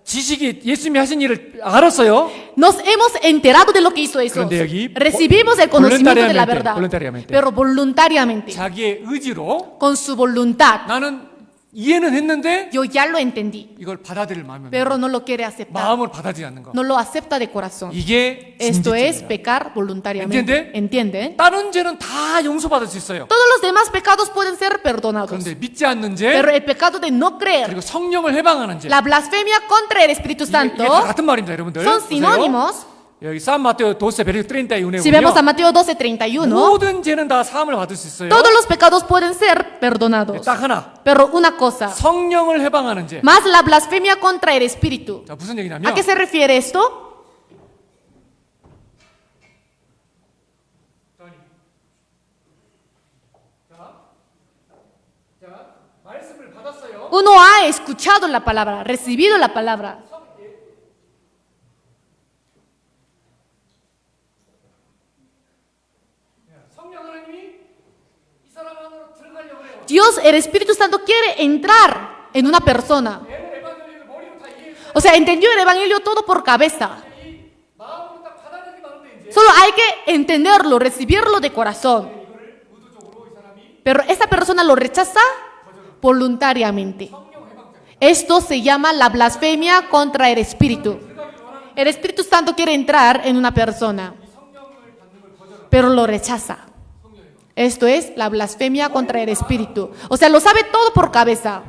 지식이 예수님이 하신 일을 알았어요. nos hemos enterado de lo que hizo Jesús. 그런데 여기 Recibimos el conocimiento de la voluntariamente, verdad. voluntariamente. Pero voluntariamente, 자기의 의지로 con su voluntad. 나는 이해는 했는데 Yo ya lo entendí, 이걸 받아들일 마음이 없는 pero 거예요. no lo quiere aceptar. 마음을 받아들이지 않는 거. No lo acepta de corazón. 이게 Esto es 진지죄입니다. pecar voluntariamente. ¿Entiende? ¿Entiende? 다른 죄는 다 용서받을 수 있어요. Todos los demás pecados pueden ser perdonados. 그런데 믿지 않는 죄 Pero el pecado de no creer, 그리고 성령을 해방하는 죄 la blasfemia contra el Espíritu 이게 Santo, 다 같은 말입니다, 여러분들. son 보세요. sinónimos. 여기 산 마테오 12 베르 31에 Si vemos a 보면 Mateo 12:31, 모든 죄는 다 사함을 받을 수 있어요. todos los pecados pueden ser perdonados. 딱 하나 Pero una cosa, 성령을 해방하는 죄. más la blasfemia contra el Espíritu. 자, 무슨 ¿A 얘기냐면 qué se refiere esto? 말씀을 받았어요. Uno ha escuchado la palabra, recibido la palabra. 성령 하나님이 이 사람 안으로 들어가려고 해요. Dios, el Espíritu Santo quiere entrar en una persona. 얘를 에반겔리를 머리로 다 이해해서 O sea, entendió el Evangelio todo por cabeza. 이 마음으로 딱 받아들이기만 하는데 이제 Solo hay que entenderlo, recibirlo de corazón. 이거를 의도적으로 이 사람이 Pero esa persona lo rechaza voluntariamente. 성령 해방죄. Esto se llama la blasfemia contra el Espíritu. El Espíritu Santo quiere entrar en una persona, pero lo rechaza. Esto es la blasfemia contra el Espíritu. O sea, lo sabe todo por cabeza,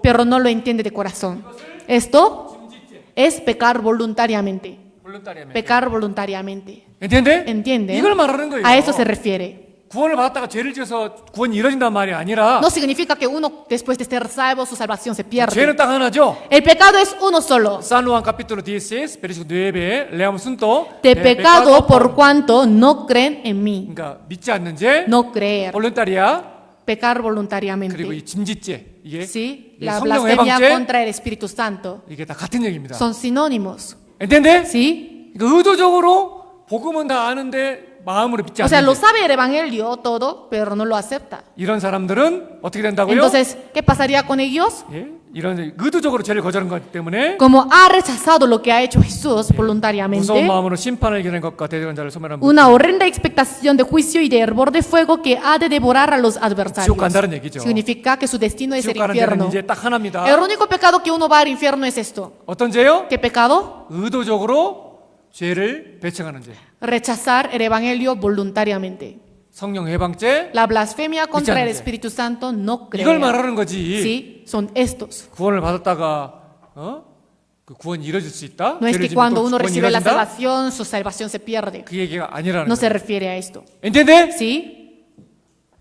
pero no lo entiende de corazón. Esto es pecar voluntariamente. 볼런타리amente. Pecar voluntariamente. ¿Entiende? ¿Entienden? 이걸 말하는 거예요. A eso se refiere. 구원을 받았다가 죄를 지어서 구원이 이루어진단 말이 아니라 No significa que uno, después de ser salvo, su salvación se pierde. 죄는 딱 하나죠. El pecado es uno solo. San Juan capítulo 16 versículo 9 leamos junto. De pecado por cuanto no creen en mí. 그러니까 믿지 않는 죄, No creer. 볼런타리아 Pecar 그리고 voluntariamente. 이 짐짓죄 이게 Sí, 이 la 성령 blasfemia 해방죄 contra el Espíritu Santo. 이게 다 같은 얘기입니다. Son sinónimos. ¿entiende? ¿Sí? 그러니까 의도적으로 복음은 다 아는데 마음으로 믿지 O sea, 않는 lo 죄. sabe el Evangelio todo, pero no lo acepta. 이런 사람들은 어떻게 된다고요? Entonces, ¿qué pasaría con ellos? 예? 이런 의도적으로 죄를 거절한 것 때문에 Como ha rechazado lo que ha hecho Jesús 무서운 voluntariamente, 마음으로 심판을 기다리는 것과 대적한 자를 소멸한 분. una horrenda expectación de juicio y de hervor de fuego que ha de devorar a los adversarios. 지옥 간다는 얘기죠. Significa que su destino es el 지옥 가는 infierno. 죄는 이제 딱 하나입니다. El único pecado que uno va al infierno es esto. 어떤 죄요? ¿Qué pecado? 의도적으로 죄를 배척하는 죄. Rechazar el Evangelio voluntariamente. 성령 해방죄. La blasfemia contra el 않는 죄. Espíritu Santo no 이걸 creer. 말하는 거지. Sí, son estos. 구원을 받았다가 그 구원이 이루어질 수 있다? No es 죄를 que 지으면 cuando 또 uno 구원이 recibe la 이루어진다? salvación, su salvación se pierde. 그 얘기가 아니라는 No se 거예요. refiere a esto. ¿entiende? ¿Sí?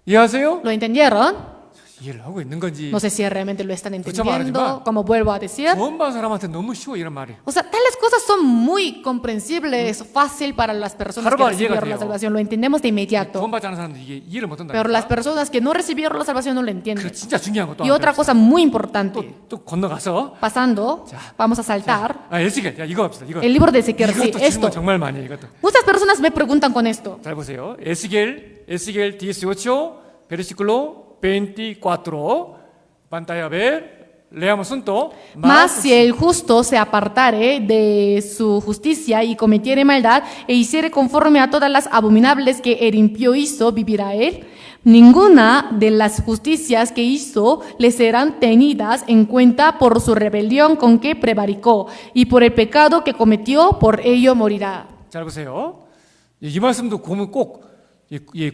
이해하세요? ¿Lo entendieron? 이해를 하고 있는 건지. No sé si realmente lo están Escucha, 말하지만 entendiendo, como vuelvo a decir. 구원받은 사람한테 너무 쉬워 이런 말이. O sea, tales cosas son muy comprensibles, fácil para las personas que 바로바로 recibieron 이해가 la 돼요. salvación. Lo entendemos de inmediato. 구원받지 않은 사람들 이게 이해를 못 한다. Pero las personas que no recibieron la salvación no lo 그 entienden. 진짜 중요한 것도 Y otra cosa muy importante, 또 건너가서 pasando, vamos a saltar. 에스겔, 야 이거 합시다. 이거. El libro de Ezequiel, sí, 이것도 esto. 질문 정말 많이 해, 이것도. Muchas personas me preguntan con esto. 잘 보세요. 에스겔 18, versículo 24. Pantalla a ver. Leamos juntos. Mas si el justo se apartare de su justicia y cometiere maldad e hiciere conforme a todas las abominables que el impío hizo, vivirá él. Ninguna de las justicias que hizo le serán tenidas en cuenta por su rebelión con que prevaricó, y por el pecado que cometió, por ello morirá. 잘 보세요. 이 말씀도 보면 꼭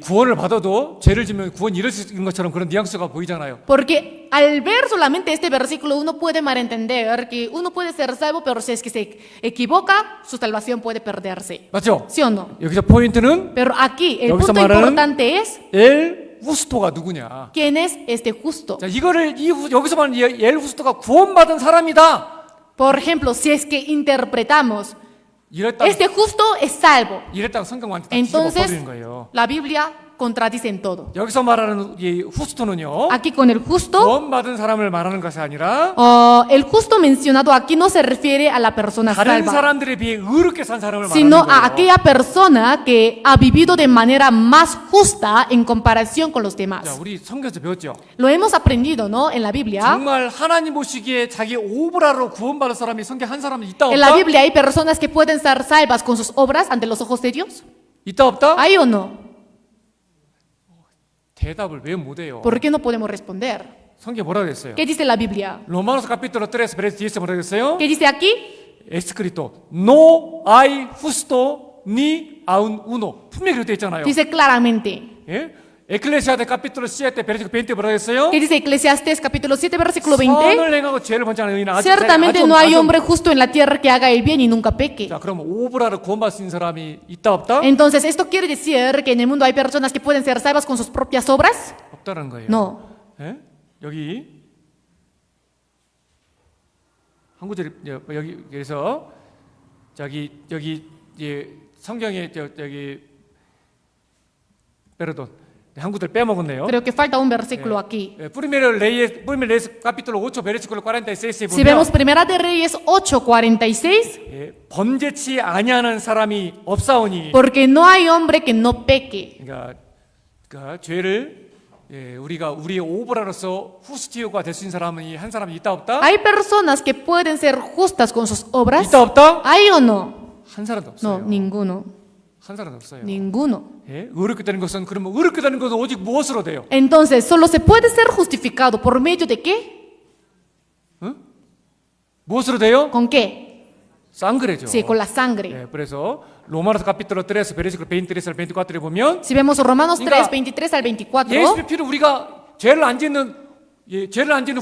구원을 받아도 죄를 지면 구원이 이루어지는 것처럼 그런 뉘앙스가 보이잖아요. Porque al ver solamente este versículo uno puede malentender que uno puede ser salvo, pero si es que se equivoca, su salvación puede perderse. 맞죠? ¿Sí o no? 여기서 포인트는 Pero aquí el 여기서 punto 말하는 importante es 엘 후스토가 누구냐. quién es este justo. 자, 이거를 여기서 말하는 엘 후스토가 구원받은 사람이다. Por ejemplo, si es que interpretamos 이랬다. este justo es salvo, 이랬다가 성경 완전 다 뒤집어 entonces 버리는 거예요. la Biblia contradice en todo. 여기서 말하는 이 후스토는요. Aquí con el justo, 구원받은 사람을 말하는 것이 아니라 el justo mencionado aquí no se refiere a la persona 다른 salva, 사람들에 비해 의롭게 산 사람을 말하는 sino a 거예요. aquella persona que ha vivido de manera más justa en comparación con los 자, demás. 우리 성경에서 배웠죠. Lo hemos aprendido, ¿no? En la Biblia. 정말 하나님 보시기에 자기 오브라로 구원받은 사람이 성경 한 사람이 있다 En la 없다? Biblia hay personas que pueden ser salvas con sus obras ante los ojos de Dios. 있다 없다? ¿Hay o no? 대답을 왜 못해요? ¿Por qué no podemos responder? 성경 뭐라고 했어요? ¿Qué dice la Biblia? 로마노스 capítulo 3 verso 10 뭐라고 했어요? ¿Qué dice aquí? 에스크리토 no hay justo ni aun uno 분명히 그렇게 있잖아요. Dice claramente. 예? 에클레시아데 capítulo 7 verso 20 뭐라고 했어요? ¿Qué dice Eclesiastes capítulo 7 versículo 20? 선을 행하고 죄를 번지 않은 의인은 Ciertamente no hay hombre justo en la tierra que haga el bien y nunca peque. 자, 그럼 오브라로 구원받을 수 있는 사람이 있다 없다? Entonces, ¿esto quiere decir que en el mundo hay personas que pueden ser salvas con sus propias obras? 없다는 거예요. No. 예? 여기 한 구절 여기서 여기 성경에 여기 페르돈 한 구절 빼먹었네요. Creo que falta un versículo aquí. Primero Reyes capítulo 8 versículo 46에 Si vemos 보면 Primera de Reyes 8:46, 범죄치 아니하는 사람이 없사오니 porque no hay hombre que no peque. 그러니까 죄를 우리가 우리의 오브라로서 후스티오가 될 수 있는 사람이 한 사람이 있다 없다? Hay personas que pueden ser justas con sus obras. 있다 없다? ¿Hay o no? 한 사람도 No, 없어요. ninguno. 한 사람도 없어요. Ninguno. 예? 의롭게 되는 것은 그러면 의롭게 되는 것은 오직 무엇으로 돼요? Entonces, solo se puede ser justificado por medio de qué? 무엇으로 돼요? ¿Con qué? 쌍그레죠. Sí, con la sangre. 예, 그래서 로마노스 capítulo 3 versículo 23 al 24에 보면 Si vemos Romanos 그러니까 3, 23 al 24, 예수의 피로 우리가 죄를 안 짓는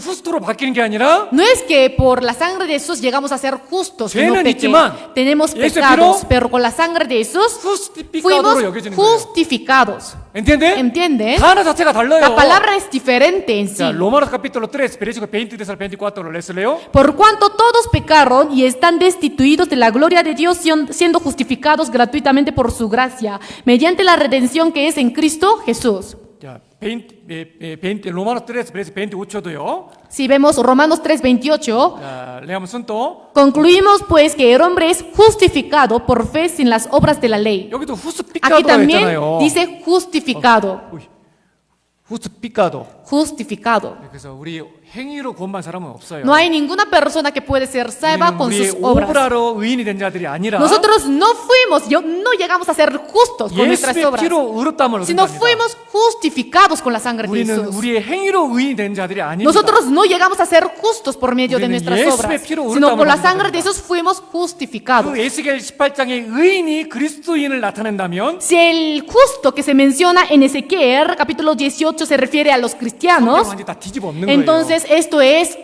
후스토로 바뀌는 게 아니라 no es que por la sangre de Jesús llegamos a ser justos, que no 죄는 peque. 있지만 Tenemos 예수의 pecados, 피로 pero con la sangre de Jesús justificad로 fuimos 여겨지는 거예요. justificados. ¿Entiende? ¿Entienden? 단어 자체가 달라요. La palabra es diferente en sí. 자, 로마노스 capítulo 3 versículo 23 al 24로 레슬래요. Por cuanto todos pecaron y están destituidos de la gloria de Dios, siendo justificados gratuitamente por su gracia, mediante la redención que es en Cristo Jesús. 자, 로마노스 3 versículo 28도요. Si vemos Romanos 3:28, 자, leamos juntos. concluimos pues que el hombre es justificado por fe sin las obras de la ley. 여기도 Aquí 후스피카도가 también 있잖아요. dice justificado. 후스피카도. Justificado. 그래서 우리 행위로 구원받은 사람은 없어요. No hay ninguna persona que puede ser salva 우리는 con 우리의 sus obras. 오브라로 의인이 된 자들이 아니라 Nosotros no no llegamos a ser justos con nuestras 예수의 obras, 피로 의롭다함을 sino 얻습니다. fuimos justificados con la sangre de 우리는 Jesús. 우리의 행위로 의인이 된 자들이 아닙니다. Nosotros no llegamos a ser justos por medio de 우리는 nuestras 예수의 obras, 피로 sino con la 의롭다함을 sangre de 얻습니다. Jesús fuimos justificados. 그 에스겔 18장의 의인이 그리스도인을 나타낸다면 Si el justo que se menciona en Ezequiel capítulo 18 se refiere a los 성경 cristianos, 완전히 다 뒤집어 엎는 거예요. entonces esto es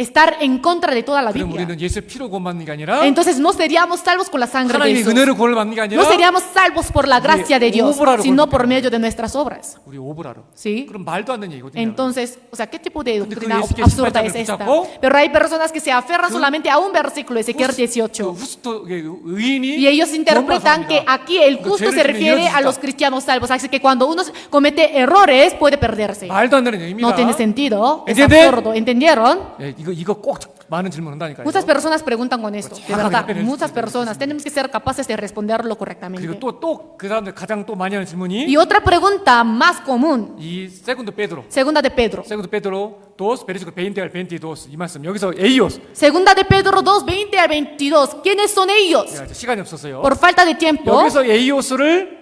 estar en contra de toda la 그럼 Biblia. 우리는 예수의 피로 구원받는 게 아니라 Entonces no seríamos salvos con la sangre de 하나님의 Jesús. 은혜로 구원을 받는 게 아니라 No seríamos salvos por la gracia de Dios, 오브라로 sino 구원받는 por medio de nuestras obras. 우리 오브라로. ¿Sí? 그럼 말도 안 되는 얘기거든요. Entonces, o sea, ¿qué tipo de 근데 doctrina 그 예수께 absurda 18 es esta? 붙잡고 Pero hay personas que se aferran solamente a un versículo, Ezequiel 18. 후스토 의인이 Y ellos interpretan que aquí el 그 justo 죄를 se 지으면 refiere a 이어지니까. los cristianos salvos. Así que cuando uno comete errores puede perderse. 말도 안 되는 얘기입니다. No tiene sentido, es ¿Entiende? absurdo. ¿Entendieron? 예, 이거 꼭 많은 질문 한다니까요. Muchas personas preguntan con esto, de 정확하게 verdad. 답변을 Muchas 해주세요. personas tenemos que ser capaces de responderlo 그리고 correctamente. 또 그 사람들 가장 또 많이 하는 질문이 Y otra pregunta más común, 이 세군도 베드로. segunda de Pedro. 세군도 베드로 2 베르시클 20 al 22 이 말씀 여기서 에이오스. Segunda de Pedro 2, 20 al 22. ¿Quiénes son ellos? 야, 시간이 없었어요. Por falta de tiempo, 여기서 에이오스를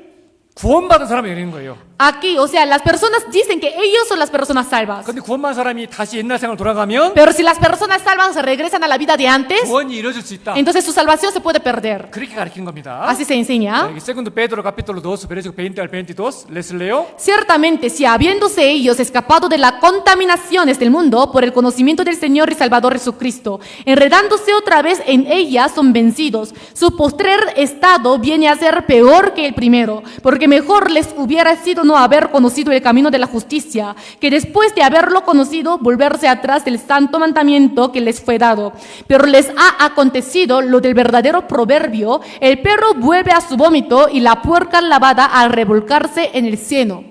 구원받은 사람이 얘기하는 거예요. aquí, o sea, las personas dicen que ellos son las personas salvas. 근데 구원받은 사람이 다시 옛날 생활 돌아가면 Pero si las personas salvas regresan a la vida de antes, 구원이 이루어질 수 있다. entonces su salvación se puede perder. 그렇게 가르치는 겁니다. Así se enseña. 여기 세군도 베드로 capítulo 2 versículo 20 al 22 les leo. Ciertamente, si habiéndose ellos escapado de las contaminaciones del mundo por el conocimiento del Señor y Salvador Jesucristo, enredándose otra vez en ellas, son vencidos. Su postrer estado viene a ser peor que el primero, porque mejor les hubiera sido no haber conocido el camino de la justicia, que después de haberlo conocido, volverse atrás del santo mandamiento que les fue dado. Pero les ha acontecido lo del verdadero proverbio: el perro vuelve a su vómito y la puerca lavada al revolcarse en el seno.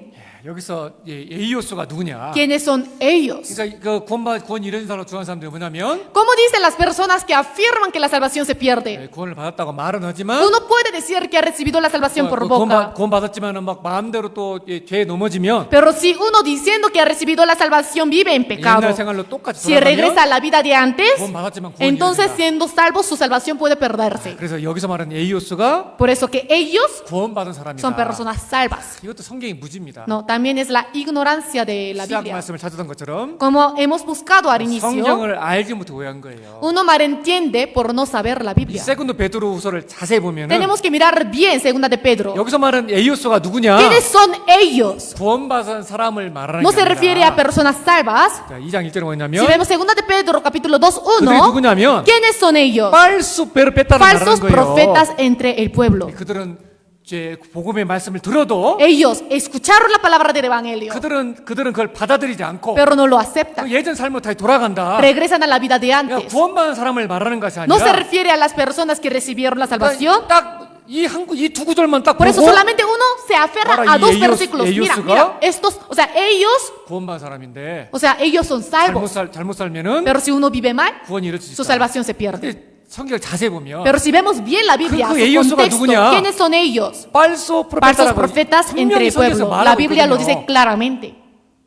여기서 에이오스가 누구냐? ¿Quiénes son ellos? 그러니까 그 구원 이루어진 사람으로 주한 사람들이 뭐냐면 ¿Cómo dicen las personas que afirman que la salvación se pierde? 구원을 받았다고 말은 하지만 Uno puede decir que ha recibido la salvación por boca, 구원 받았지만은 막 마음대로 또 죄에 넘어지면 pero si uno diciendo que ha recibido la salvación vive en pecado, 옛날 생활로 똑같이 si regresa 돌아가면 a la vida de antes, 구원 받았지만 구원이 entonces 이루어진다. siendo salvo su salvación puede perderse. 그래서 여기서 말하는 에이오스가 Por eso que ellos 구원받은 사람이다. son personas salvas. 이것도 성경의 무지입니다. No, también es la ignorancia de la 시작 Biblia. 말씀을 찾았던 것처럼 Como hemos buscado al inicio, 성경을 알지 못해 오해한 거예요. uno malentiende por no saber la 이 Biblia. 세군도 베드로후서를 자세히 보면은 Tenemos que mirar bien segunda de Pedro. 여기서 말하는 에이오스가 누구냐? ¿Quiénes son ellos? 구원받은 사람을 말하는 No 게 se refiere a 아니라 personas salvas. 자, 2장 1절에 Si 뭐냐면 vemos segunda de Pedro capítulo 2, 그들이 1, 누구냐면 ¿quiénes son ellos? falso profeta를 Falsos 말하는 거예요. profetas entre el pueblo. 그들은 이제 복음의 말씀을 들어도 Ellos escucharon la palabra del evangelio, 그들은 그걸 받아들이지 않고 pero no lo aceptan. 예전 삶으로 다시 돌아간다. Regresan a la vida de 그러니까 antes. 구원받은 사람을 말하는 것이 No se 아니라 refiere a las personas que recibieron la salvación. 딱이두 구절만 딱 Por eso 보고 solamente uno se aferra Ahora, a y dos ellos- versículos. Mira, ellos mira, estos, o sea, ellos, 구원받은 사람인데 o sea, ellos son salvos. 잘못 살면은 Pero si uno vive mal, 구원이 이루어질 수 su 있다. salvación se pierde. 근데 성경 자세히 보면 Pero si vemos bien la Biblia, 그 su ellos 수가 contexto, 누구냐? ¿quiénes son ellos? falso Falsos profeta라고 profetas entre 분명히 el 성경에서 pueblo. La 말하고 Biblia lo 있거든요. dice claramente.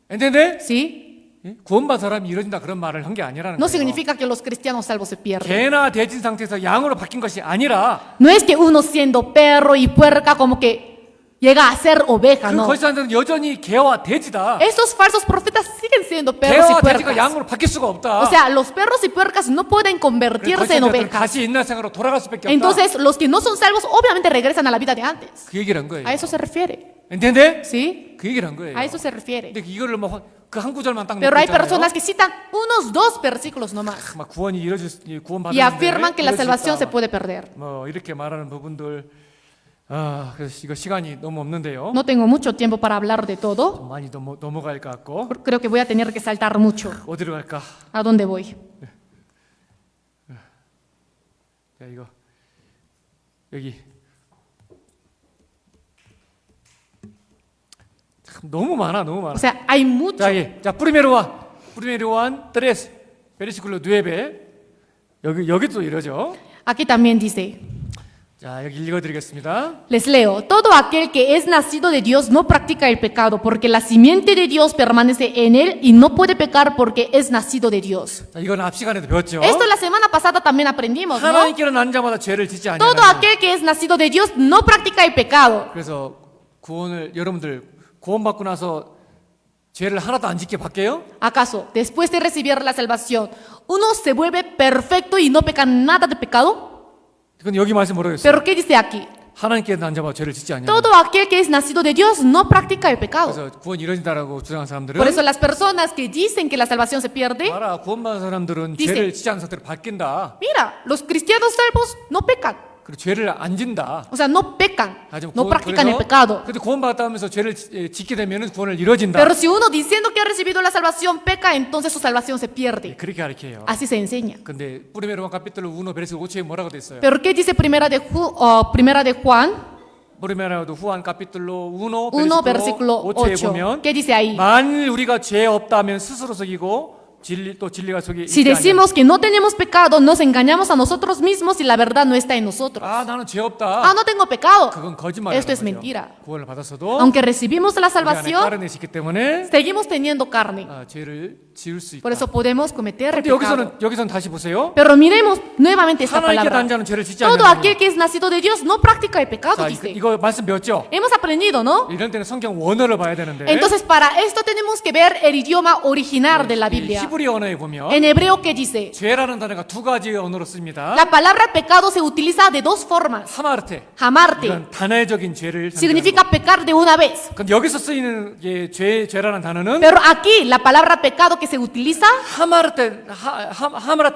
근데 ¿Sí? 구원받은 사람이 이루어진다 그런 말을 한 게 아니라는 No 거예요. significa que los cristianos salvos se pierden. 개나 돼진 상태에서 양으로 바뀐 것이 아니라 No es que uno siendo perro y puerca como que llega a ser oveja, 그 no. 거짓사람들은 여전히 개와 돼지다. Estos falsos profetas siguen siendo perros y 개와 돼지가 puercas. 양으로 바뀔 수가 없다. O sea, los perros y puercas no pueden convertirse en 거짓사람들은 ovejas. 다시 옛날 생활로 돌아갈 수밖에 없다. Entonces, los que no son salvos obviamente regresan a la vida de antes. 그 얘기를 한 거예요. A eso se refiere. ¿entiende? ¿Sí? 그 얘기를 한 거예요. A eso se refiere. 근데 이거를 그 한 구절만 딱 Pero 놓고 hay 있잖아요. personas que citan unos dos versículos nomás 막 구원이 구원 y afirman que la salvación se puede perder. 뭐 이렇게 말하는 부분들 그래서 이거 시간이 너무 없는데요. No tengo mucho tiempo para hablar de todo. 좀 많이 넘어갈 것 같고 Creo que voy a tener que saltar mucho. 어디로 갈까? ¿A dónde voy? 자 이거 여기 참 너무 많아. O sea, hay mucho. 자 Primero Juan 3 versículo 9 여기 또 이러죠. Aquí también dice, 자 여기 읽어드리겠습니다. les leo, todo aquel que es nacido de Dios no practica el pecado, porque la simiente de Dios permanece en él y no puede pecar porque es nacido de Dios. 자 이건 앞 시간에도 배웠죠. Esto la semana pasada también aprendimos, ¿no? 하나님께로 난 자마다 죄를 짓지 Todo 아니하나니. aquel que es nacido de Dios no practica el pecado. 그래서 여러분들 구원받고 나서 죄를 하나도 안 짓게 바뀌어요? ¿Acaso, después de recibir la salvación, uno se vuelve perfecto y no peca nada de pecado? 그건 여기 말씀 뭐라고 했어요? ¿Pero qué dice aquí? 하나님께 난 자와 죄를 짓지 않냐. Todo aquel que es nacido de Dios no practica el pecado. 그래서 구원이 이루어진다라고 주장하는 사람들은 Por eso las personas que dicen que la salvación se pierde, 봐라, 구원받은 사람들은 dice, 죄를 짓지 않는 상태로 바뀐다. mira, los cristianos salvos no pecan. 그리고 죄를 안 진다. O sea, no pecan, 하지만 no practican el pecado. 근데 구원받았다 하면서 죄를 짓게 되면 구원을 이루어진다. Pero si uno diciendo que ha recibido la salvación peca, entonces su salvación se pierde. 그렇게 가르쳐요. Así se enseña. 근데 Primero Juan capítulo 1 versículo 8에 뭐라고 돼 있어요? Pero ¿qué dice primera de Juan Primero Juan capítulo 1 1, versículo versículo 8에 8? 보면 ¿Qué dice ahí? 만일 우리가 죄 없다면 스스로 속이고 또 진리가 속에 Si 있지 않냐. decimos que no tenemos pecado, nos engañamos a nosotros mismos y la verdad no está en nosotros. 아, 나는 죄 없다. Ah, no tengo pecado. 그건 거짓말이라는 Esto es 거죠. mentira. 구원을 받았어도 Aunque recibimos la 우리 안에 salvación, 다른 애시 있기 때문에 seguimos teniendo carne. 죄를 지을 수 있다. Por eso podemos cometer 근데 pecado. 여기서는 다시 보세요. Pero miremos nuevamente esta 하나님께 palabra. 난 자는 죄를 짓지 Todo 않느냐. aquel que es nacido de Dios no practica el pecado, 자, dice. 이거 말씀 배웠죠? Hemos aprendido, ¿no? 이런 때는 성경 원어를 봐야 되는데. Entonces, para esto tenemos que ver el idioma original de la 이 Biblia. 히브리 언어에 보면 En hebreo, ¿qué dice? 죄라는 단어가 두 가지 언어로 씁니다. La palabra pecado se utiliza de dos formas. 하마르테. Jamarte 이건 단회적인 죄를 significa pecar de una vez. 근데 여기서 쓰이는 죄라는 단어는 Pero aquí, la palabra pecado que se utiliza 하마르테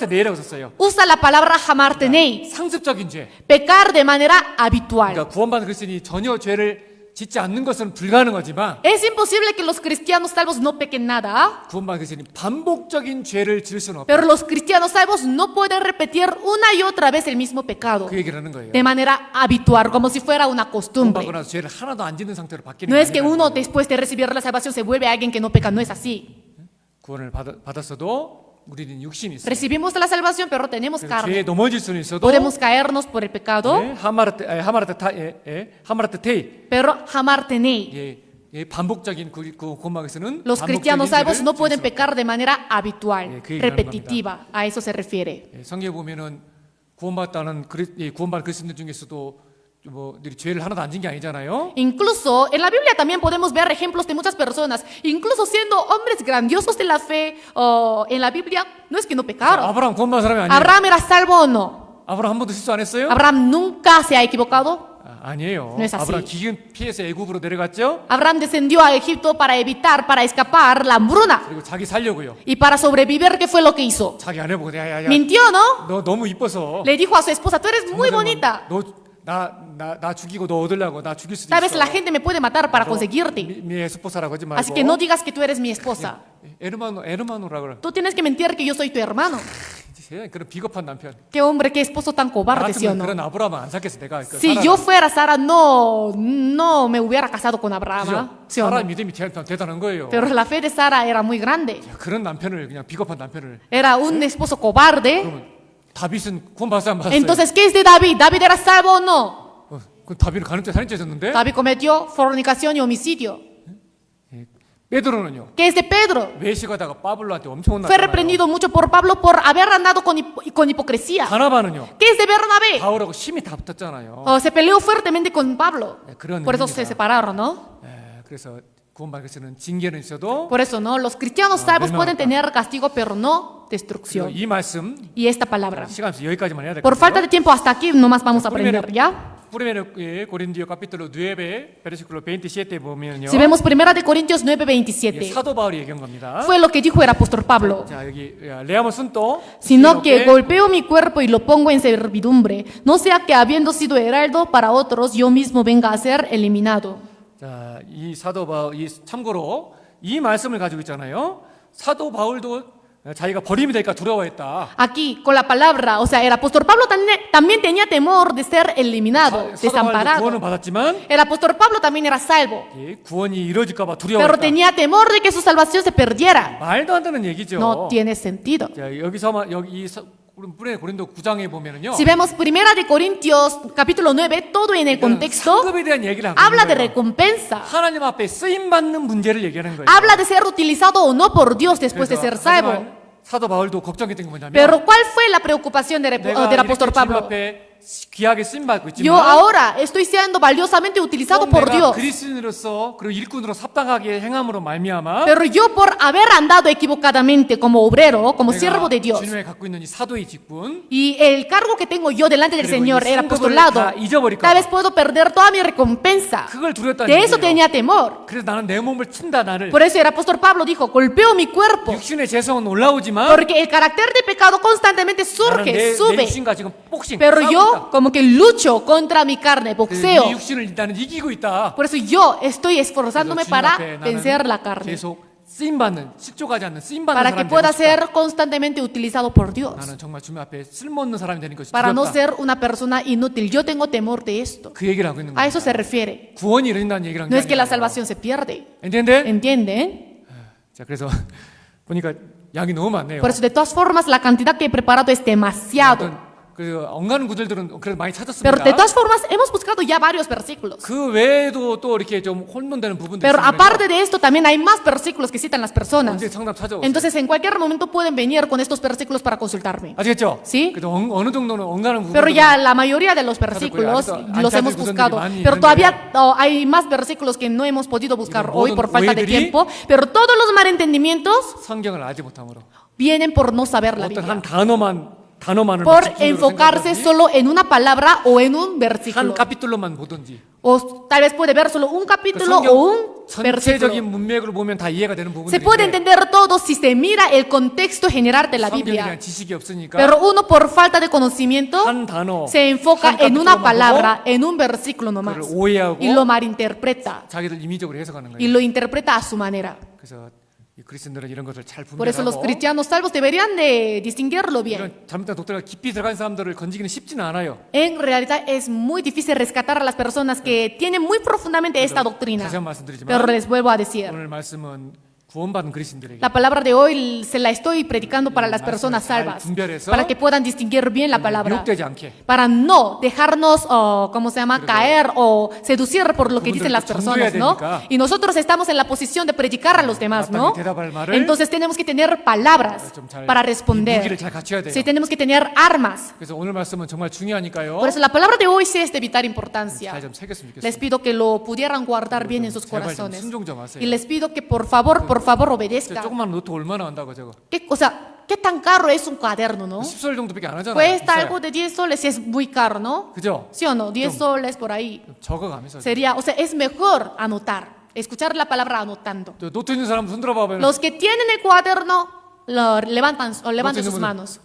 네라고 썼어요. usa la palabra jamartenei, 상습적인 죄. pecar de manera habitual. 그러니까 구원받은 그리스도인이 전혀 죄를 짓지 않는 것은 불가능하지만 Es imposible que los cristianos salvos no pequen nada, 구원받은 그리스도인이 반복적인 죄를 지을 수는 없다. pero los cristianos salvos no pueden repetir una y otra vez el mismo pecado 그 얘기를 하는 거예요. de manera habitual, como si fuera una costumbre. 구원받고 나서 죄를 하나도 안 짓는 상태로 바뀌는 No 게 es que 아니라는 uno 거예요. después de recibir la salvación se vuelve alguien que no peca, no es así. 구원을 받았어도 우리는 육신이 있어요. Recibimos la salvación, pero tenemos 죄에 carne. 넘어질 수는 있어도 Podemos caernos por el pecado, 하마르테 테이 pero jamartenei. 반복적인 구원받에서는 Los cristianos salvos no pueden pecar. pecar de manera habitual, 그 얘기를 repetitiva. A eso se refiere. 성경에 보면은 구원받은 그리스도인들 중에서도 죄를 하나도 안 진 게 아니잖아요. Incluso en la Biblia también podemos ver ejemplos de muchas personas, incluso siendo hombres grandiosos de la fe, en la Biblia no es que no pecaron. 아브라함 구원받은 사람이 아니에요. ¿Abraham era salvo o no? 아브라함 한 번도 실수 안 했어요? ¿Abraham nunca se ha equivocado? 아니에요. No es así. 아브라함 기근 피해서 애굽으로 내려갔죠. Abraham descendió a Egipto para evitar, para escapar la hambruna. 그리고 자기 살려고요. Y para sobrevivir, ¿qué fue lo que hizo? 자기 아내 보고 야야야. Mintió, ¿no? 너 너무 이뻐서. Le dijo a su esposa, tú eres muy bonita. 나 죽이고 너 얻으려고 나 죽일 수도 Tal vez 있어. la gente me puede matar para conseguirte. 미 esposa라고 하지 말고. Así que no digas que tú eres mi esposa. 에르마노라 그래. Tú tienes que mentir que yo soy tu hermano. 그런 비겁한 남편. Qué hombre, qué esposo tan cobarde, ¿sí o 같으면 no? 그런 아브라함은 안 샀겠어 내가. Si yo fuera Sara, no me hubiera casado con Abraham, ¿ah? ¿Sí o 사라 no? 믿음이 대단한 거예요. Pero la fe de Sara era muy grande. 그런 남편을 그냥 비겁한 남편을. Era un esposo cobarde. 그러면 다윗은 구원받았어 안 받았어요? Entonces, ¿qué es de David? ¿David era salvo o no? 그 다윗은 가늠죄 살인죄였는데. David cometió fornicación y homicidio. 베드로는요. ¿Qué es de Pedro? 외식하다가 바블로한테 엄청 Fue 혼났잖아요. reprendido mucho por Pablo por haber andado con hipocresía. 바나바는요. ¿Qué es de Bernabé? 바울하고 심히 다 붙었잖아요. Se peleó fuertemente con Pablo. 그런 Por eso 의미입니다. se separaron, ¿no? 그래서 구원받을 때는 징계는 있어도 Por eso, ¿no? Los cristianos salvos 멸망했다. pueden tener castigo, pero no destrucción. 이 말씀 Y esta palabra. 시간 없이 여기까지만 해야 될 것 Por falta de 같아요. tiempo, hasta aquí nomás vamos a aprender, ¿ya? Primero Corintios capítulo 9 versículo 27 보면요. Si vemos 1 de Corintios 이게 9:27, 사도 바울이 얘기한 겁니다. fue lo que dijo el apóstol Pablo. 자, 여기 레아모 순도 Sino que golpeo mi cuerpo y lo pongo en servidumbre, no sea que habiendo sido heraldo para otros, yo mismo venga a ser eliminado. 자, 이 사도 바울 참고로 이 말씀을 가지고 있잖아요. 사도 바울도 자기가 버림이 될까 두려워했다. Aquí, con la palabra, o sea, el apóstol Pablo también tenía temor de ser eliminado, 사도 바울도 구원을 desamparado. 받았지만 El apóstol Pablo también era salvo, 구원이 이루어질까 봐 pero 두려워했다. tenía temor de que su salvación se perdiera. 말도 안 되는 얘기죠. No tiene sentido. 자, 여기서 여기 고린도 9장에 보면은요. Si vemos 1 de Corintios capítulo 9, todo en el contexto 상급에 대한 얘기를 하고 habla 있는 de 거예요. recompensa. 하나님 앞에 쓰임 받는 문제를 얘기하는 거예요. Habla de ser utilizado o no por Dios después de 그래서 ser salvo. 하지만 사도 바울도 걱정했던 게 뭐냐면 Pero ¿cuál fue la preocupación del 내가 apóstol 이렇게 주님 Pablo? 앞에 귀하게 쓰임 받고 Yo 있지만 ahora estoy siendo valiosamente utilizado 꼭 por 내가 Dios. 그리스도인으로서 그리고 일꾼으로 합당하게 행함으로 말미암아 Pero yo por haber andado equivocadamente como obrero, como siervo de Dios, 주님의 갖고 있는 이 사도의 직분 y el cargo que tengo yo delante del 그리고 Señor 이 era 상급을 apostolado, 다 잊어버릴까 tal vez 봐. puedo perder toda mi recompensa. 그걸 두렵다는 De eso 얘기예요. tenía temor. 그래서 나는 내 몸을 친다 나를. Por eso el apóstol Pablo dijo, golpeo mi cuerpo, 육신의 재성은 올라오지만 porque el carácter de pecado constantemente 나는 surge, 내 sube. 육신과 지금 복싱 Pero 싸우고 yo 있다. como que lucho contra mi carne, 이 boxeo. 육신을 나는 이기고 있다. Por eso yo estoy 그래서 esforzándome 주님 para 앞에 vencer la 나는 carne, 계속 쓰임 받는 실족하지 않는 쓰임 받는 para que 사람이 pueda 되고 싶다. ser constantemente utilizado por Dios, 나는 정말 주님 앞에 쓸모없는 사람이 되는 것이 para no 두렵다. ser una persona inútil. Yo tengo temor de esto. 그 얘기를 하고 있는 A 거예요. eso se refiere. 구원이 이른다는 얘기를 한 No 게 es que la 아니에요. salvación se pierde. ¿Entiende? ¿Entienden? 자, 그래서 보니까 양이 너무 많네요. Por eso, de todas formas, la cantidad que he preparado es demasiado. 어떤 그 엉가는 구절들은 그래도 많이 Pero de 찾았습니다. todas formas, hemos buscado ya varios versículos. 그 외에도 또 이렇게 좀 혼돈되는 부분들이 Pero 있으면요. aparte de esto, también hay más versículos que citan las personas. 언제 상담 찾아오세요. Entonces, en cualquier momento pueden venir con estos versículos para consultarme. 아시겠죠? Sí. 그래도 어느 정도는 엉가는 Pero 부분들은 ya la mayoría de los versículos los hemos buscado. Pero todavía hay más versículos que no hemos podido buscar hoy por falta de tiempo. Pero todos los malentendimientos 성경을 알지 못함으로 vienen por no saber la 어떤 한 Biblia. 단어만을 Por 집중적으로 enfocarse 생각하든지, solo en una palabra o en un 한 versículo. 카피툴로만 보든지 O tal vez puede ver solo un 그 capítulo o un 전체적인 versículo. 문맥으로 보면 다 이해가 되는 Se puede 부분들인데 entender todo si se mira el contexto general de la 성경에 Biblia. 대한 지식이 없으니까 Pero uno por falta de conocimiento 한 단어 se enfoca 한 en una 카피툴로만 palabra, en un versículo 보고 nomás. 그걸 오해하고 Y lo malinterpreta. 자기들 임의적으로 해석하는 Y 거예요. lo interpreta a su manera. 그래서 이 그리스도인들은 이런 것을 잘 Por eso los 분별하고 cristianos salvos deberían de distinguirlo bien. 이런 잘못된 독트가 깊이 들어간 사람들을 건지기는 쉽지는 않아요. En realidad es muy difícil rescatar a las personas que tienen muy profundamente esta doctrina. 다시 한번 말씀드리지만 Pero les vuelvo a decir, 오늘 말씀은 구원받은 그리스도인들에게 la palabra de hoy se la estoy predicando para las personas salvas, para que puedan distinguir bien la palabra, 유혹되지 않게 para no dejarnos, ¿cómo se llama?, caer o seducir por lo que dicen las personas, ¿no? Y nosotros estamos en la posición de predicar a los demás, ¿no? Entonces tenemos que tener palabras para responder. 무기를 잘 갖춰야 돼요. Sí, tenemos que tener armas. 그래서 오늘 말씀은 정말 중요하니까요. Por eso la palabra de hoy sí es de vital importancia. 잘 좀 새겼으면 Les 좋겠습니다. pido que lo pudieran guardar bien en sus 제발 좀 corazones. 순종 좀 하세요. Y les pido que por favor obedezcan. 조그만 노트 얼마나 한다고 저거? O sea, ¿qué tan caro es un cuaderno, no? 10설 정도밖에 안 하잖아요. Cuesta 비싸요. algo de 10 soles y es muy caro, ¿no? 그죠? ¿Sí o no? 10 soles por ahí. 적어가면서. Sería, o sea, es mejor anotar, escuchar la palabra anotando. 저 노트 있는 사람 손 들어봐봐요. Los que tienen el cuaderno, levanten sus tienen manos.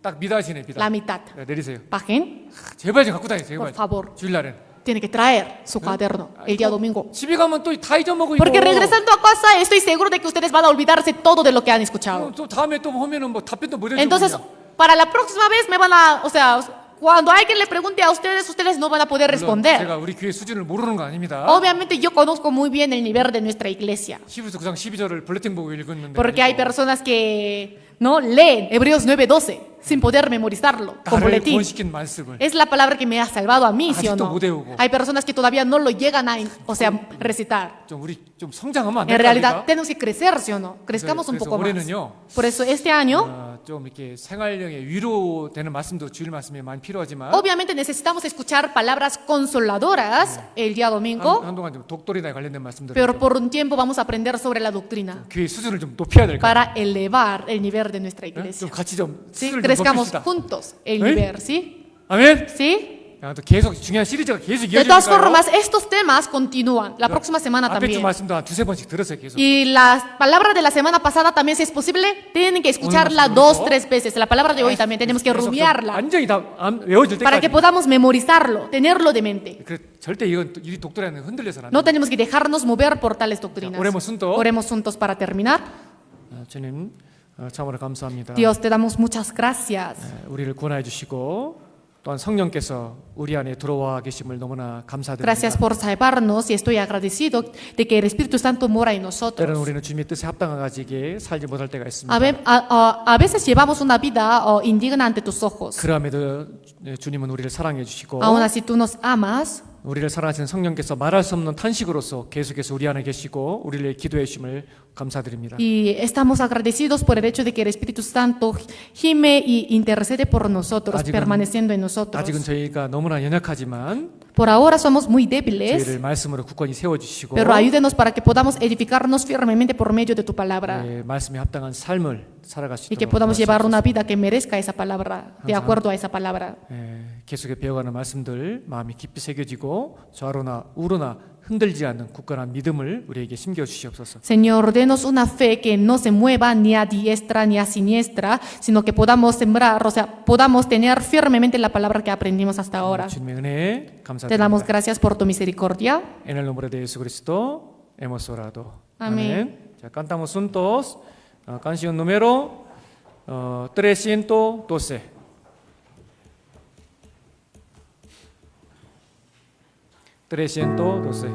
딱 미다시네 미다. La mitad. 네, 내리세요. Bajen, 제발 좀 갖고 다니세요. por 제발. favor. 주일날엔. Tiene que traer su cuaderno el día domingo. 집에 가면 또 다 잊어먹어 이거. Porque regresando a casa, estoy seguro de que ustedes van a olvidarse todo de lo que han escuchado. 또 다음에 또 하면은 뭐 답변도 못 해주고. Entonces, para la próxima vez me van a, o sea, cuando alguien le pregunte a ustedes, ustedes no van a poder responder. 제가 우리 교회 수준을 모르는 거 아닙니다. Obviamente yo conozco muy bien el nivel de nuestra iglesia. 히브리서 9장 12절을 블레팅 보고 읽었는데. Porque hay personas que no leen Hebreos 9:12 sin poder memorizarlo con 나를 boletín. 구원시킨 말씀을. Es la palabra que me ha salvado a mí, ¿sí o 아직도 no? 못 외우고. Hay personas que todavía no lo llegan a, o sea, recitar. 좀 우리 좀 성장하면 안 En 될까? realidad 우리가? tenemos que crecer, ¿sí o no? Crezcamos un 그래서 poco más. 올해는요. Por eso este año, 좀 이렇게 생활력에 위로되는 말씀도 주일 말씀이 많이 필요하지만 obviamente necesitamos escuchar palabras consoladoras el día domingo, 한동안 좀 독도리나에 관련된 말씀들을 pero 좀 por un tiempo vamos a aprender sobre la doctrina 교회 수준을 좀 높여야 될까? para elevar el nivel de nuestra 좀 iglesia. 같이 좀 ¿Sí? 수준을 좀 Crezcamos 높입시다. juntos el ¿Eh? nivel, ¿sí? 아멘. ¿Sí? 야, 또 계속 중요한 시리즈가 계속 De todas 이어지니까요. formas, estos temas continúan la próxima semana 앞에 주 también. 말씀도 한 두세 번씩 들었어요 계속. Y la palabra de la semana pasada también, si es posible, tienen que escucharla Uno, 2, ¿no? 3 veces. La palabra de hoy también tenemos que 계속 좀 rumiarla 완전히 다 외워질 para 때까지. que podamos memorizarlo, tenerlo de mente. 그래, 절대 이건 이 독도리는 흔들려서는 안 No 돼요. tenemos que dejarnos mover por tales doctrinas. Oremos juntos. Oremos juntos para terminar. 주님 참으로 감사합니다. Dios, te damos muchas gracias. 우리를 구원해 주시고 또한 성령께서 우리 안에 들어와 계심을 너무나 감사드립니다. Gracias por salvarnos y estoy agradecido de que el Espíritu Santo mora en 때로는 nosotros. 우리는 주님의 뜻에 합당하게 살지 못할 때가 있습니다. A veces llevamos una vida indigna ante tus ojos. 그럼에도 주님은 우리를 사랑해 주시고 Aún así tú nos amas 우리를 사랑하시는 성령께서 말할 수 없는 탄식으로서 계속해서 우리 안에 계시고 우리를 기도해 주심을 감사드립니다. Y estamos agradecidos por el hecho de que el Espíritu Santo gime y intercede por nosotros, 아직은- permaneciendo en nosotros. 아직은 저희가 너무나 연약하지만 Por ahora somos muy débiles, 저희를 말씀으로 굳건히 세워주시고 pero ayúdenos para que podamos edificarnos firmemente por medio de tu palabra 말씀에 합당한 삶을 살아갈 수 y que 있도록 podamos llevar una 도와주옵소서. vida que merezca esa palabra, de acuerdo a esa palabra. 계속해 배워가는 말씀들 마음이 깊이 새겨지고 좌로나 우로나 흔들지 않는 굳건한 믿음을 우리에게 심겨주시옵소서. Señor, denos una fe que no se mueva ni a diestra ni a siniestra, sino que podamos sembrar, o sea, podamos tener firmemente la palabra que aprendimos hasta ahora. 주님의 은혜 Te damos 감사드립니다. gracias por tu misericordia. En el nombre de Jesucristo hemos orado. Amén. Ya cantamos juntos canción número 312. 312.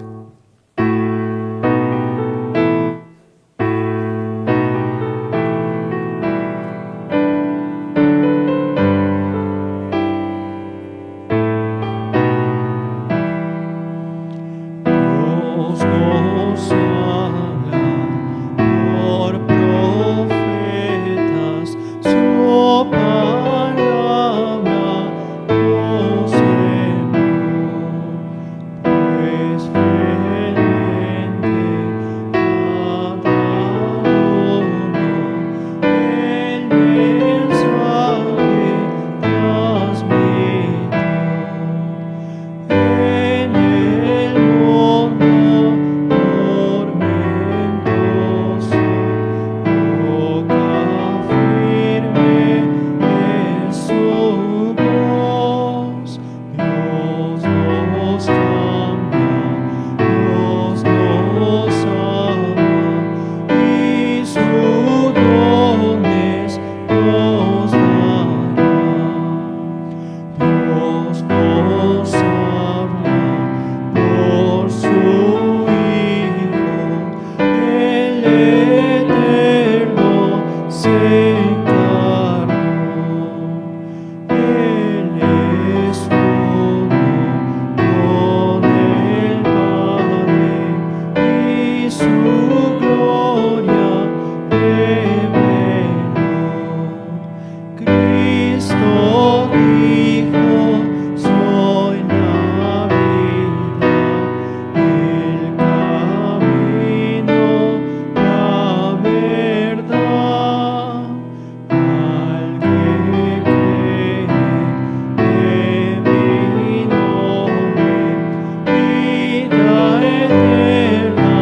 Dios nos habla por profetas, su palabra nos envió, pues fielmente cada uno el mensaje transmitió. En el mundo tormentoso, roca firme es su voz. Dios nos cambia, Dios nos ama y sus dones nos dará. Dios nos habla por su Hijo, el Eterno se encarnó. Él es uno con el Padre y su gloria reveló. Cristo dijo: soy la vida, el camino, la verdad. Al que cree en mi nombre, vida eterna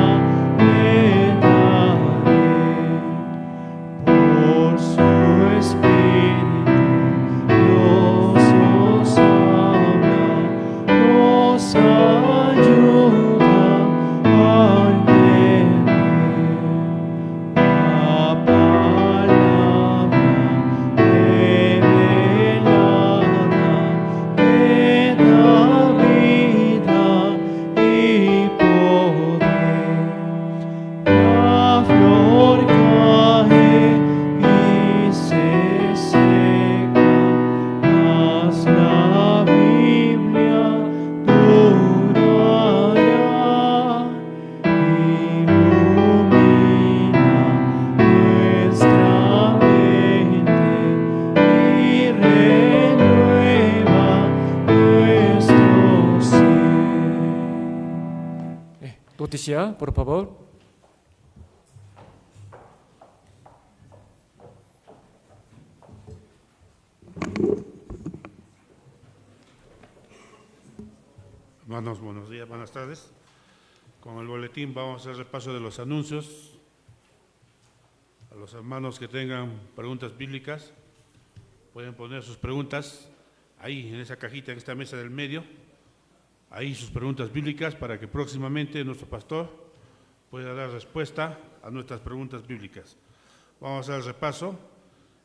le daré. Por su Espíritu Dios nos habla, nos ayuda a entender la palabra revelada que da vida y poder. La flor cae y se seca, mas la Biblia durará. Ilumina nuestra mente y renueva nuestro ser. 노티시아, por favor. Hermanos, buenos días, buenas tardes. Con el boletín vamos a hacer repaso de los anuncios. A los hermanos que tengan preguntas bíblicas, pueden poner sus preguntas ahí, en esa cajita, en esta mesa del medio. Ahí sus preguntas bíblicas para que próximamente nuestro pastor pueda dar respuesta a nuestras preguntas bíblicas. Vamos a hacer el repaso.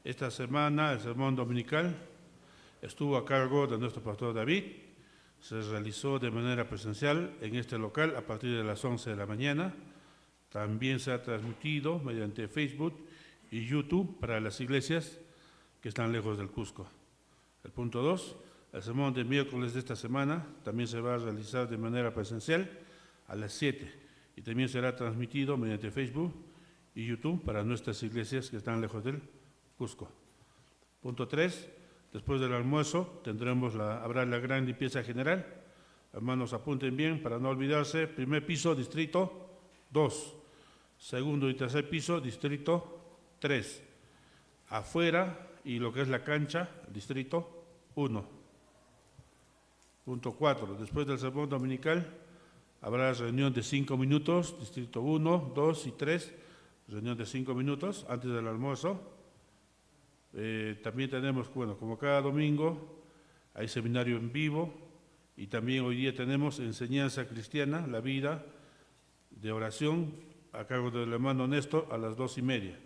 Esta semana el sermón dominical estuvo a cargo de nuestro pastor David. Se realizó de manera presencial en este local a partir de las 11 de la mañana. También se ha transmitido mediante Facebook y YouTube para las iglesias que están lejos del Cusco. El punto 2, El sermón de miércoles de esta semana también se va a realizar de manera presencial a las 7 y también será transmitido mediante Facebook y YouTube para nuestras iglesias que están lejos del Cusco. Punto 3. Después del almuerzo habrá la gran limpieza general. Hermanos, apunten bien para no olvidarse. Primer piso, distrito 2. Segundo y tercer piso, distrito 3. Afuera y lo que es la cancha, distrito 1. Punto 4. Después del sermón dominical habrá reunión de 5 minutos, distrito 1, 2 y 3. Reunión de 5 minutos antes del almuerzo. También tenemos, como cada domingo, hay seminario en vivo y también hoy día tenemos enseñanza cristiana, la vida de oración a cargo del hermano Néstor a las 2:30.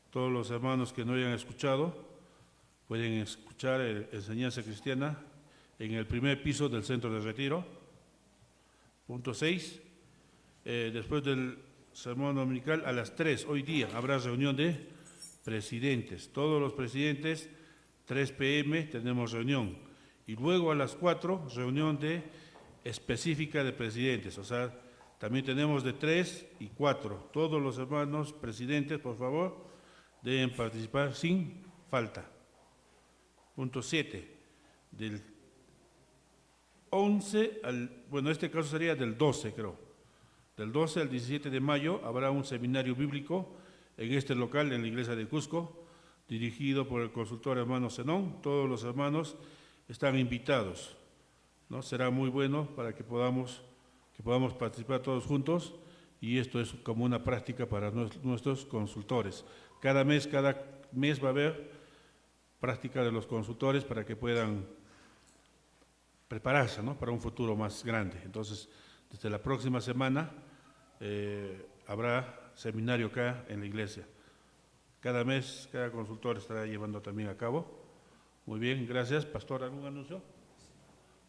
Todos los hermanos que no hayan escuchado pueden escuchar enseñanza cristiana en el primer piso del centro de retiro. Punto 6. Después del sermón dominical a las 3, hoy día habrá reunión de presidentes. Todos los presidentes, 3 p.m. tenemos reunión. Y luego a las 4, reunión específica de presidentes. O sea, también tenemos de 3 y 4. Todos los hermanos presidentes, por favor, deben participar sin falta. Punto 7. Del 11 este caso sería del 12, creo. Del 12 al 17 de mayo habrá un seminario bíblico en este local, en la iglesia de Cusco, dirigido por el consultor hermano Zenón. Todos los hermanos están invitados, ¿no? Será muy bueno para que podamos participar todos juntos, y esto es como una práctica para nuestros consultores. Cada mes va a haber práctica de los consultores para que puedan prepararse, ¿no?, para un futuro más grande. Entonces, desde la próxima semana habrá seminario acá en la iglesia. Cada mes, cada consultor estará llevando también a cabo. Muy bien, gracias. Pastor, ¿algún anuncio?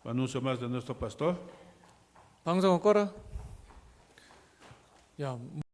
¿Un anuncio más de nuestro pastor? 방송은 꺼라. 야.